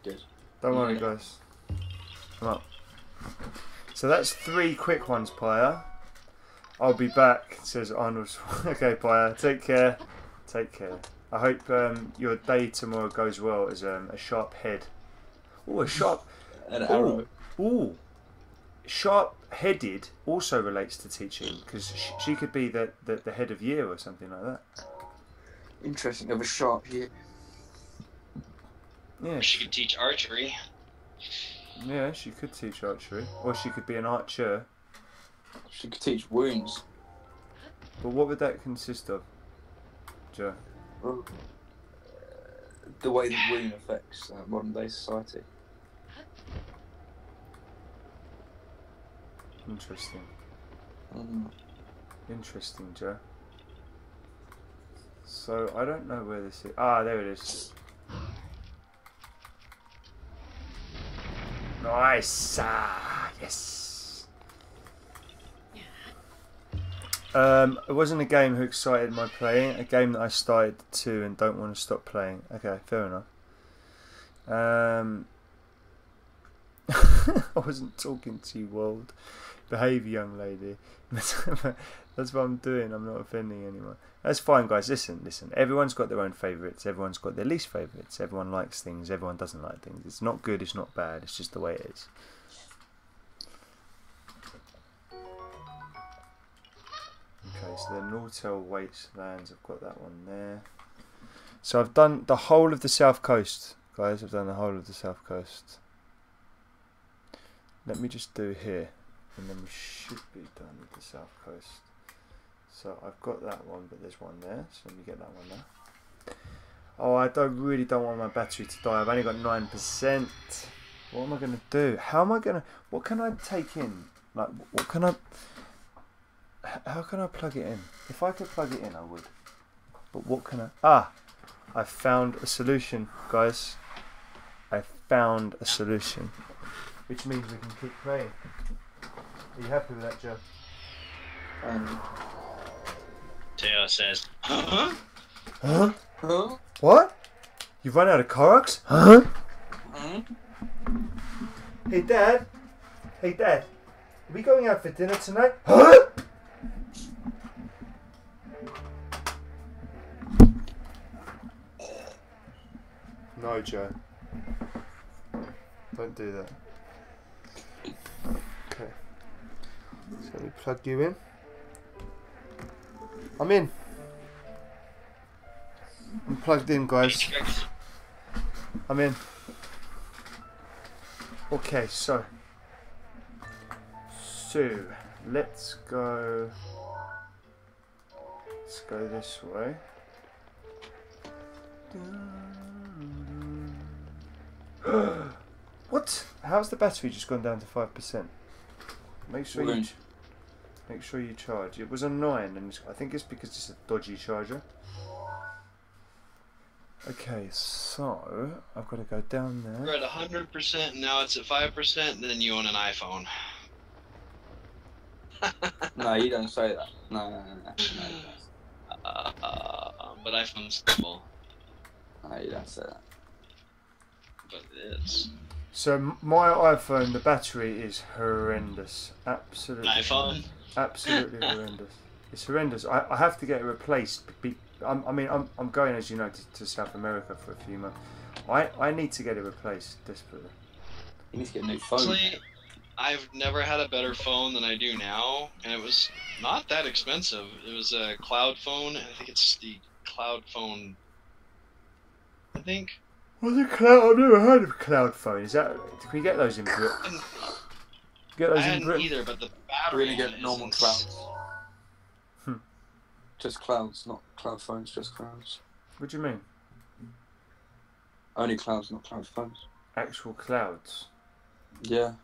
Good. Don't worry, Yeah. guys. I'm up. So that's 3 quick ones, Pyre. I'll be back, says Arnold. Okay, Pyre. Take care. Take care. I hope your day tomorrow goes well as a sharp head. Oh, a sharp... An arrow. Ooh. Sharp-headed also relates to teaching, because she could be the head of year or something like that. Interesting. Of a sharp here. Yeah. She could teach archery. Yeah, she could teach archery. Or she could be an archer. She could teach wounds. But what would that consist of, Joe? Well, the way the wound affects modern day society. Interesting. Mm. Interesting, Joe. So, I don't know where this is. Ah, there it is. Nice! Ah, yes! It wasn't a game who excited my playing, a game that I started to and don't want to stop playing. Okay, fair enough. I wasn't talking to you, world. Behave, young lady. That's what I'm doing. I'm not offending anyone. That's fine, guys. Listen. Everyone's got their own favourites. Everyone's got their least favourites. Everyone likes things. Everyone doesn't like things. It's not good. It's not bad. It's just the way it is. Okay, so the Nortel Wastelands. I've got that one there. So I've done the whole of the south coast, guys. I've done the whole of the south coast. Let me just do here, and then we should be done with the south coast. So I've got that one, but there's one there, so let me get that one there. Oh, I really don't want my battery to die. I've only got 9%. What am I going to do? How am I going to... What can I take in Like, what can I? How can I plug it in? If I could plug it in, I would. But what can I? Ah, I found a solution, guys. I found a solution, which means we can keep playing. Are you happy with that, Joe? Teo says, huh? Huh? Huh? What? You've run out of Koroks? Huh? Huh? Hey, Dad. Hey, Dad. Are we going out for dinner tonight? Huh? No, Joe. Don't do that. Okay. So let me plug you in. I'm in. I'm plugged in, guys. I'm in. Okay, so let's go this way. What? How's the battery just gone down to 5%? Make sure you charge. It was a 9, and I think it's because it's a dodgy charger. Okay, so I've got to go down there. We're at 100%, and now it's at 5%, and then you own an iPhone. No, you don't say that. No. But iPhone's stable. No, you don't say that. But it's... So my iPhone, the battery is horrendous. Absolutely. iPhone? Absolutely horrendous. It's horrendous. I have to get it replaced. I'm going, as you know, to South America for a few months. I need to get it replaced desperately. You need to get a new phone. Honestly, I've never had a better phone than I do now, and it was not that expensive. It was a cloud phone. I think it's the cloud phone. I think. What's a cloud? I've never heard of cloud phone. Is that? Can we get those in Britain? I hadn't either, but the battery. We're gonna get normal clouds. Hmm. Just clouds, not cloud phones. Just clouds. What do you mean? Only clouds, not cloud phones. Actual clouds. Yeah.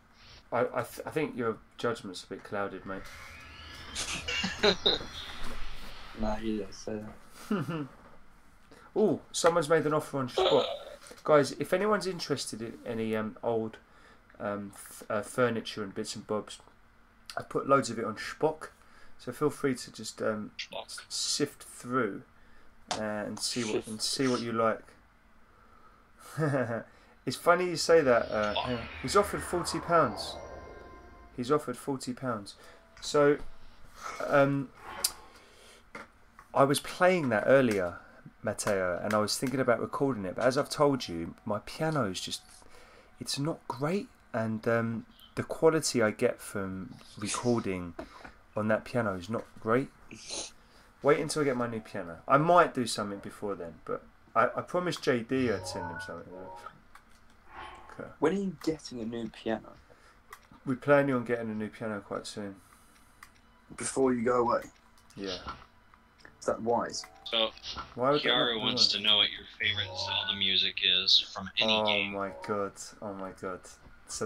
I think your judgment's a bit clouded, mate. Nah, you don't say that. Oh, someone's made an offer on Spot. Guys, if anyone's interested in any old furniture and bits and bobs, I put loads of it on Spock, so feel free to just sift through and see what you like. It's funny you say that. Hang on. He's offered £40. He's offered £40. So, I was playing that earlier, Matteo, and I was thinking about recording it. But as I've told you, my piano's just—it's not great, and the quality I get from recording on that piano is not great. Wait until I get my new piano. I might do something before then, but I promised JD I'd send him something. Okay. When are you getting a new piano? We're planning on getting a new piano quite soon. Before you go away? Yeah. Is that wise? So, Why would Kiara wants to know what your favorite Zelda music is from any game. Oh my god. So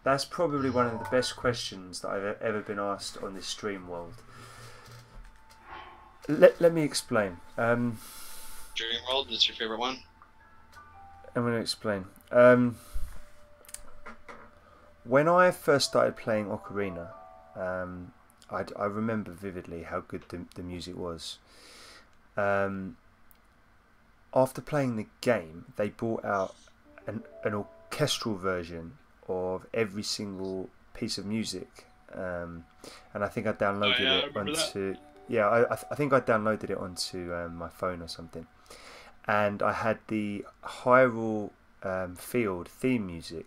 that's probably one of the best questions that I've ever been asked on this stream world. Let me explain. Dream World, that's your favorite one? I'm going to explain. When I first started playing Ocarina, I remember vividly how good the music was. After playing the game, they brought out an orchestral version of every single piece of music, and I think I downloaded it onto. Yeah, I think I downloaded it onto my phone or something, and I had the Hyrule Field theme music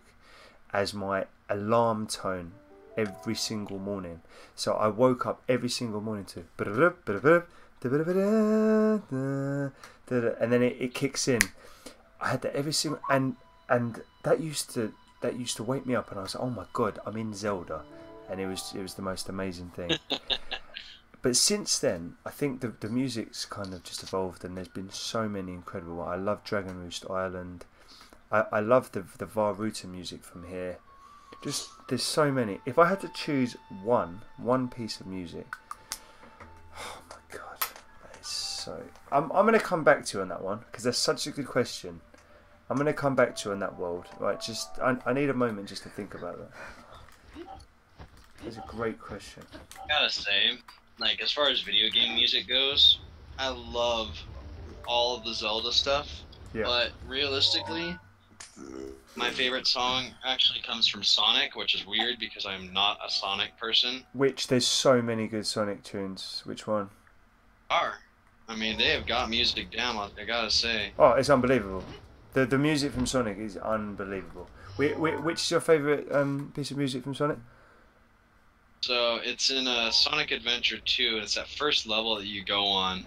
as my alarm tone every single morning. So I woke up every single morning to, and then it kicks in. I had that every single, and that used to wake me up, and I was like, oh my god, I'm in Zelda, and it was the most amazing thing. But since then, I think the music's kind of just evolved, and there's been so many incredible. I love Dragon Roost Island. I love the Varuta music from here. Just there's so many. If I had to choose one piece of music, oh my god, that is so. I'm gonna come back to you on that one because that's such a good question. I'm gonna come back to you on that world. Right, just I need a moment just to think about that. It's a great question. Gotta say, like as far as video game music goes, I love all of the Zelda stuff. Yeah. But realistically, my favorite song actually comes from Sonic, which is weird because I'm not a Sonic person. Which there's so many good Sonic tunes. Which one? I mean, they have got music down. I gotta say. Oh, it's unbelievable. The music from Sonic is unbelievable. Which is your favourite piece of music from Sonic? So it's in Sonic Adventure 2, and it's that first level that you go on.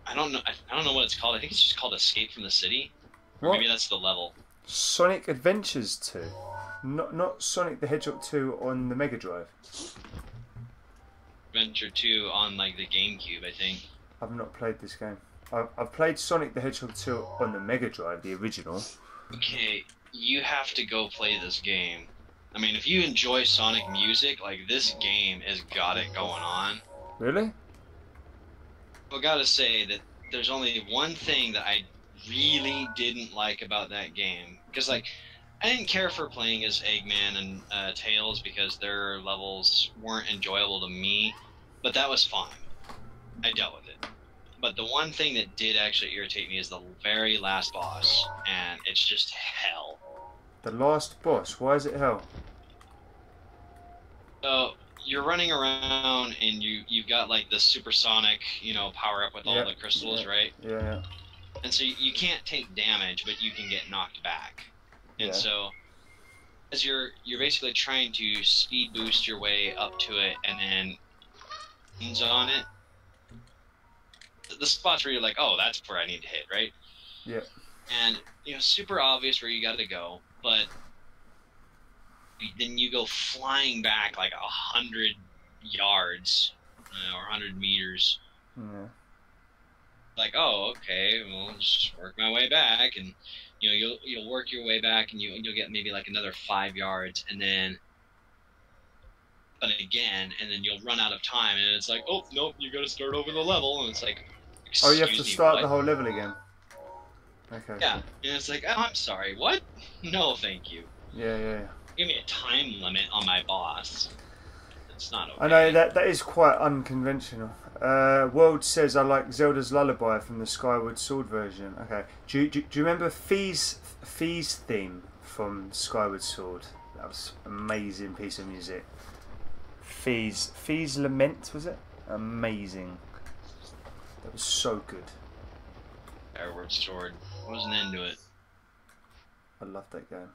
I don't know what it's called. I think it's just called Escape from the City. Or What? maybe that's the level. Sonic Adventures 2, not Sonic the Hedgehog 2 on the Mega Drive. Adventure 2 on like the GameCube, I think. I've not played this game. I've played Sonic the Hedgehog 2 on the Mega Drive, the original. Okay, you have to go play this game. I mean, if you enjoy Sonic music, like this game has got it going on. Really? I gotta say that there's only one thing that I really didn't like about that game. Because, like, I didn't care for playing as Eggman and Tails because their levels weren't enjoyable to me. But that was fine. I dealt with it. But the one thing that did actually irritate me is the very last boss. And it's just hell. The last boss, why is it hell? So, you're running around and you've got like the supersonic, power up with all the crystals, right? Yeah. And so you can't take damage, but you can get knocked back. And so, as you're basically trying to speed boost your way up to it, and then on it, the spots where you're like, oh, that's where I need to hit, right? Yeah. And super obvious where you got to go, but then you go flying back like 100 yards or 100 meters. Yeah. Like, oh, okay, well, I'll just work my way back, and you'll work your way back, and you'll get maybe like another 5 yards, and then again, and then you'll run out of time, and it's like, oh nope, you got to start over the level, and it's like, Oh, you have to excuse me, start what? the whole level again. Okay. Yeah, and it's like, oh, I'm sorry, what? No, thank you. Yeah. Give me a time limit on my boss. It's not okay. I know that is quite unconventional. World says I like Zelda's Lullaby from the Skyward Sword version. Okay. Do you remember Fee's theme from Skyward Sword? That was an amazing piece of music. Fee's Lament, was it? Amazing. That was so good. Skyward Sword. Wasn't into it. I love that game.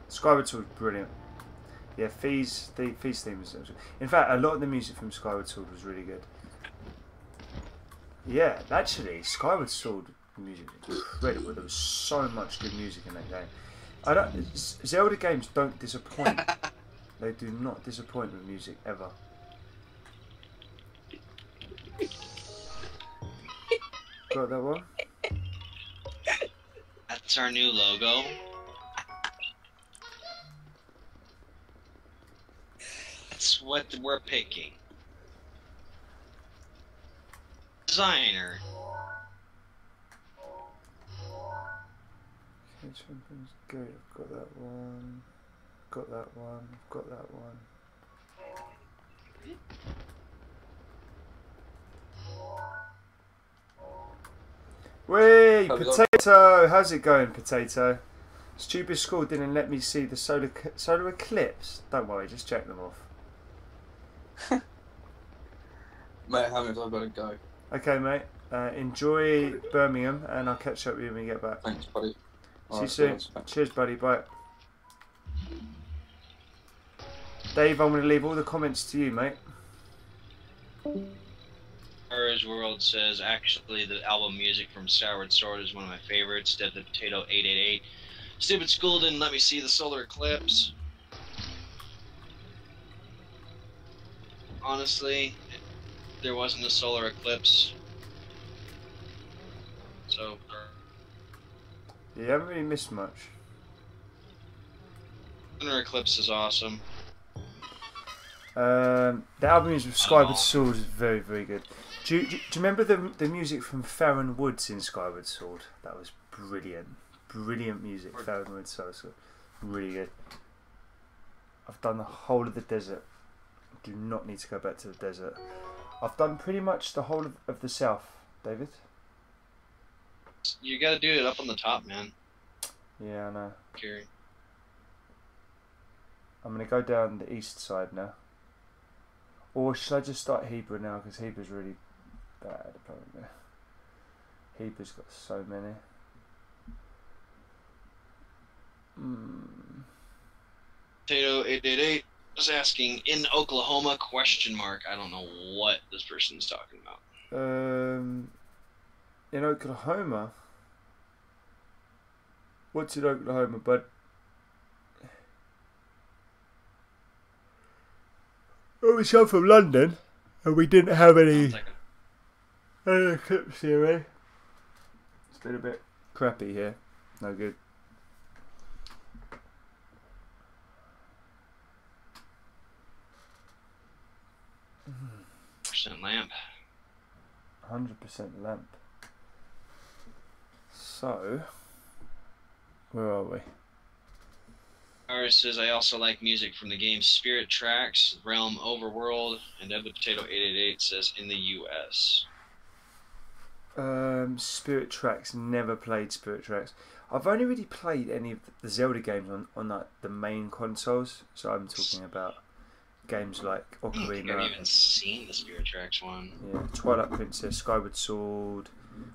Skyward Sword was brilliant. Yeah, Fee's theme was. In fact, a lot of the music from Skyward Sword was really good. Yeah, actually, Skyward Sword music was incredible. There was so much good music in that game. Zelda games don't disappoint. They do not disappoint with music ever. Got that one? That's our new logo. That's what we're picking. Designer. Okay, something's good. I've got that one. Got that one. I've got that one. Whee! Potato! How's it going, Potato? Stupid school didn't let me see the solar eclipse. Don't worry, just check them off. Mate, Hermes, I've got to go. Okay, mate. Enjoy Birmingham, and I'll catch up with you when you get back. Thanks, buddy. See you soon. Cheers, buddy. Bye. Dave, I'm going to leave all the comments to you, mate. Whereas World says, actually, the album music from Skyward Sword is one of my favorites. Dead the Potato 888. Stupid school didn't let me see the solar eclipse. Honestly, there wasn't a solar eclipse. So, You haven't really missed much. Lunar Eclipse is awesome. The album is with Skyward Sword is very, very good. Do you remember the music from Farron Woods in Skyward Sword? That was brilliant. Brilliant music, Farron Woods, Skyward Sword. Really good. I've done the whole of the desert. Do not need to go back to the desert. I've done pretty much the whole of the south, David. You gotta do it up on the top, man. Yeah, I know. Gary. I'm going to go down the east side now. Or should I just start Hebrew now? Because Hebrew's really bad, apparently. Hebrew's got so many. Potato 888 was asking, in Oklahoma, question mark. I don't know what this person's talking about. In Oklahoma? What's in Oklahoma, bud? Well, we come from London, and we didn't have any eclipse here, eh? It's been a bit crappy here. No good. Percent lamp. 100% lamp. So, where are we? Iris says, I also like music from the game Spirit Tracks, Realm Overworld, and Ed the Potato 888 says, in the US. Spirit Tracks, never played Spirit Tracks. I've only really played any of the Zelda games on like the main consoles, so I'm talking about games like Ocarina. I don't think I've even seen the Spirit Tracks one. Yeah, Twilight Princess, Skyward Sword,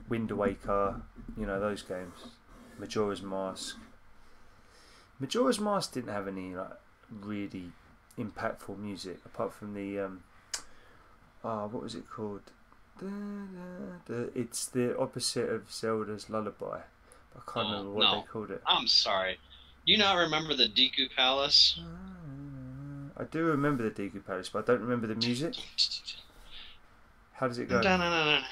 Wind Waker, you know, those games. Majora's Mask. Majora's Mask didn't have any like really impactful music apart from the what was it called? It's the opposite of Zelda's Lullaby. I can't remember what they called it. I'm sorry. Do you not remember the Deku Palace? I do remember the Deku Palace, but I don't remember the music. How does it go? I don't remember.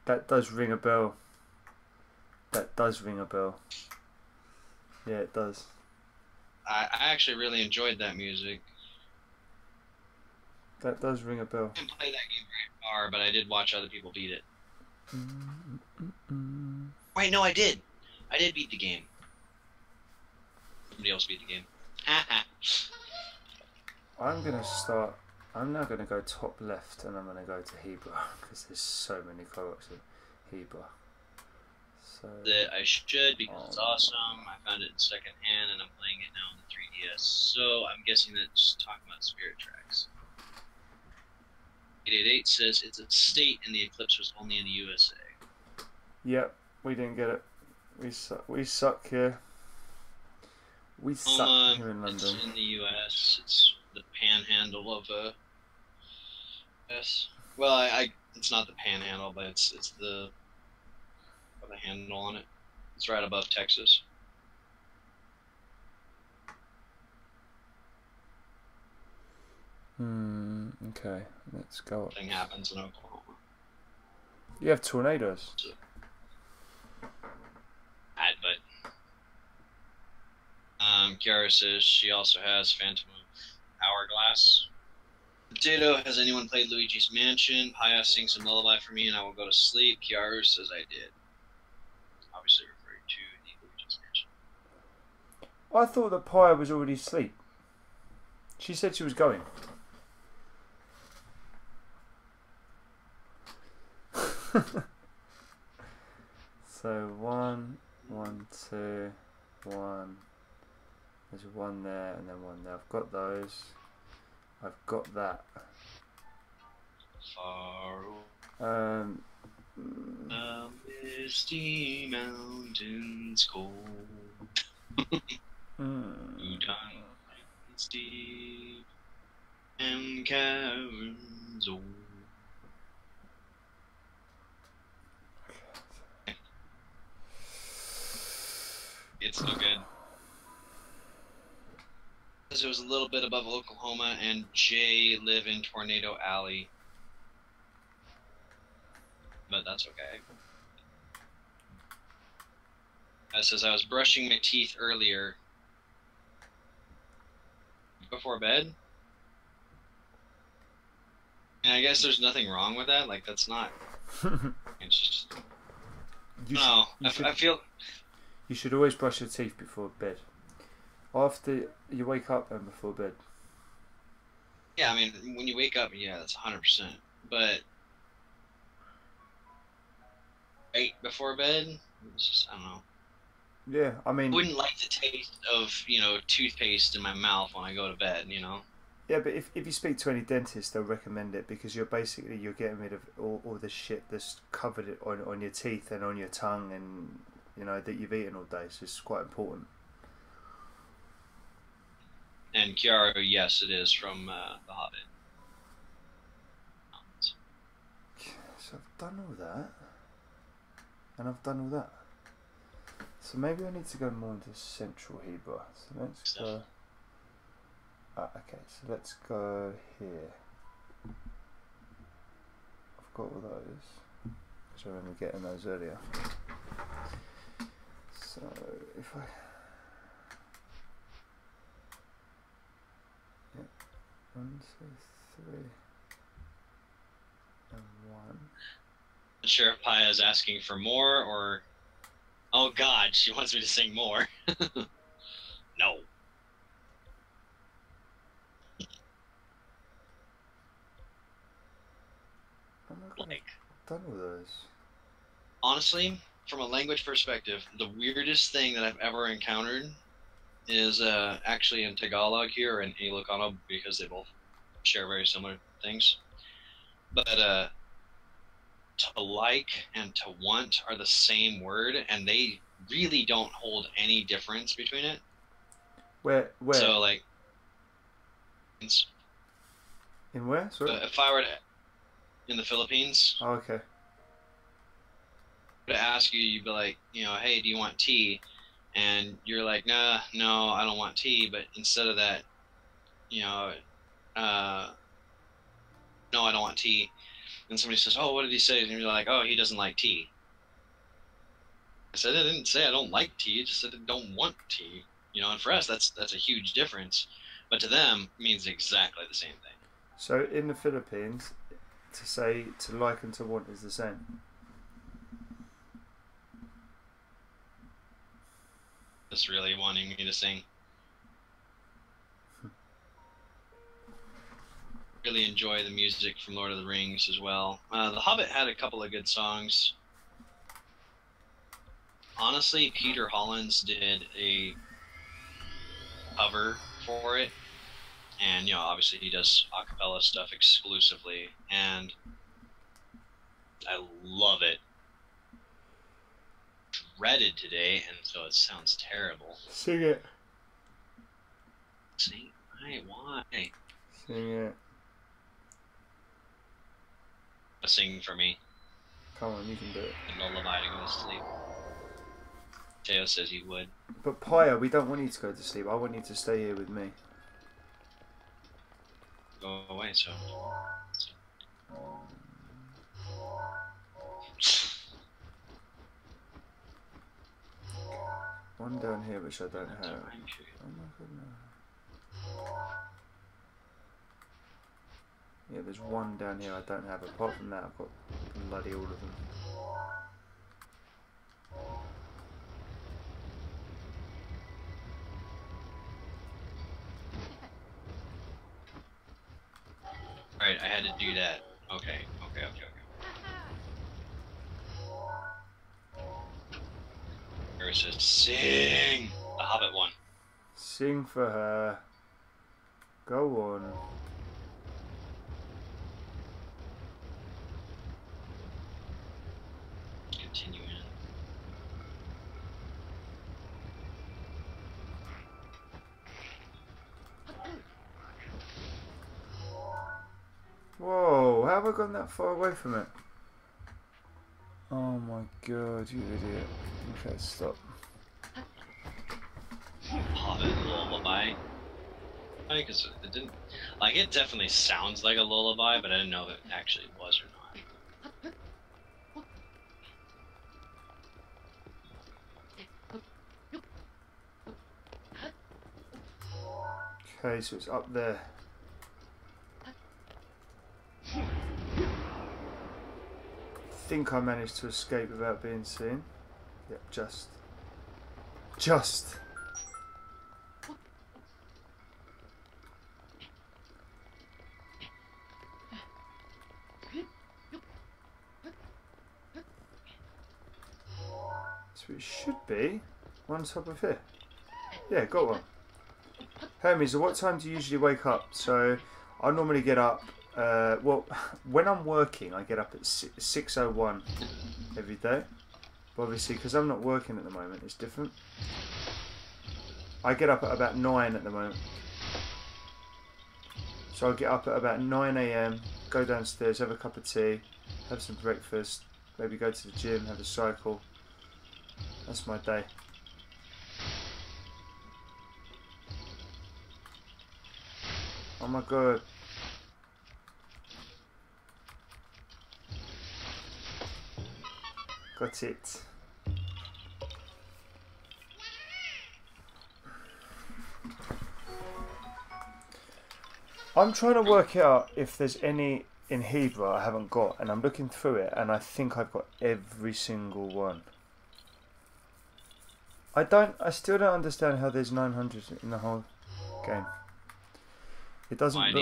That does ring a bell. That does ring a bell. Yeah, it does. I actually really enjoyed that music. That does ring a bell. I didn't play that game very far, but I did watch other people beat it. Wait, no, I did. I did beat the game. Somebody else beat the game. I'm now gonna go top left, and I'm gonna go to Hebrew because there's so many Koroks in Hebrew. So that I should because it's awesome. I found it in second hand, and I'm playing it now on the 3DS. So I'm guessing that's talking about Spirit Tracks. 888 says it's a state, and the eclipse was only in the USA. Yep, we didn't get it. We suck here. We suck here in London. It's in the US. It's the panhandle of US. Well, it's not the panhandle, but it's the handle on it. It's right above Texas. Okay, let's go up. Thing happens in Oklahoma. You have tornadoes. But Kiara says she also has Phantom of Hourglass. Potato, has anyone played Luigi's Mansion? Paya, sing some lullaby for me and I will go to sleep. Kiara says I did. Obviously referring to the Luigi's Mansion. I thought that Paya was already asleep. She said she was going. So 1, 1, 2, 1. There's one there and then one there. I've got those. I've got that. Far misty mountains cold. Mountains deep and caverns old. It's no good. It was a little bit above Oklahoma, and Jay live in Tornado Alley. But that's okay. It says I was brushing my teeth earlier. Before bed? And I guess there's nothing wrong with that. Like, that's not... It's just... I feel... You should always brush your teeth before bed. After you wake up and before bed. Yeah, I mean, when you wake up, yeah, that's 100%. But... right before bed? It's just, I don't know. Yeah, I mean... I wouldn't like the taste of, you know, toothpaste in my mouth when I go to bed, you know? Yeah, but if you speak to any dentist, they'll recommend it because you're getting rid of all the shit that's covered it on your teeth and on your tongue and, you know, that you've eaten all day. So it's quite important. And Kiara, yes, it is from The Hobbit. So I've done all that. And I've done all that. So maybe I need to go more into Central Hebrew. So let's go... okay, so let's go here. I've got all those. Because I remember getting those earlier. So if I... yeah. 1, 2, 3... and 1. Sheriff Paya is asking for more, or... Oh god, she wants me to sing more. No. Oh my god, Like, I've done all those. honestly, from a language perspective, the weirdest thing that I've ever encountered is actually in Tagalog here, or in Ilocano, because they both share very similar things. But to like and to want are the same word, and they really don't hold any difference between it. Where? So, like, In where? Sorry? if I were to, in the Philippines, Oh, okay. to ask you, you'd be like, you know, hey, do you want tea? And you're like, nah, no, I don't want tea. But instead of that, you know, no, I don't want tea. And somebody says, oh, what did he say? And you're like, oh, he doesn't like tea. I said, I didn't say I don't like tea. I just said I don't want tea. You know, and for us, that's a huge difference. But to them, it means exactly the same thing. So in the Philippines, to say to like and to want is the same. Just really wanting me to sing. Really enjoy the music from Lord of the Rings as well. The Hobbit had a couple of good songs. Honestly, Peter Hollins did a cover for it, and you know, obviously he does a cappella stuff exclusively, and I love it. Dreaded today, and so it sounds terrible. Sing it. Sing? Why? Sing it. Sing for me. Come on, you can do it. A lullaby to go to sleep. Teo says he would. But Paya, we don't want you to go to sleep. I want you to stay here with me. Go away, so. One down here which I don't have. Oh my goodness. Yeah, there's one down here I don't have. Apart from that, I've got bloody all of them. Alright, I had to do that. Okay. Here it says, sing! The Hobbit one. Sing for her. Go on. Continuing. Whoa, how have I gone that far away from it? Oh my god, you idiot. Okay, stop. Hobbit lullaby. Because it didn't, like, it definitely sounds like a lullaby, but I didn't know if it actually was or not. Okay, so it's up there. I think I managed to escape without being seen. Yep, just. So it should be on top of here. Yeah, got one. Hermes, what time do you usually wake up? So I normally get up, well, when I'm working, I get up at 6:01 every day. But obviously, because I'm not working at the moment, it's different. I get up at about 9 at the moment. So I'll get up at about 9 AM, go downstairs, have a cup of tea, have some breakfast, maybe go to the gym, have a cycle. That's my day. Oh my god. Got it. I'm trying to work out if there's any in Hebrew I haven't got, and I'm looking through it and I think I've got every single one. I still don't understand how there's 900 in the whole game. It doesn't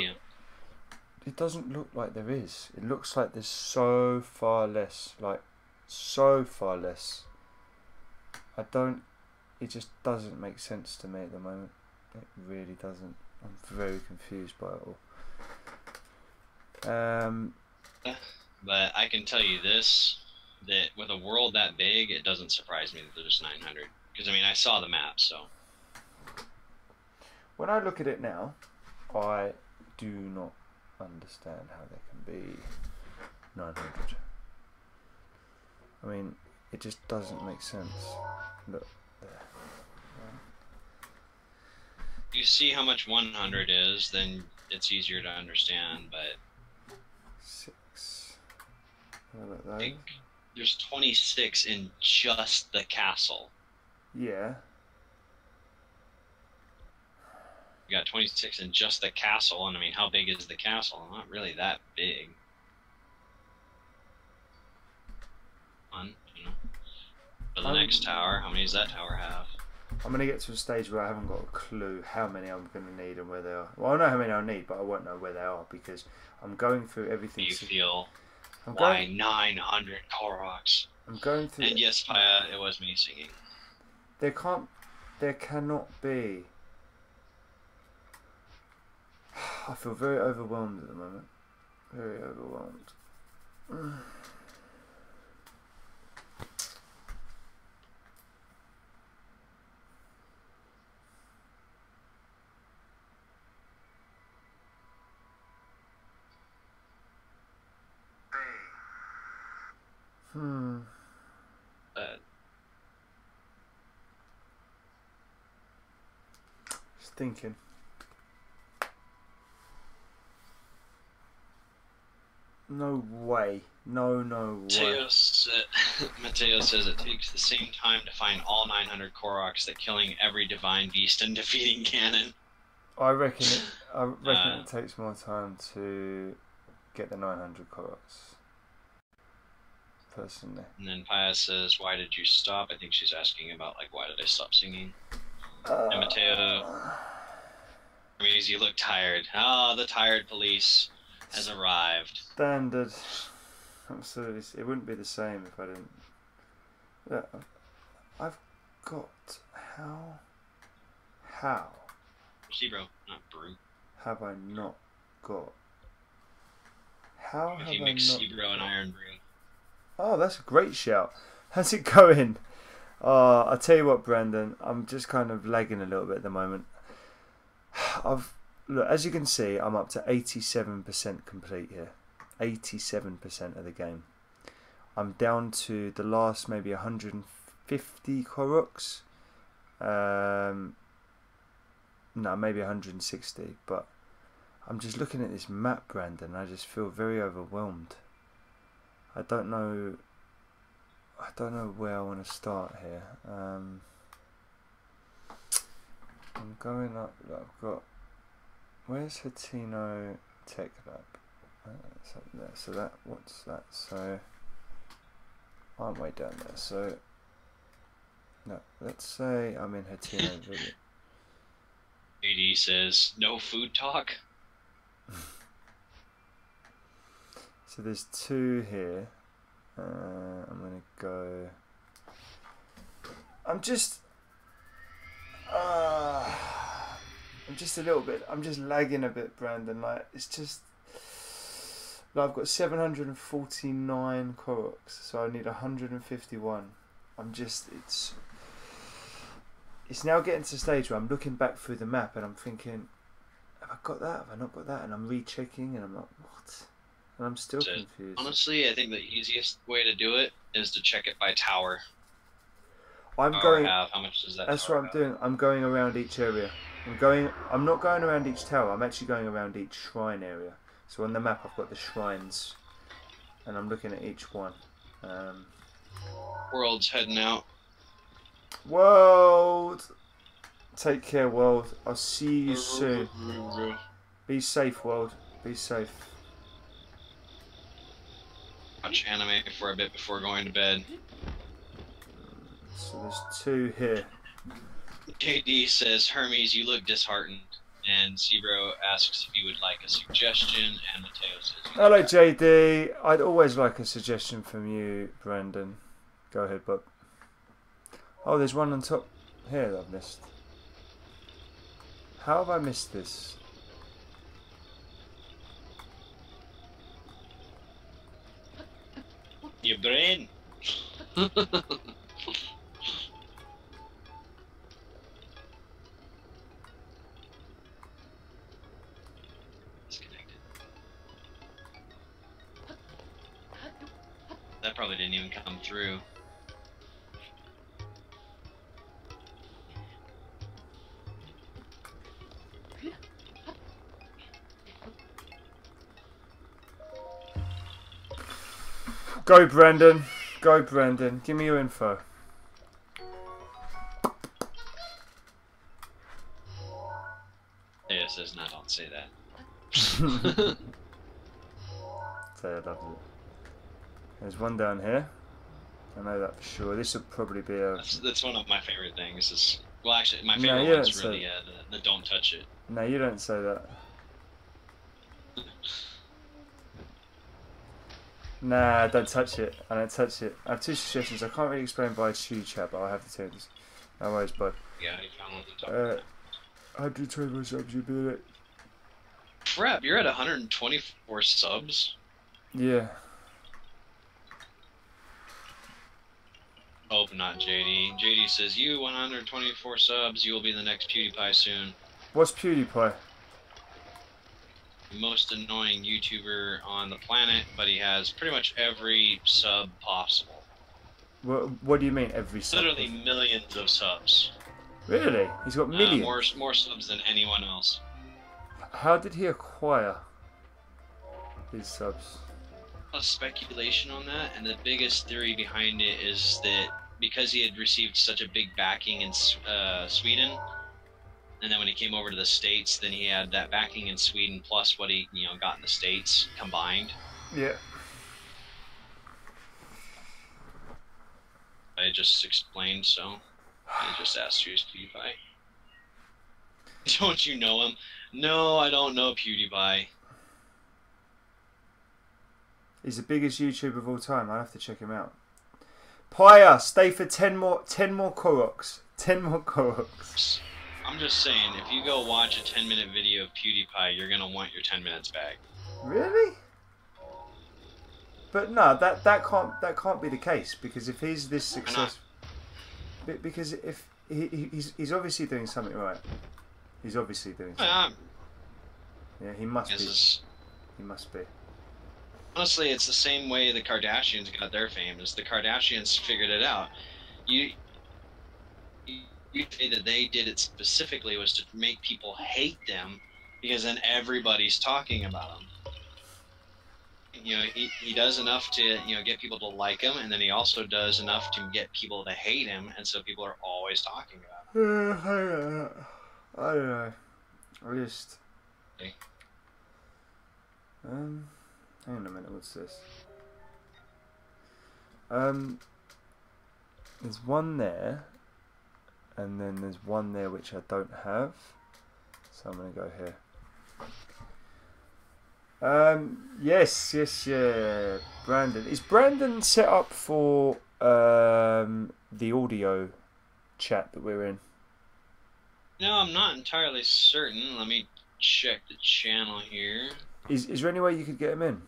look like there is. It looks like there's so far less, like so far less. It just doesn't make sense to me at the moment. It really doesn't. I'm very confused by it all. But I can tell you this, that with a world that big, it doesn't surprise me that there's 900. Because, I mean, I saw the map, so. When I look at it now, I do not understand how there can be 900. I mean, it just doesn't make sense. Look there. You see how much 100 is, then it's easier to understand, but 6. What about those? I think there's 26 in just the castle. Yeah. You got 26 in just the castle, and I mean, how big is the castle? Not really that big. Fun, you know. For the next tower, how many does that tower have? I'm going to get to a stage where I haven't got a clue how many I'm going to need and where they are. Well, I know how many I'll need, but I won't know where they are because I'm going through everything. Do you feel I'm why going, 900 Koroks? I'm going through. And yes, Paya, it was me singing. There cannot be. I feel very overwhelmed at the moment. Very overwhelmed. Just thinking. No way. No way. Mateo says it takes the same time to find all 900 Koroks that killing every divine beast and defeating Ganon. I reckon it takes more time to get the 900 Koroks. Personally. And then Paya says, why did you stop? I think she's asking about, like, why did I stop singing? And Mateo, means you look tired. Ah, the tired police has arrived. Standard. Absolutely. It wouldn't be the same if I didn't. Yeah, I've got. How? Zebro, not brew. Have I not got? How if have you I mix not? Zebro and Iron Brew. Oh, that's a great shout. How's it going? I'll tell you what, Brandon. I'm just kind of lagging a little bit at the moment. Look, as you can see, I'm up to 87% complete here. 87% of the game. I'm down to the last maybe 150 Koroks. no, maybe 160. But I'm just looking at this map, Brandon. I just feel very overwhelmed. I don't know where I want to start here. I'm going up. I've got. Where's Hatino Tech Lab? It's up there. So that. What's that? So I'm way down there. So no. Let's say I'm in Hatino Village. AD says no food talk. So there's 2 here. I'm gonna go. I'm just a little bit. I'm just lagging a bit, Brandon. Like it's just. Like I've got 749 Koroks, so I need 151. I'm just. It's now getting to the stage where I'm looking back through the map and I'm thinking, have I got that? Have I not got that? And I'm rechecking and I'm like, what? And I'm still confused. Honestly, I think the easiest way to do it is to check it by tower. I'm going. How much does that? That's what I'm doing. I'm going around each area. I'm not going around each tower. I'm actually going around each shrine area. So on the map, I've got the shrines, and I'm looking at each one. World's heading out. World, take care, world. I'll see you soon. Be safe, world. Be safe. Watch anime for a bit before going to bed. So there's 2 here. JD says, Hermes, you look disheartened. And Zebro asks if you would like a suggestion. And Mateo says, hello, JD. I'd always like a suggestion from you, Brandon. Go ahead, bud. Oh, there's one on top here that I've missed. How have I missed this? Your brain. Disconnected. That probably didn't even come through. Go, Brandon. Go, Brandon. Give me your info. Yeah, says, no, don't say that. Say I love it. There's one down here. I know that for sure. This will probably be a. That's one of my favorite things. Is well, actually, my favorite one is really the don't touch it. No, you don't say that. Nah, don't touch it. I don't touch it. I have 2 suggestions. I can't really explain by chat, but I'll have to tell this. No worries, bud. Yeah, you found one to talk about. 124 subs, you beat it. Crap, you're at 124 subs? Yeah. Hope not, JD. JD says, you 124 subs, you will be the next PewDiePie soon. What's PewDiePie? The most annoying YouTuber on the planet, but he has pretty much every sub possible. What do you mean every sub? Literally millions of subs. Really? He's got millions? More subs than anyone else. How did he acquire these subs? A speculation on that, and the biggest theory behind it is that because he had received such a big backing in Sweden, and then when he came over to the States, then he had that backing in Sweden plus what he got in the States combined. Yeah. I just explained, so I just asked who's PewDiePie. Don't you know him? No, I don't know PewDiePie. He's the biggest YouTuber of all time. I'll have to check him out. Paya, stay for 10 more Koroks. 10 more Koroks. I'm just saying, if you go watch a 10-minute video of PewDiePie, you're gonna want your 10 minutes back. Really? But no, that can't be the case, because if he's this successful, because if he's obviously doing something right. He's obviously doing something. Yeah, he must be. He must be. Honestly, it's the same way the Kardashians got their fame. Is the Kardashians figured it out. You say that they did it specifically was to make people hate them, because then everybody's talking about them. You know, he does enough to, you know, get people to like him, and then he also does enough to get people to hate him, and so people are always talking about him. I don't know. I just... Okay. Hang on a minute, what's this? There's one there, and then there's one there which I don't have, so I'm gonna go here. Yes, yeah. Brandon, is Brandon set up for the audio chat that we're in? No, I'm not entirely certain. Let me check the channel here. Is there any way you could get him in?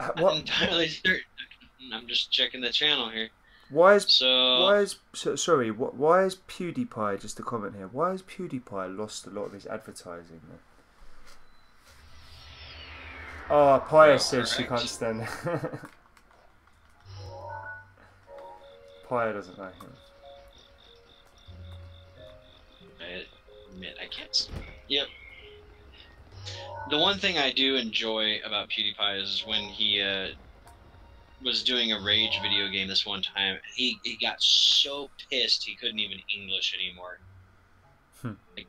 I'm not entirely certain. I'm just checking the channel here. Why is So why is PewDiePie, just a comment here, why has PewDiePie lost a lot of his advertising? Oh, Paya says she can't stand it. Paya doesn't like him. I admit I can't. Yep. The one thing I do enjoy about PewDiePie is when he was doing a rage video game this one time. He got so pissed he couldn't even English anymore. Like,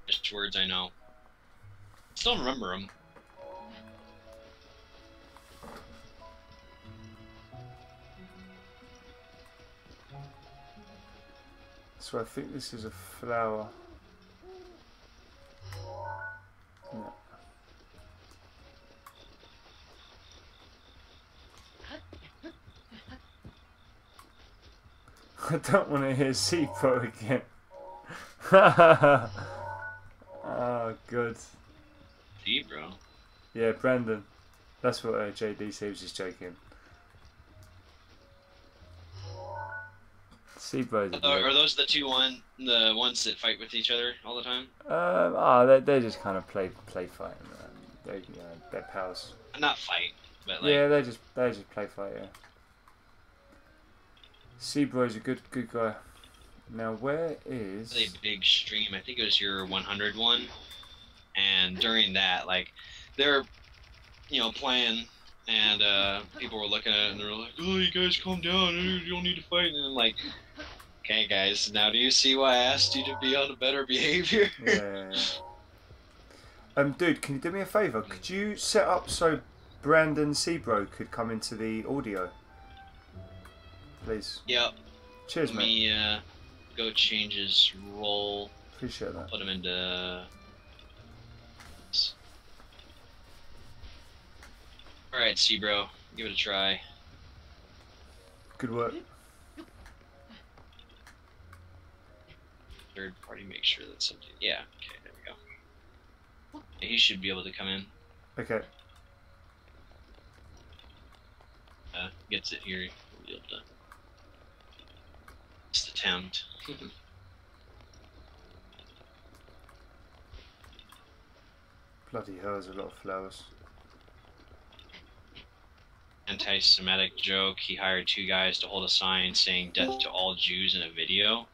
just words I know. Still remember them. So I think this is a flower. No. I don't want to hear Sepo again. Oh, good. See, bro. Yeah, Brandon. That's what JD said, was just joking. Seabo's Are those the the ones that fight with each other all the time? They just kind of play fight. They're pals. Not fight, but like. Yeah, they just play fight. Yeah. Seabro's a good guy. Now where is A big stream? I think it was your 100 one, and during that, like, they're, you know, playing, and people were looking at it and they were like, "Oh, you guys calm down. You don't need to fight." And I'm like, "Okay, guys, now do you see why I asked you to be on a better behavior?" Yeah. Dude, can you do me a favour? Could you set up so Brandon Seabro could come into the audio, please? Yep. Cheers, Let mate. me go change his role. Appreciate that. Put him into. All right, Seabro, give it a try. Good work. Third party, make sure that's something. Yeah. Okay, there we go. He should be able to come in. Okay. Gets it here. We'll be able to. Just attempt. Bloody hell, there's a lot of flowers. Anti-Semitic joke. He hired 2 guys to hold a sign saying "Death to all Jews" in a video.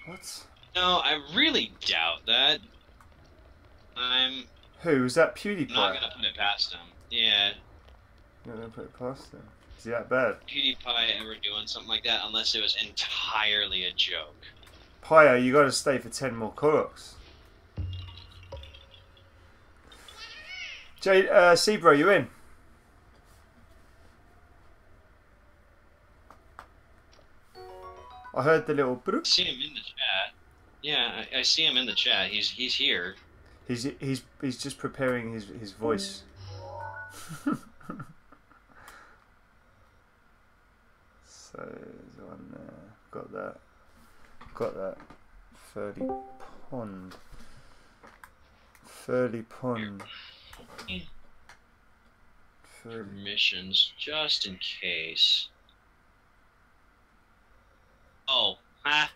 What? No, I really doubt that. I'm Who? Was that PewDiePie? not gonna put it past him. Yeah, You're not going to put it past him. Is he that bad? PewDiePie ever doing something like that unless it was entirely a joke. Paya, you got to stay for 10 more Koroks. Seabro, you in? I heard the little. I see him in the chat. Yeah, I see him in the chat. He's here. He's just preparing his voice. So there's one there. Got that. 30 pond. 30 pond. Permissions, just in case. Oh, ha.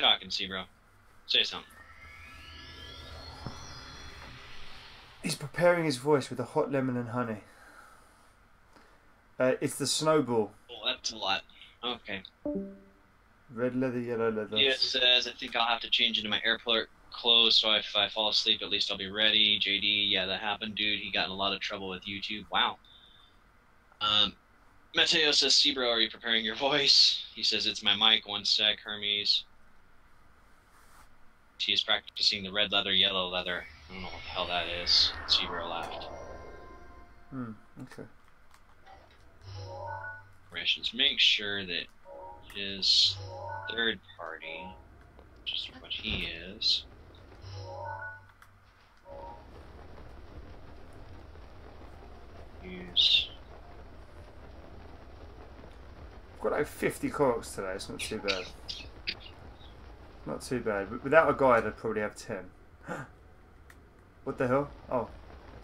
talking, Sebro. Say something. He's preparing his voice with a hot lemon and honey. It's the snowball. Oh, that's a lot. Okay. Red leather, yellow leather. It says, I think I'll have to change into my airport clothes, so if I fall asleep, at least I'll be ready. JD, yeah, that happened, dude. He got in a lot of trouble with YouTube. Wow. Mateo says, Sebro, are you preparing your voice? He says, it's my mic. One sec, Hermes. He is practicing the red leather, yellow leather. I don't know what the hell that is. Sebro laughed. Okay. Rations. Make sure that his third party, which is what he is, use. I've got like 50 Koroks today, it's not too bad. Not too bad. But without a guide, I'd probably have 10. What the hell? Oh,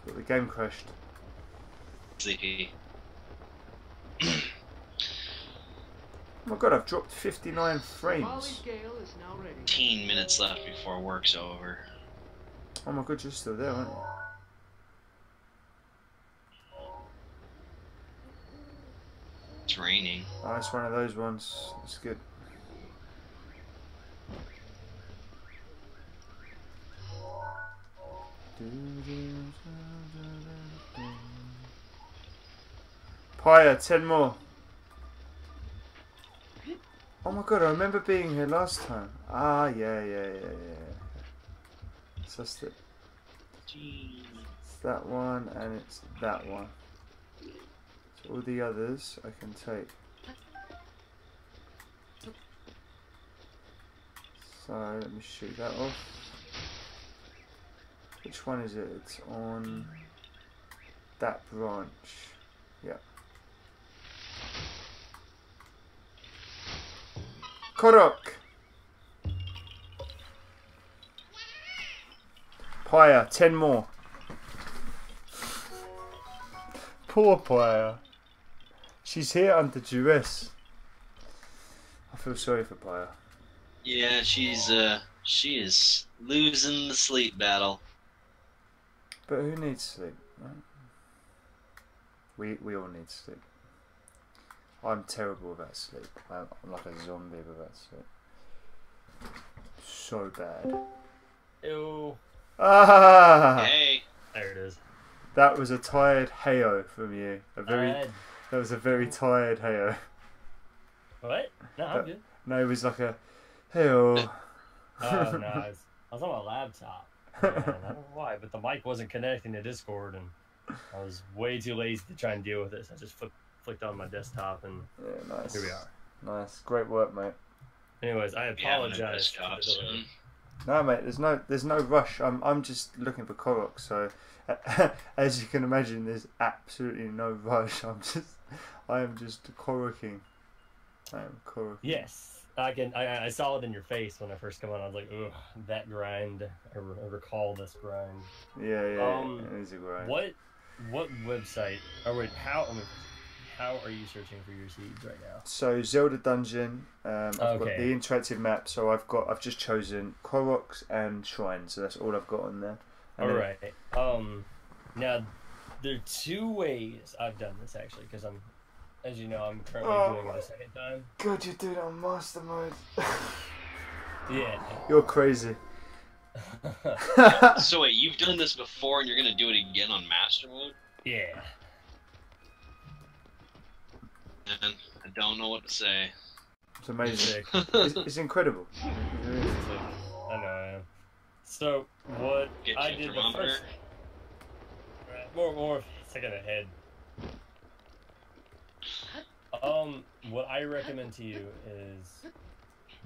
the game crashed. Sleepy. Oh my god, I've dropped 59 frames. 15 minutes left before work's over. Oh my god, you're still there, aren't you? It's raining. Oh, it's one of those ones. It's good. Pyre, 10 more. Oh my god, I remember being here last time. Ah, yeah. So it's that one and it's that one. So all the others I can take. So let me shoot that off. Which one is it? It's on that branch. Yeah. Korok! Pyre, 10 more. Poor Pyre. She's here under duress. I feel sorry for Pyre. Yeah, she is losing the sleep battle. But who needs sleep, right? We all need sleep. I'm terrible without sleep. I'm like a zombie without sleep. So bad. Ew. Ah! Hey. There it is. That was a tired heyo from you. That was a very tired heyo. What? No, I'm good. No, it was like a heyo. Oh, no. I was on my laptop. And I don't know why, but the mic wasn't connecting to Discord, and I was way too lazy to try and deal with it, so I just flicked on my desktop, and yeah, nice. here we are. Nice. Great work, mate. Anyways, I apologize. No, mate. There's no rush. I'm just looking for Koroks. So, as you can imagine, there's absolutely no rush. I am just Koroking. I am Koroking. Yes, I saw it in your face when I first come on. I was like, ugh, that grind. I recall this grind. Yeah. It is a grind. What website? Or wait, how are you searching for your seeds right now? So Zelda Dungeon. I've got Okay. the interactive map. So I've just chosen Koroks and Shrines. So that's all I've got on there. All right. Now there are two ways I've done this actually, because as you know, I'm currently doing it a second time. God, you're doing it on master mode. Yeah. You're crazy. So wait, you've done this before and you're gonna do it again on master mode? Yeah. And I don't know what to say. It's amazing. Sick. It's incredible. I know I am. So what Get I your did the thermometer. first more second ahead. What I recommend to you is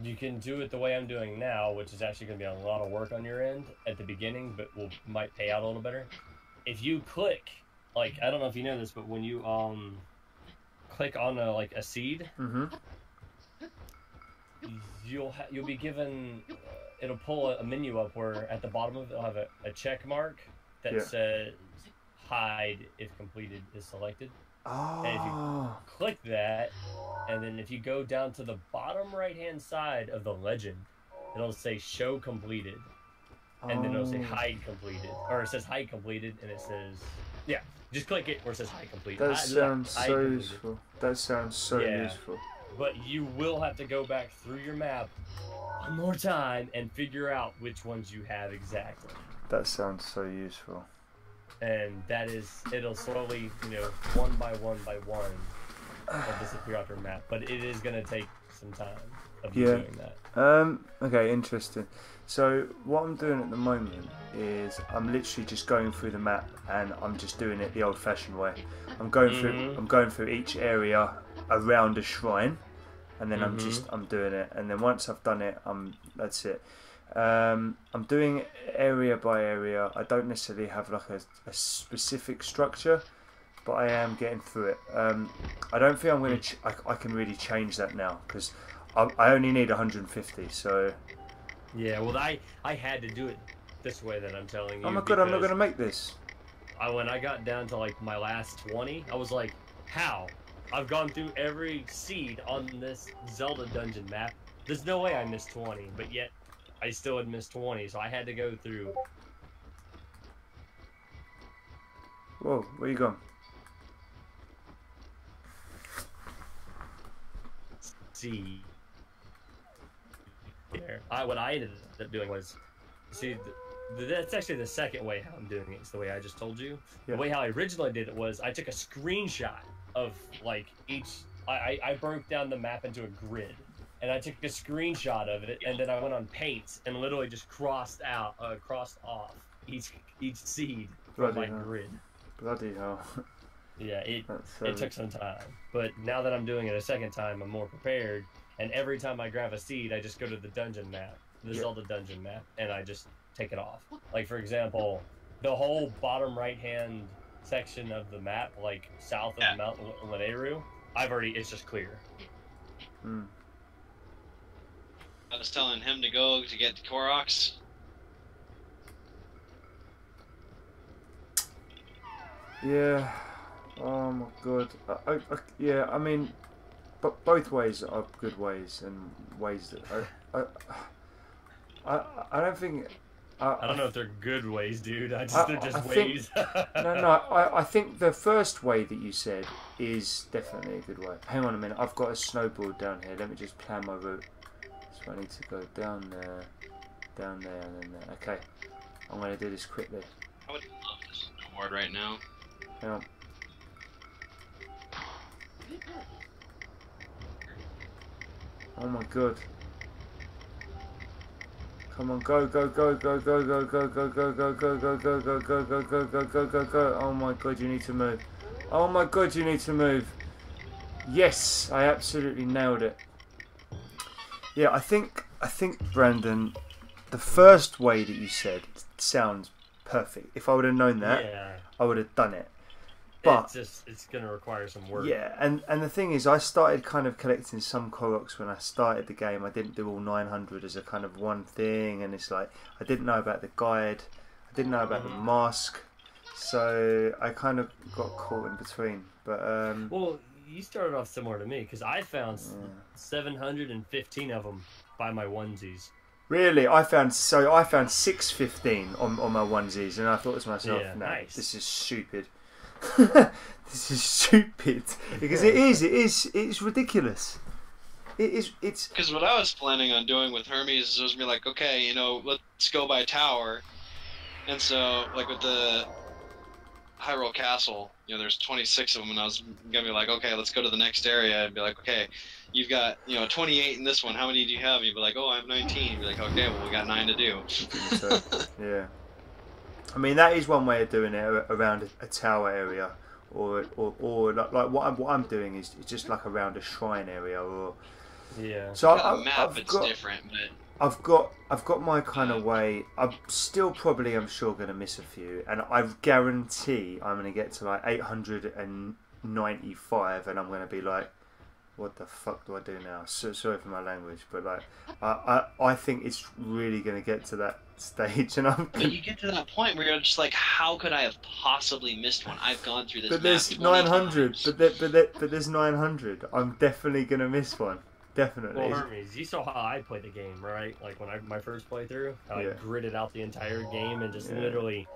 you can do it the way I'm doing now, which is actually going to be a lot of work on your end at the beginning, but might pay out a little better. If you click, like, I don't know if you know this, but when you click on a seed, you'll be given. It'll pull a menu up where at the bottom of it, it'll have a check mark that says hide if completed is selected. Oh. And if you click that, and then if you go down to the bottom right hand side of the legend, it'll say show completed, and then it'll say hide completed, or it says hide completed, and it says just click it where it says hide completed. That sounds so useful. That sounds so useful. But you will have to go back through your map one more time and figure out which ones you have exactly. That sounds so useful. And that is, it'll slowly, one by one, disappear off your map. But it is going to take some time of you doing that. Okay, interesting. So what I'm doing at the moment is I'm literally just going through the map and I'm just doing it the old-fashioned way. I'm going through each area around a shrine, and then I'm doing it. And then once I've done it, that's it. I'm doing area by area. I don't necessarily have like a specific structure, but I am getting through it. I don't think I'm going to. I can really change that now because I only need 150. So. Yeah, well, I had to do it this way that I'm telling you. Oh my god, I'm not going to make this. When I got down to like my last 20, I was like, how? I've gone through every seed on this Zelda dungeon map. There's no way I missed 20, but yet I still had missed 20, so I had to go through. Whoa, where you going? See. What I ended up doing was, that's actually the second way how I'm doing it. It's the way I just told you. Yeah. The way how I originally did it was I took a screenshot of like each. I broke down the map into a grid, and I took a screenshot of it, and then I went on paints and literally just crossed off each seed from my grid. Bloody hell. Yeah, it took some time, but now that I'm doing it a second time, I'm more prepared. And every time I grab a seed, I just go to the dungeon map, the Zelda dungeon map, and I just take it off. Like, for example, the whole bottom right-hand section of the map, like south of Mount Lanayru, it's just clear. I was telling him to go to get the Koroks. Yeah. Oh my god. Yeah, I mean... But both ways are good ways and ways that I don't think. I don't know if they're good ways, dude. They're just ways. I think the first way that you said is definitely a good way. Hang on a minute. I've got a snowboard down here. Let me just plan my route. So I need to go down there, and then there. Okay. I'm going to do this quickly. I would love this snowboard right now. Hang on. Oh my god. Come on, go. Oh my god, you need to move. Oh my god, you need to move. Yes, I absolutely nailed it. Yeah, I think Brandon, the first way that you said sounds perfect. If I would have known that, I would have done it. But it's going to require some work. Yeah, and the thing is, I started kind of collecting some Koroks when I started the game. I didn't do all 900 as a kind of one thing, and it's like, I didn't know about the guide, I didn't know about the mask, so I kind of got caught in between. But well, you started off similar to me, because I found 715 of them by my onesies. Really? I found 615 on my onesies, and I thought to myself, nice. This is stupid. This is stupid because it's ridiculous. It's because what I was planning on doing with Hermes was be like, okay, let's go by tower, and so like with the Hyrule Castle, there's 26 of them, and I was gonna be like, okay, let's go to the next area and be like, okay, you've got 28 in this one. How many do you have? You'd be like, oh, I have 19. You'd be like, okay, well, we got 9 to do. Yeah. I mean, that is one way of doing it around a tower area, or like what I'm doing is just like around a shrine area, or So it's different, but I've got my kind of way. I'm sure going to miss a few, and I guarantee I'm going to get to like 895, and I'm going to be like, what the fuck do I do now? So sorry for my language, but like I think it's really going to get to that stage, and But you get to that point where you're just like, how could I have possibly missed one? I've gone through this. But there's 900. But there's 900. I'm definitely going to miss one. definitely. Well, Hermes, you saw how I played the game, right? Like when my first playthrough, how I Yeah. gritted out the entire game and just Yeah. literally,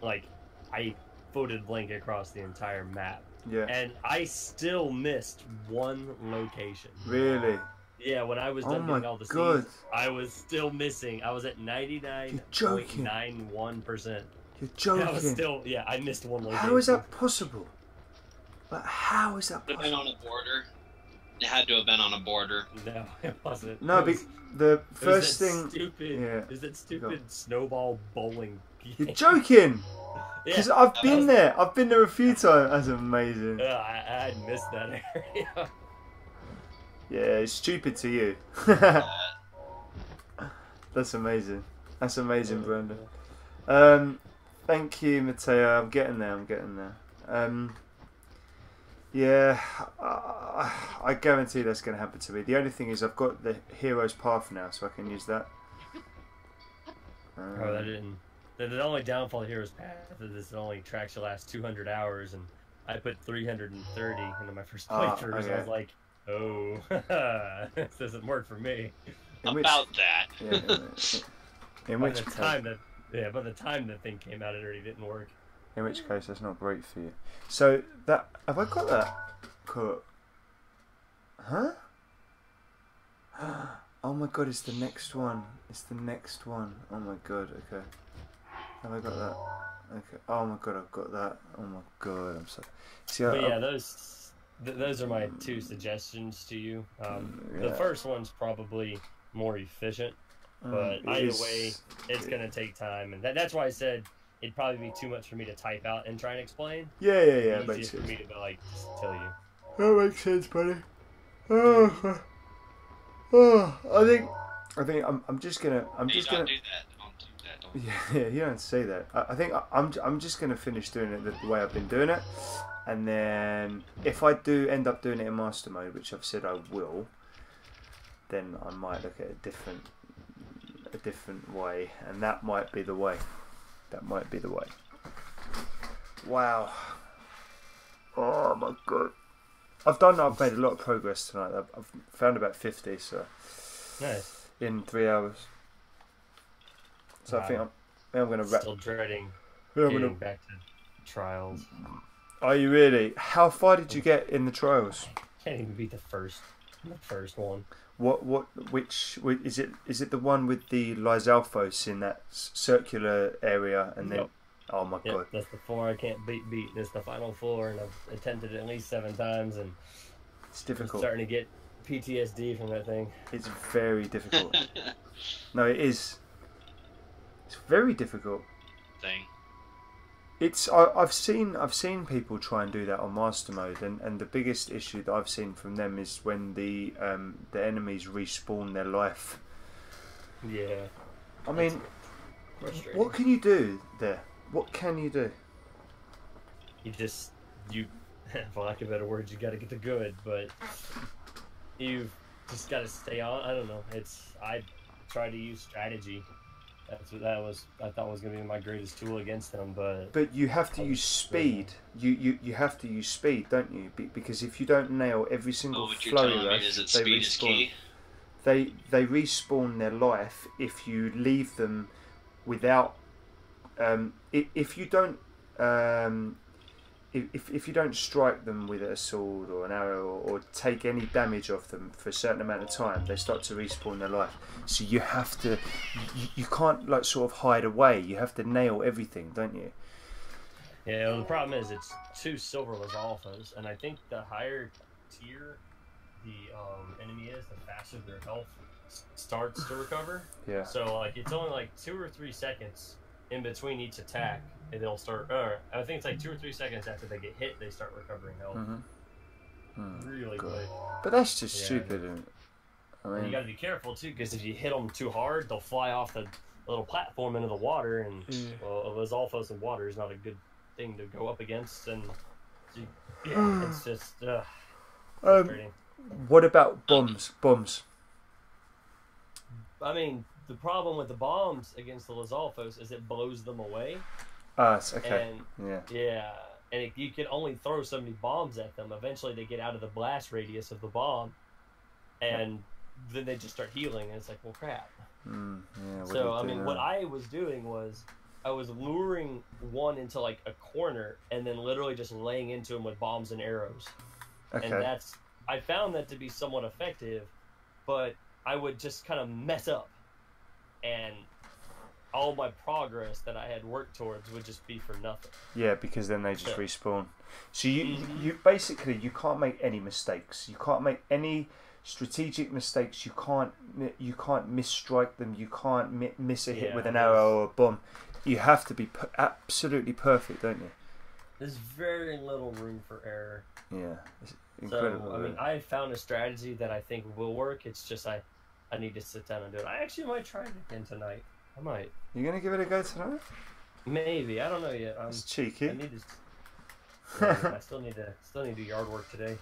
like, I footed blank across the entire map. Yeah. And I still missed one location. Really? Yeah, when I was Oh done my getting all the God. seeds, I was still missing. I was at 99.91%. You're joking. I was still, yeah, I missed one location. How is that possible? Like, how is that Could have been possible? on a border. It had to have been on a border. No, it wasn't. No, it was, the it first was thing. Stupid. Yeah. Is that stupid snowball bowling game? You're joking. Because Yeah, I've been there. I've been there a few times. That's amazing. I missed that area. Yeah, it's stupid to you. That's amazing. That's amazing, Brandon. Thank you, Matteo. I'm getting there. Yeah, I guarantee that's going to happen to me. The only thing is I've got the hero's path now, so I can use that. Oh, that didn't. The only downfall here is path is this only tracks the last 200 hours, and I put 330 into my first playthrough, so I okay. was like, oh, this doesn't work for me. About that. In By which the case, time the thing came out, it already didn't work. in which case, that's not great for you. So that have I got that? Cool. Huh? Oh my God! It's the next one. Oh my God. Okay. Have I got that? Okay. Oh my God! I've got that. Oh my God! I'm so. See, But yeah, those are my two suggestions to you. The first one's probably more efficient, but either way, it's gonna take time, and that's why I said it'd probably be too much for me to type out and try and explain. Yeah. It's Makes easier sense. for me to like just tell you. That makes sense, buddy. I think I'm just gonna. Don't do that. Don't do that. Don't. Yeah, you don't say that. I think I'm just gonna finish doing it the way I've been doing it, and then if I do end up doing it in master mode, which I've said I will, then I might look at a different way, and that might be the way. Wow. Oh my God. I've made a lot of progress tonight. I've found about 50, so Nice. in 3 hours. So Wow. I think I'm going to wrap. Still dreading I'm getting gonna, back to trials. are you really? How far did you get in the trials? Can't even beat the first one. Which is it? Is it the one with the Lysalphos in that circular area, and then? Yep. Oh my Yep, God! that's the 4 I can't beat. It's the final 4, and I've attempted it at least 7 times, and It's I'm difficult. starting to get PTSD from that thing. It's very difficult. No, it is. It's very difficult. Thing. I've seen people try and do that on master mode, and the biggest issue that I've seen from them is when the enemies respawn their life. Yeah. I mean, Frustrating. what can you do there? What can you do? You for lack of better words, you got to get the good, but you've just got to stay on. I don't know. I try to use strategy. That's what I thought was going to be my greatest tool against them, but you have to use speed. You have to use speed, don't you? Because if you don't nail every single What you're flurry telling me rush, is that they speed is respawn. key? They respawn their life if you leave them without. If you don't. If you don't strike them with a sword or an arrow or take any damage off them for a certain amount of time, they start to respawn their life. So you have to, you can't like sort of hide away. You have to nail everything, don't you? yeah. Well, the problem is it's 2 silver Lizalfas, and I think the higher tier the enemy is, the faster their health starts to recover. Yeah. So like it's only like 2 or 3 seconds in between each attack, and they'll start. I think it's like 2 or 3 seconds after they get hit, they start recovering health. Really God. quick. But that's just Yeah. stupid, isn't it? I And you mean, got to be careful too, because if you hit them too hard, they'll fly off the little platform into the water, and well, Lizalfos and water is not a good thing to go up against, and it's just frustrating. what about bombs? Bombs. I mean, the problem with the bombs against the Lizalfos is it blows them away. It's okay. And Yeah. and you can only throw so many bombs at them. Eventually, they get out of the blast radius of the bomb, and then they just start healing, and it's like, well, crap. Yeah, So I mean, what I was doing was I was luring one into like a corner, and then literally just laying into him with bombs and arrows. Okay. And I found that to be somewhat effective, but I would just kind of mess up, and all my progress that I had worked towards would just be for nothing. Yeah, because then they just respawn. So you basically you can't make any mistakes. You can't make any strategic mistakes. You can't misstrike them. You can't miss a hit with an arrow or a bomb. You have to be absolutely perfect, don't you? There's very little room for error. Yeah, it's incredible. So, I mean, I found a strategy that I think will work. It's just I need to sit down and do it. I actually might try it again tonight. I might. You gonna give it a go tonight? Maybe. I don't know yet. It's cheeky. I need to. I still need to do yard work today.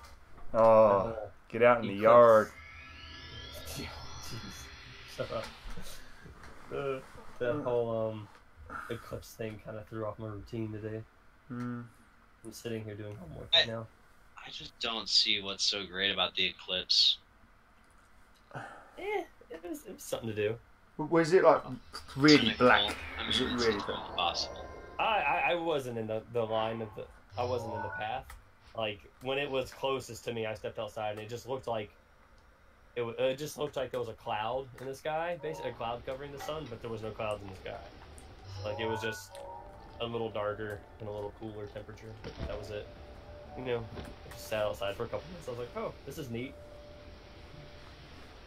Oh, get out in the yard. Jeez. That whole eclipse thing kind of threw off my routine today. I'm sitting here doing homework right now. I just don't see what's so great about the eclipse. It was something to do. Was it like really black? I mean, Was it it's really black? possible. I wasn't in the line of the. I wasn't in the path. Like when it was closest to me, I stepped outside and it just looked like it just looked like there was a cloud in the sky, basically a cloud covering the sun, but there was no clouds in the sky. Like it was just a little darker and a little cooler temperature. That was it. You know, I just sat outside for a couple minutes. I was like, oh, this is neat.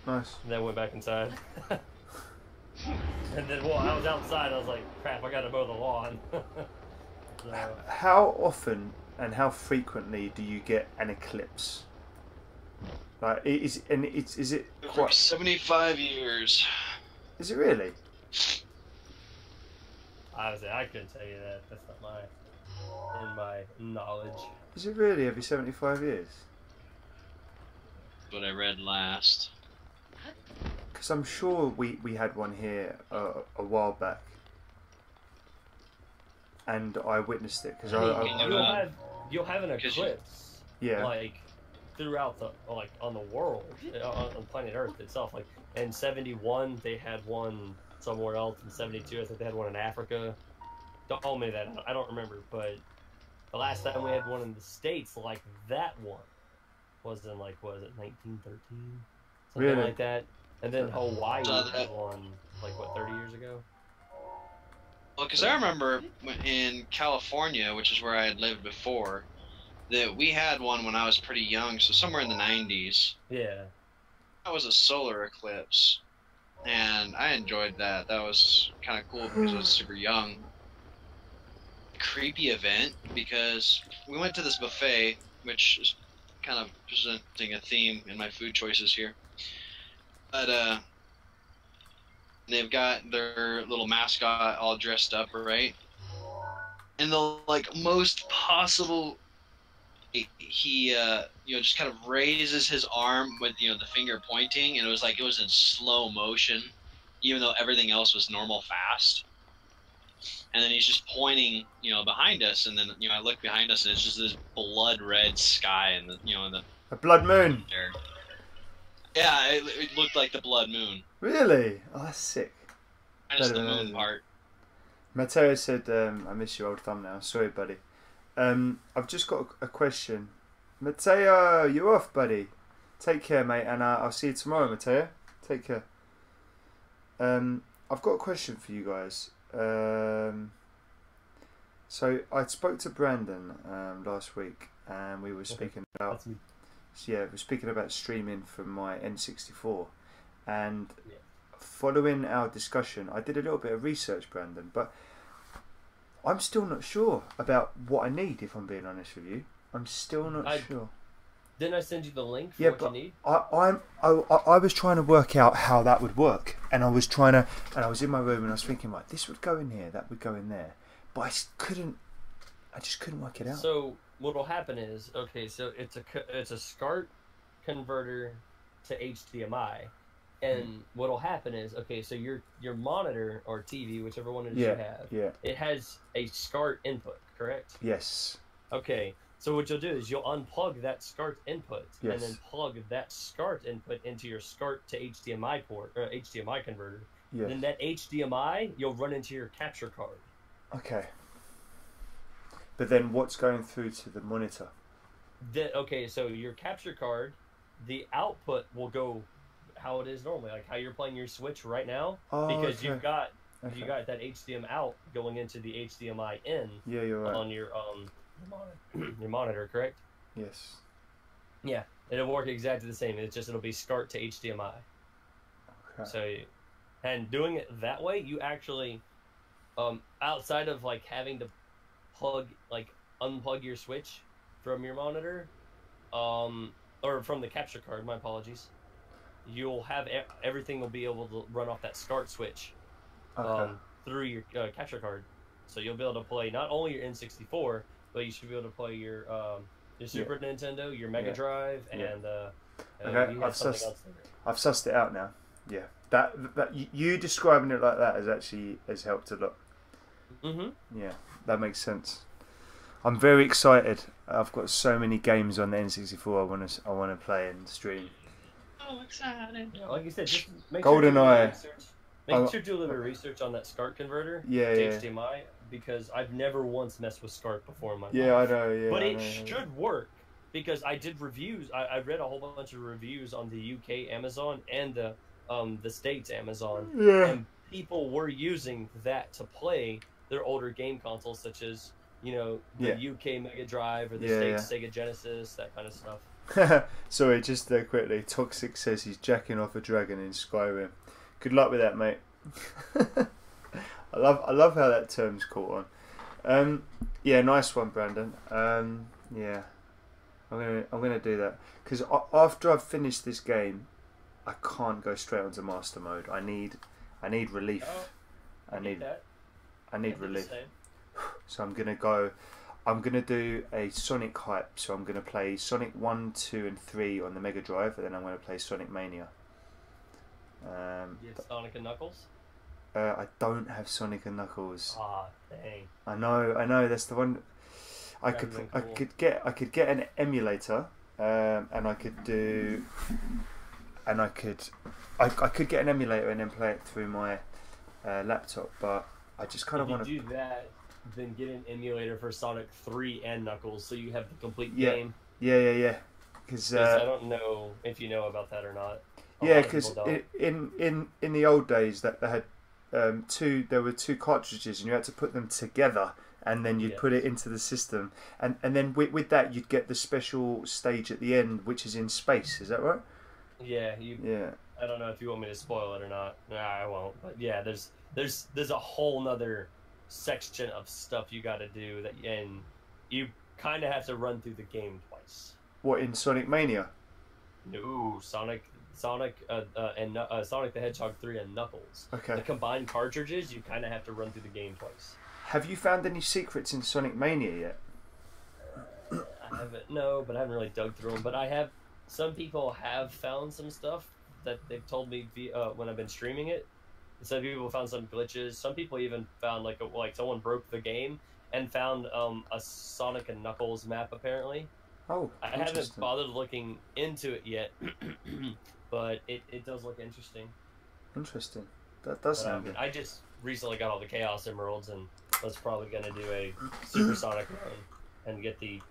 Nice. And then went back inside. And then while I was outside, I was like, crap, I gotta mow the lawn. So, how often and how frequently do you get an eclipse? Like, is it For quite? 75 years. Is it really? Honestly, I couldn't tell you that. That's not in my knowledge. Is it really every 75 years? What I read last. Because I'm sure we had one here a while back, and I witnessed it. Because you'll have an eclipse. Yeah. Like throughout on the world, on planet Earth itself. Like in '71, they had one somewhere else. In '72, I think they had one in Africa. Don't hold me to that. I don't remember, but the last time we had one in the States like that one was in like, what was it, 1913? Something Really? like that. And then Hawaii had one like, what, 30 years ago? Well, because I remember in California, which is where I had lived before, that we had one when I was pretty young, so somewhere in the 90s. Yeah. That was a solar eclipse, and I enjoyed that. That was kind of cool because I was super young. Creepy event, because we went to this buffet, which is kind of presenting a theme in my food choices here. But they've got their little mascot all dressed up, right? And the most possible, he just kind of raises his arm with the finger pointing, and it was in slow motion, even though everything else was normal fast. And then he's just pointing, behind us, and then I look behind us, and it's just this blood red sky, and a blood moon. Yeah, it looked like the blood moon. Really? Oh, that's sick. Minus the moon part. Matteo said, I miss your old thumbnail. Sorry, buddy. I've just got a question. Matteo, you're off, buddy. Take care, mate, and I'll see you tomorrow, Matteo. Take care. I've got a question for you guys. So I spoke to Brandon last week, and we were speaking about we're speaking about streaming from my N64, and following our discussion, I did a little bit of research, Brandon, but I'm still not sure about what I need. If I'm being honest with you, I'm still not sure. Didn't I send you the link for what you need? I was trying to work out how that would work, and I was in my room and I was thinking, like, this would go in here, that would go in there, but I just couldn't work it out. So what will happen is, so it's a SCART converter to HDMI, and what will happen is, so your monitor or TV, whichever one it is you have, it has a SCART input, correct? Yes. Okay, So what you'll do is you'll unplug that SCART input Yes. and then plug that SCART input into your SCART to HDMI port or HDMI converter. Yes. Then that HDMI you'll run into your capture card. Okay. But then what's going through to the monitor? Okay, so your capture card, the output will go how it is normally, like how you're playing your Switch right now, Oh, because okay. you got Okay. that HDMI out going into the HDMI in Yeah, you're right. on your your monitor, correct? Yes. Yeah, it'll work exactly the same. It'll be SCART to HDMI. Okay. So, and doing it that way, you actually, outside of like having to unplug your Switch from your monitor, or from the capture card. My apologies. You'll have everything will be able to run off that SCART switch, Okay. through your capture card. So you'll be able to play not only your N64, but you should be able to play your Super Nintendo, your Mega Yeah. Drive, Yeah. and Okay, you have something else there. I've sussed it out now. Yeah. That you describing it like that has helped a lot. Mm-hmm. Yeah, that makes sense. I'm very excited. I've got so many games on the N64 I want to play and stream. Oh, excited. Yeah, like you said, just make Goldeneye. Make sure to do a little bit of research on that SCART converter Yeah, to yeah. HDMI, because I've never once messed with SCART before in my Yeah, I life. know. Yeah, But I it know. should work, because I did reviews. I read a whole bunch of reviews on the UK Amazon and the States Amazon, Yeah. and people were using that to play their older game consoles, such as the Yeah. UK Mega Drive or the Yeah, States Sega Genesis, that kind of stuff. Sorry, just quickly. Toxic says he's jacking off a dragon in Skyrim. Good luck with that, mate. I love how that term's caught on. Yeah, nice one, Brandon. Yeah, I'm gonna do that, because after I've finished this game, I can't go straight onto master mode. I need relief. Oh, I need that. relief. So I'm gonna do a Sonic hype. So I'm gonna play Sonic 1, 2, and 3 on the Mega Drive, and then I'm gonna play Sonic Mania. Sonic and Knuckles. I don't have Sonic and Knuckles. Ah, dang. I know. That's the one. I That'd could been cool. I could get an emulator, and I could get an emulator and then play it through my laptop. But I just kind of want If to. you do that, then get an emulator for Sonic 3 and Knuckles, so you have the complete Yeah. game. Yeah. Because I don't know if you know about that or not. A yeah, lot of because people don't. in the old days that they had there were two cartridges and you had to put them together and then you'd put it into the system, and then with that you'd get the special stage at the end which is in space. Is that right? Yeah, Yeah. I don't know if you want me to spoil it or not. Nah, I won't. But yeah, there's a whole nother section of stuff you got to do and you kind of have to run through the game twice. What, in Sonic Mania? No, Sonic and Sonic the Hedgehog 3 and Knuckles. Okay. The combined cartridges, you kind of have to run through the game twice. Have you found any secrets in Sonic Mania yet? I haven't, no, but I haven't really dug through them. But some people have found some stuff that they've told me when I've been streaming it. Some people found some glitches. Some people even found like someone broke the game and found a Sonic and Knuckles map apparently. Oh, I haven't bothered looking into it yet, but it does look interesting. Interesting. That does sound good. I just recently got all the Chaos Emeralds, and was probably going to do a Super Sonic run and get the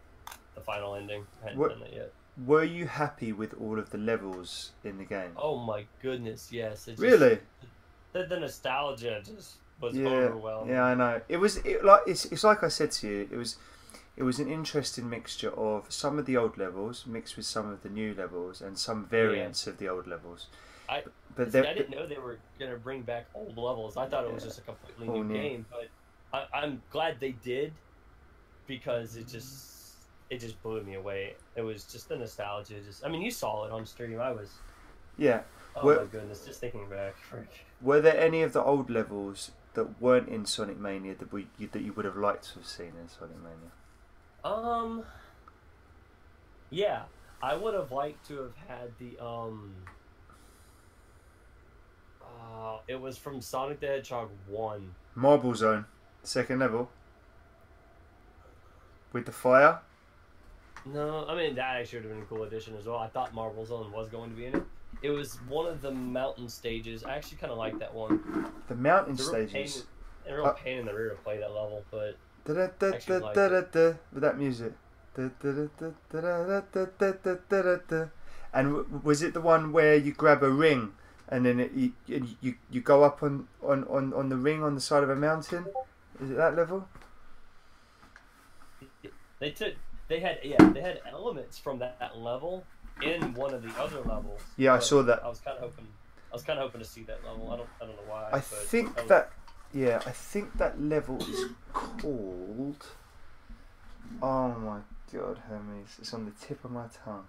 final ending. I hadn't done that yet. Were you happy with all of the levels in the game? Oh my goodness, yes. Really? The nostalgia just was overwhelming. Yeah, I know. It's like I said to you. It was an interesting mixture of some of the old levels mixed with some of the new levels and some variants of the old levels. I didn't know they were going to bring back old levels. I thought it was just a completely new game, but I'm glad they did, because it just blew me away. It was just the nostalgia. You saw it on stream. Yeah. Oh my goodness, just thinking back. Were there any of the old levels that weren't in Sonic Mania that you would have liked to have seen in Sonic Mania? Yeah, I would have liked to have had the it was from Sonic the Hedgehog 1. Marble Zone, second level. With the fire? No, I mean that actually would have been a cool addition as well. I thought Marvel Zone was going to be in it. It was one of the mountain stages. I actually kind of like that one. The mountain It's a real stages. real pain in the rear to play that level, but With that music. And was it the one where you grab a ring and then you go up on the ring on the side of a mountain? Is it that level? They had elements from that level in one of the other levels. Yeah, I saw that. I was kind of hoping to see that level. I don't know why. I think that level is called. Oh my god, Hermes! It's on the tip of my tongue.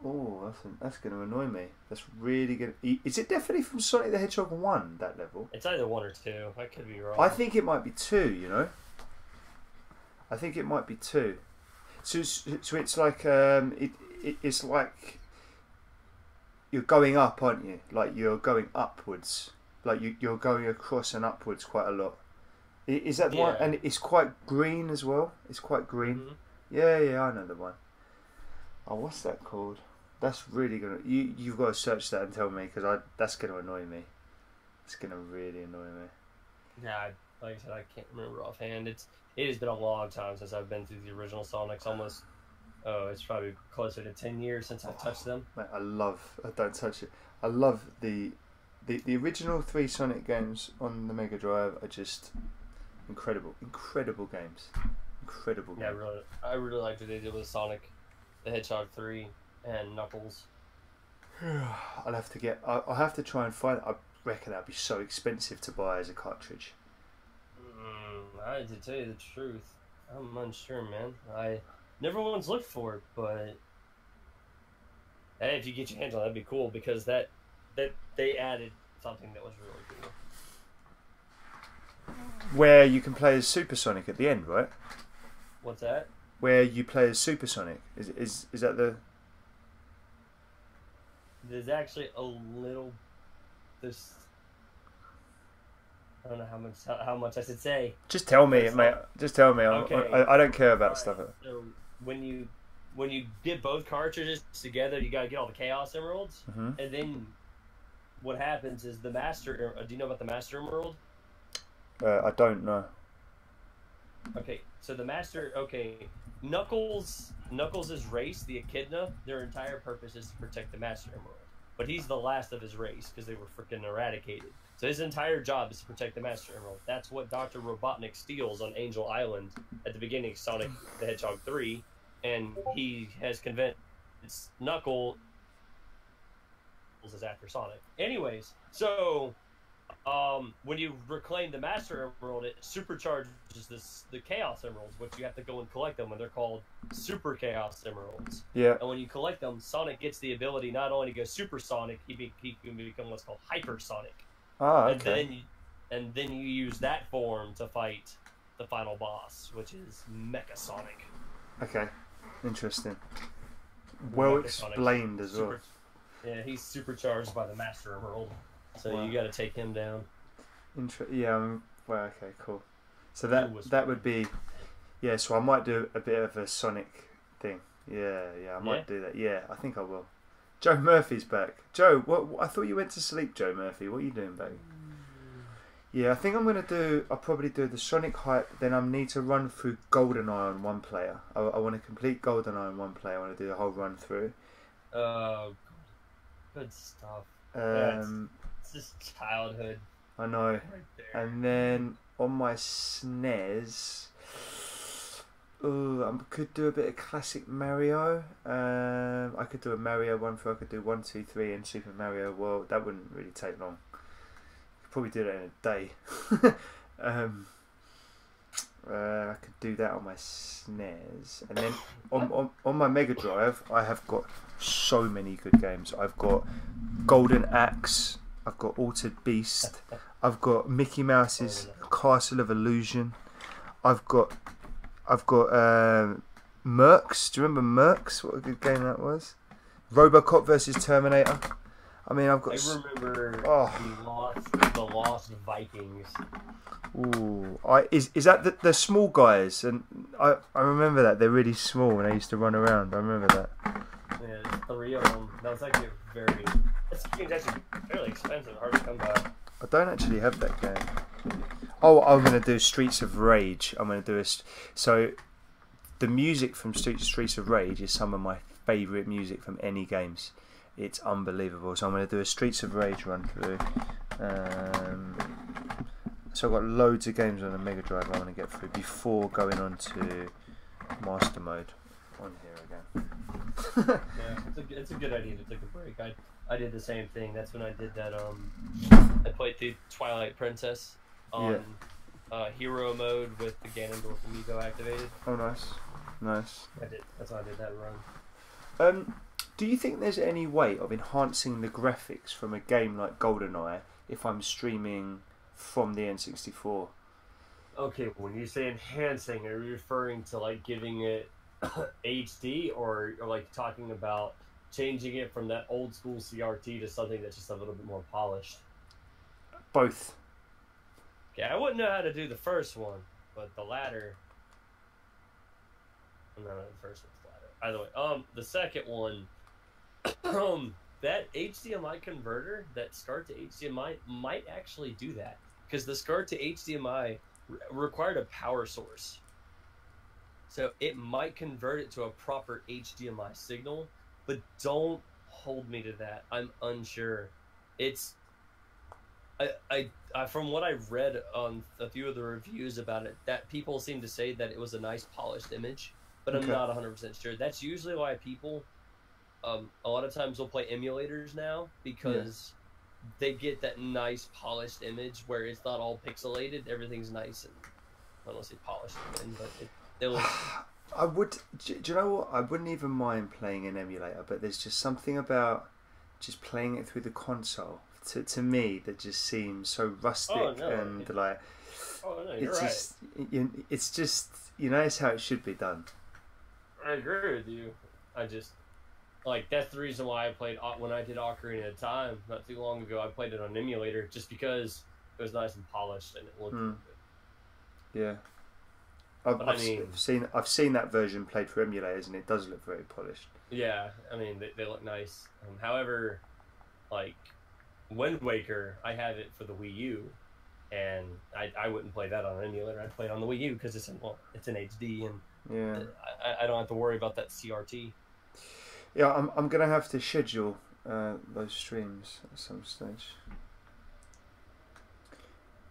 Oh, that's going to annoy me. That's really going to... Is it definitely from Sonic the Hedgehog 1, that level? It's either 1 or 2. I could be wrong. I think it might be 2, you know? I think it might be 2. So it's like... it's like... You're going up, aren't you? Like, you're going upwards. Like, you're going across and upwards quite a lot. Is that the one? And it's quite green as well. It's quite green. Mm-hmm. Yeah, I know the one. Oh, what's that called? That's really gonna... You've got to search that and tell me, because that's gonna annoy me. It's gonna really annoy me. Yeah, like I said, I can't remember offhand. It has been a long time since I've been through the original Sonics. Almost, it's probably closer to 10 years since I've touched them. Mate, don't touch it. I love the original 3 Sonic games on the Mega Drive are just incredible games. Incredible games. Yeah, I really liked what they did with Sonic the Hedgehog 3 and Knuckles. I'll have to try and find it. I reckon that'd be so expensive to buy as a cartridge. To tell you the truth, I'm unsure, man. I never once looked for it, but hey, if you get your hands on it, that'd be cool, because that they added something that was really cool. Where you can play as Super Sonic at the end, right? What's that? Where you play as Super Sonic. Is that the... There's actually a little... I don't know how much I should say. Just tell me, mate. Just tell me. Okay. I don't care about stuff. So when you get both cartridges together, you gotta get all the Chaos Emeralds, and then what happens is the Master... do you know about the Master Emerald? I don't know. Okay, so the Master... Okay, Knuckles' race, the Echidna, their entire purpose is to protect the Master Emerald. But he's the last of his race because they were freaking eradicated. So his entire job is to protect the Master Emerald. That's what Dr. Robotnik steals on Angel Island at the beginning of Sonic the Hedgehog 3. And he has convinced Knuckles is after Sonic. Anyways, so... when you reclaim the Master Emerald, it supercharges the Chaos Emeralds, which you have to go and collect them when they're called Super Chaos Emeralds. Yeah. And when you collect them, Sonic gets the ability not only to go Super Sonic, he can become what's called Hyper Sonic. Ah, okay. And then you use that form to fight the final boss, which is Mecha Sonic. Okay, interesting. Well explained as well. Yeah, he's supercharged by the Master Emerald. So wow. You got to take him down. Well, okay, cool. So that would be, yeah. So I might do a bit of a Sonic thing. Yeah, I might do that. Yeah, I think I will. Joe Murphy's back. Joe, what? I thought you went to sleep, Joe Murphy. What are you doing, babe? Yeah, I think I'll probably do the Sonic hype. Then I need to run through Goldeneye on one player. I want to complete Goldeneye on one player. I want to do the whole run through. Good stuff. It's just childhood. I know. Right there. And then on my SNES, I could do a bit of classic Mario. I could do a Mario 1 through. I could do 1, 2, 3 and Super Mario World. That wouldn't really take long. Could probably do that in a day. I could do that on my SNES, and then on my Mega Drive, I have got so many good games. I've got Golden Axe. I've got Altered Beast. I've got Mickey Mouse's Castle of Illusion. I've got Mercs. Do you remember Mercs? What a good game that was. RoboCop versus Terminator. I mean, I've got. I remember the Lost Vikings. Ooh, is that the small guys? And I remember that they're really small and they used to run around. I remember that. Yeah, there's 3 of them. That was actually this game's actually fairly expensive, hard to come by. I don't actually have that game. Oh, I'm gonna do Streets of Rage. I'm gonna do so. The music from Streets of Rage is some of my favourite music from any games. It's unbelievable. So I'm gonna do a Streets of Rage run through. So I've got loads of games on the Mega Drive I want to get through before going on to Master Mode on here again. Yeah, it's a good idea to take a break. I did the same thing. That's when I did that. I played through Twilight Princess on hero mode with the Ganondorf amiibo activated. Oh, nice. That's why I did that run. Do you think there's any way of enhancing the graphics from a game like Goldeneye if I'm streaming from the N64? Okay, when you say enhancing, are you referring to like giving it HD or like talking about changing it from that old school CRT to something that's just a little bit more polished? Both. Yeah, I wouldn't know how to do the first one, but the latter. No, the first one's the latter. Either way, the second one, that HDMI converter, that SCART to HDMI, might actually do that because the SCART to HDMI required a power source, so it might convert it to a proper HDMI signal. But don't hold me to that. I'm unsure. It's I from what I've read on a few of the reviews about it, that people seem to say that it was a nice polished image, but I'm not 100% sure. That's usually why people a lot of times will play emulators now because they get that nice polished image where it's not all pixelated. Everything's nice and I don't want to say polished again, but it looks. I would. Do you know what? I wouldn't even mind playing an emulator, but there's just something about just playing it through the console to me that just seems so rustic and like. Oh no, you're right. It's just it's how it should be done. I agree with you. I just like that's the reason why I played when I did Ocarina of Time not too long ago. I played it on emulator just because it was nice and polished and it looked good. Yeah. I've seen that version played for emulators and it does look very polished. Yeah, I mean they look nice. However, like Wind Waker, I had it for the Wii U, and I wouldn't play that on an emulator. I'd play it on the Wii U because it's in HD and I don't have to worry about that CRT. Yeah, I'm gonna have to schedule those streams at some stage.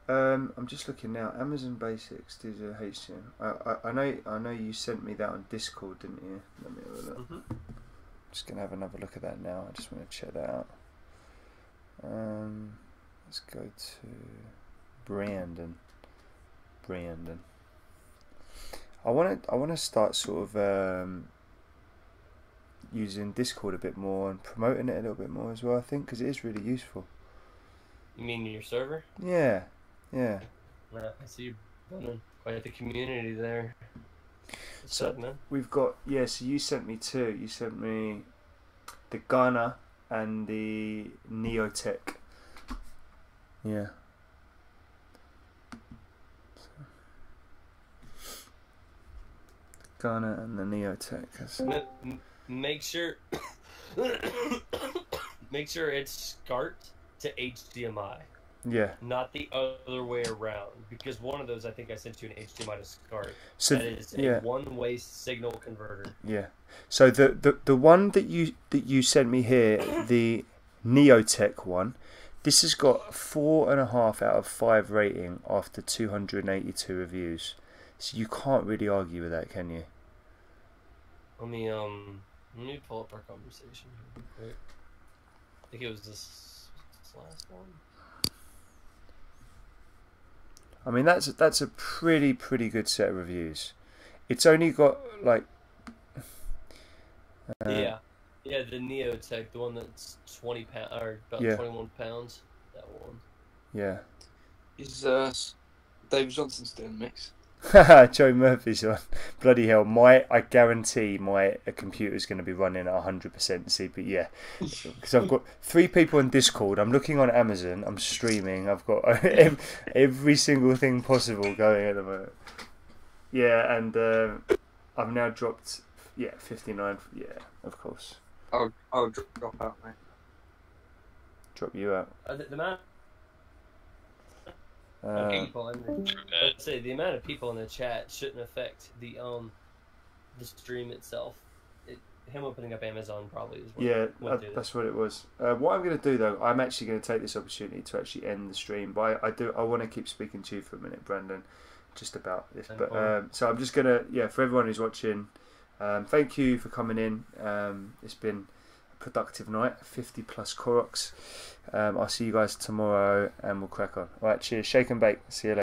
I'm just looking now. Amazon Basics did a HDMI. I know you sent me that on Discord, didn't you? Let me have a look. I'm just gonna have another look at that now. I just want to check that out. Let's go to Brandon. I want to start sort of using Discord a bit more and promoting it a little bit more as well. I think because it is really useful. You mean your server? Yeah. I see you building quite the community there. So man. We've got so you sent me two. You sent me the Ghana and the Neotech. Yeah. Ghana and the Neotech. Make sure it's SCART to HDMI. Yeah. Not the other way around, because one of those I think I sent you an HDMI to SCART. So that is a one-way signal converter. Yeah. So the one that you sent me here, the Neotech one, this has got 4.5 out of 5 rating after 282 reviews. So you can't really argue with that, can you? Let me pull up our conversation real quick. I think it was this last one. I mean that's a pretty good set of reviews. It's only got like the Neotech, the one that's 20 pounds or about 21 pounds. That one. Yeah. Is David Johnson still in the mix? Joe Murphy's on. Bloody hell! I guarantee my computer's going to be running at 100% CPU. Yeah, because I've got 3 people on Discord. I'm looking on Amazon. I'm streaming. I've got every single thing possible going at the moment. Yeah, and I've now dropped 59. Yeah, of course. I'll drop out, mate. Drop you out. The amount people in let's say the amount of people in the chat shouldn't affect the stream itself. Him opening up Amazon probably is what that's what it was. What I'm going to do though, I'm actually going to take this opportunity to actually end the stream, but I want to keep speaking to you for a minute, Brandon, just about this. But so I'm just going to for everyone who's watching, thank you for coming in. It's been a productive night, 50 plus Koroks. I'll see you guys tomorrow and we'll crack on. Alright, cheers, shake and bake, see you later.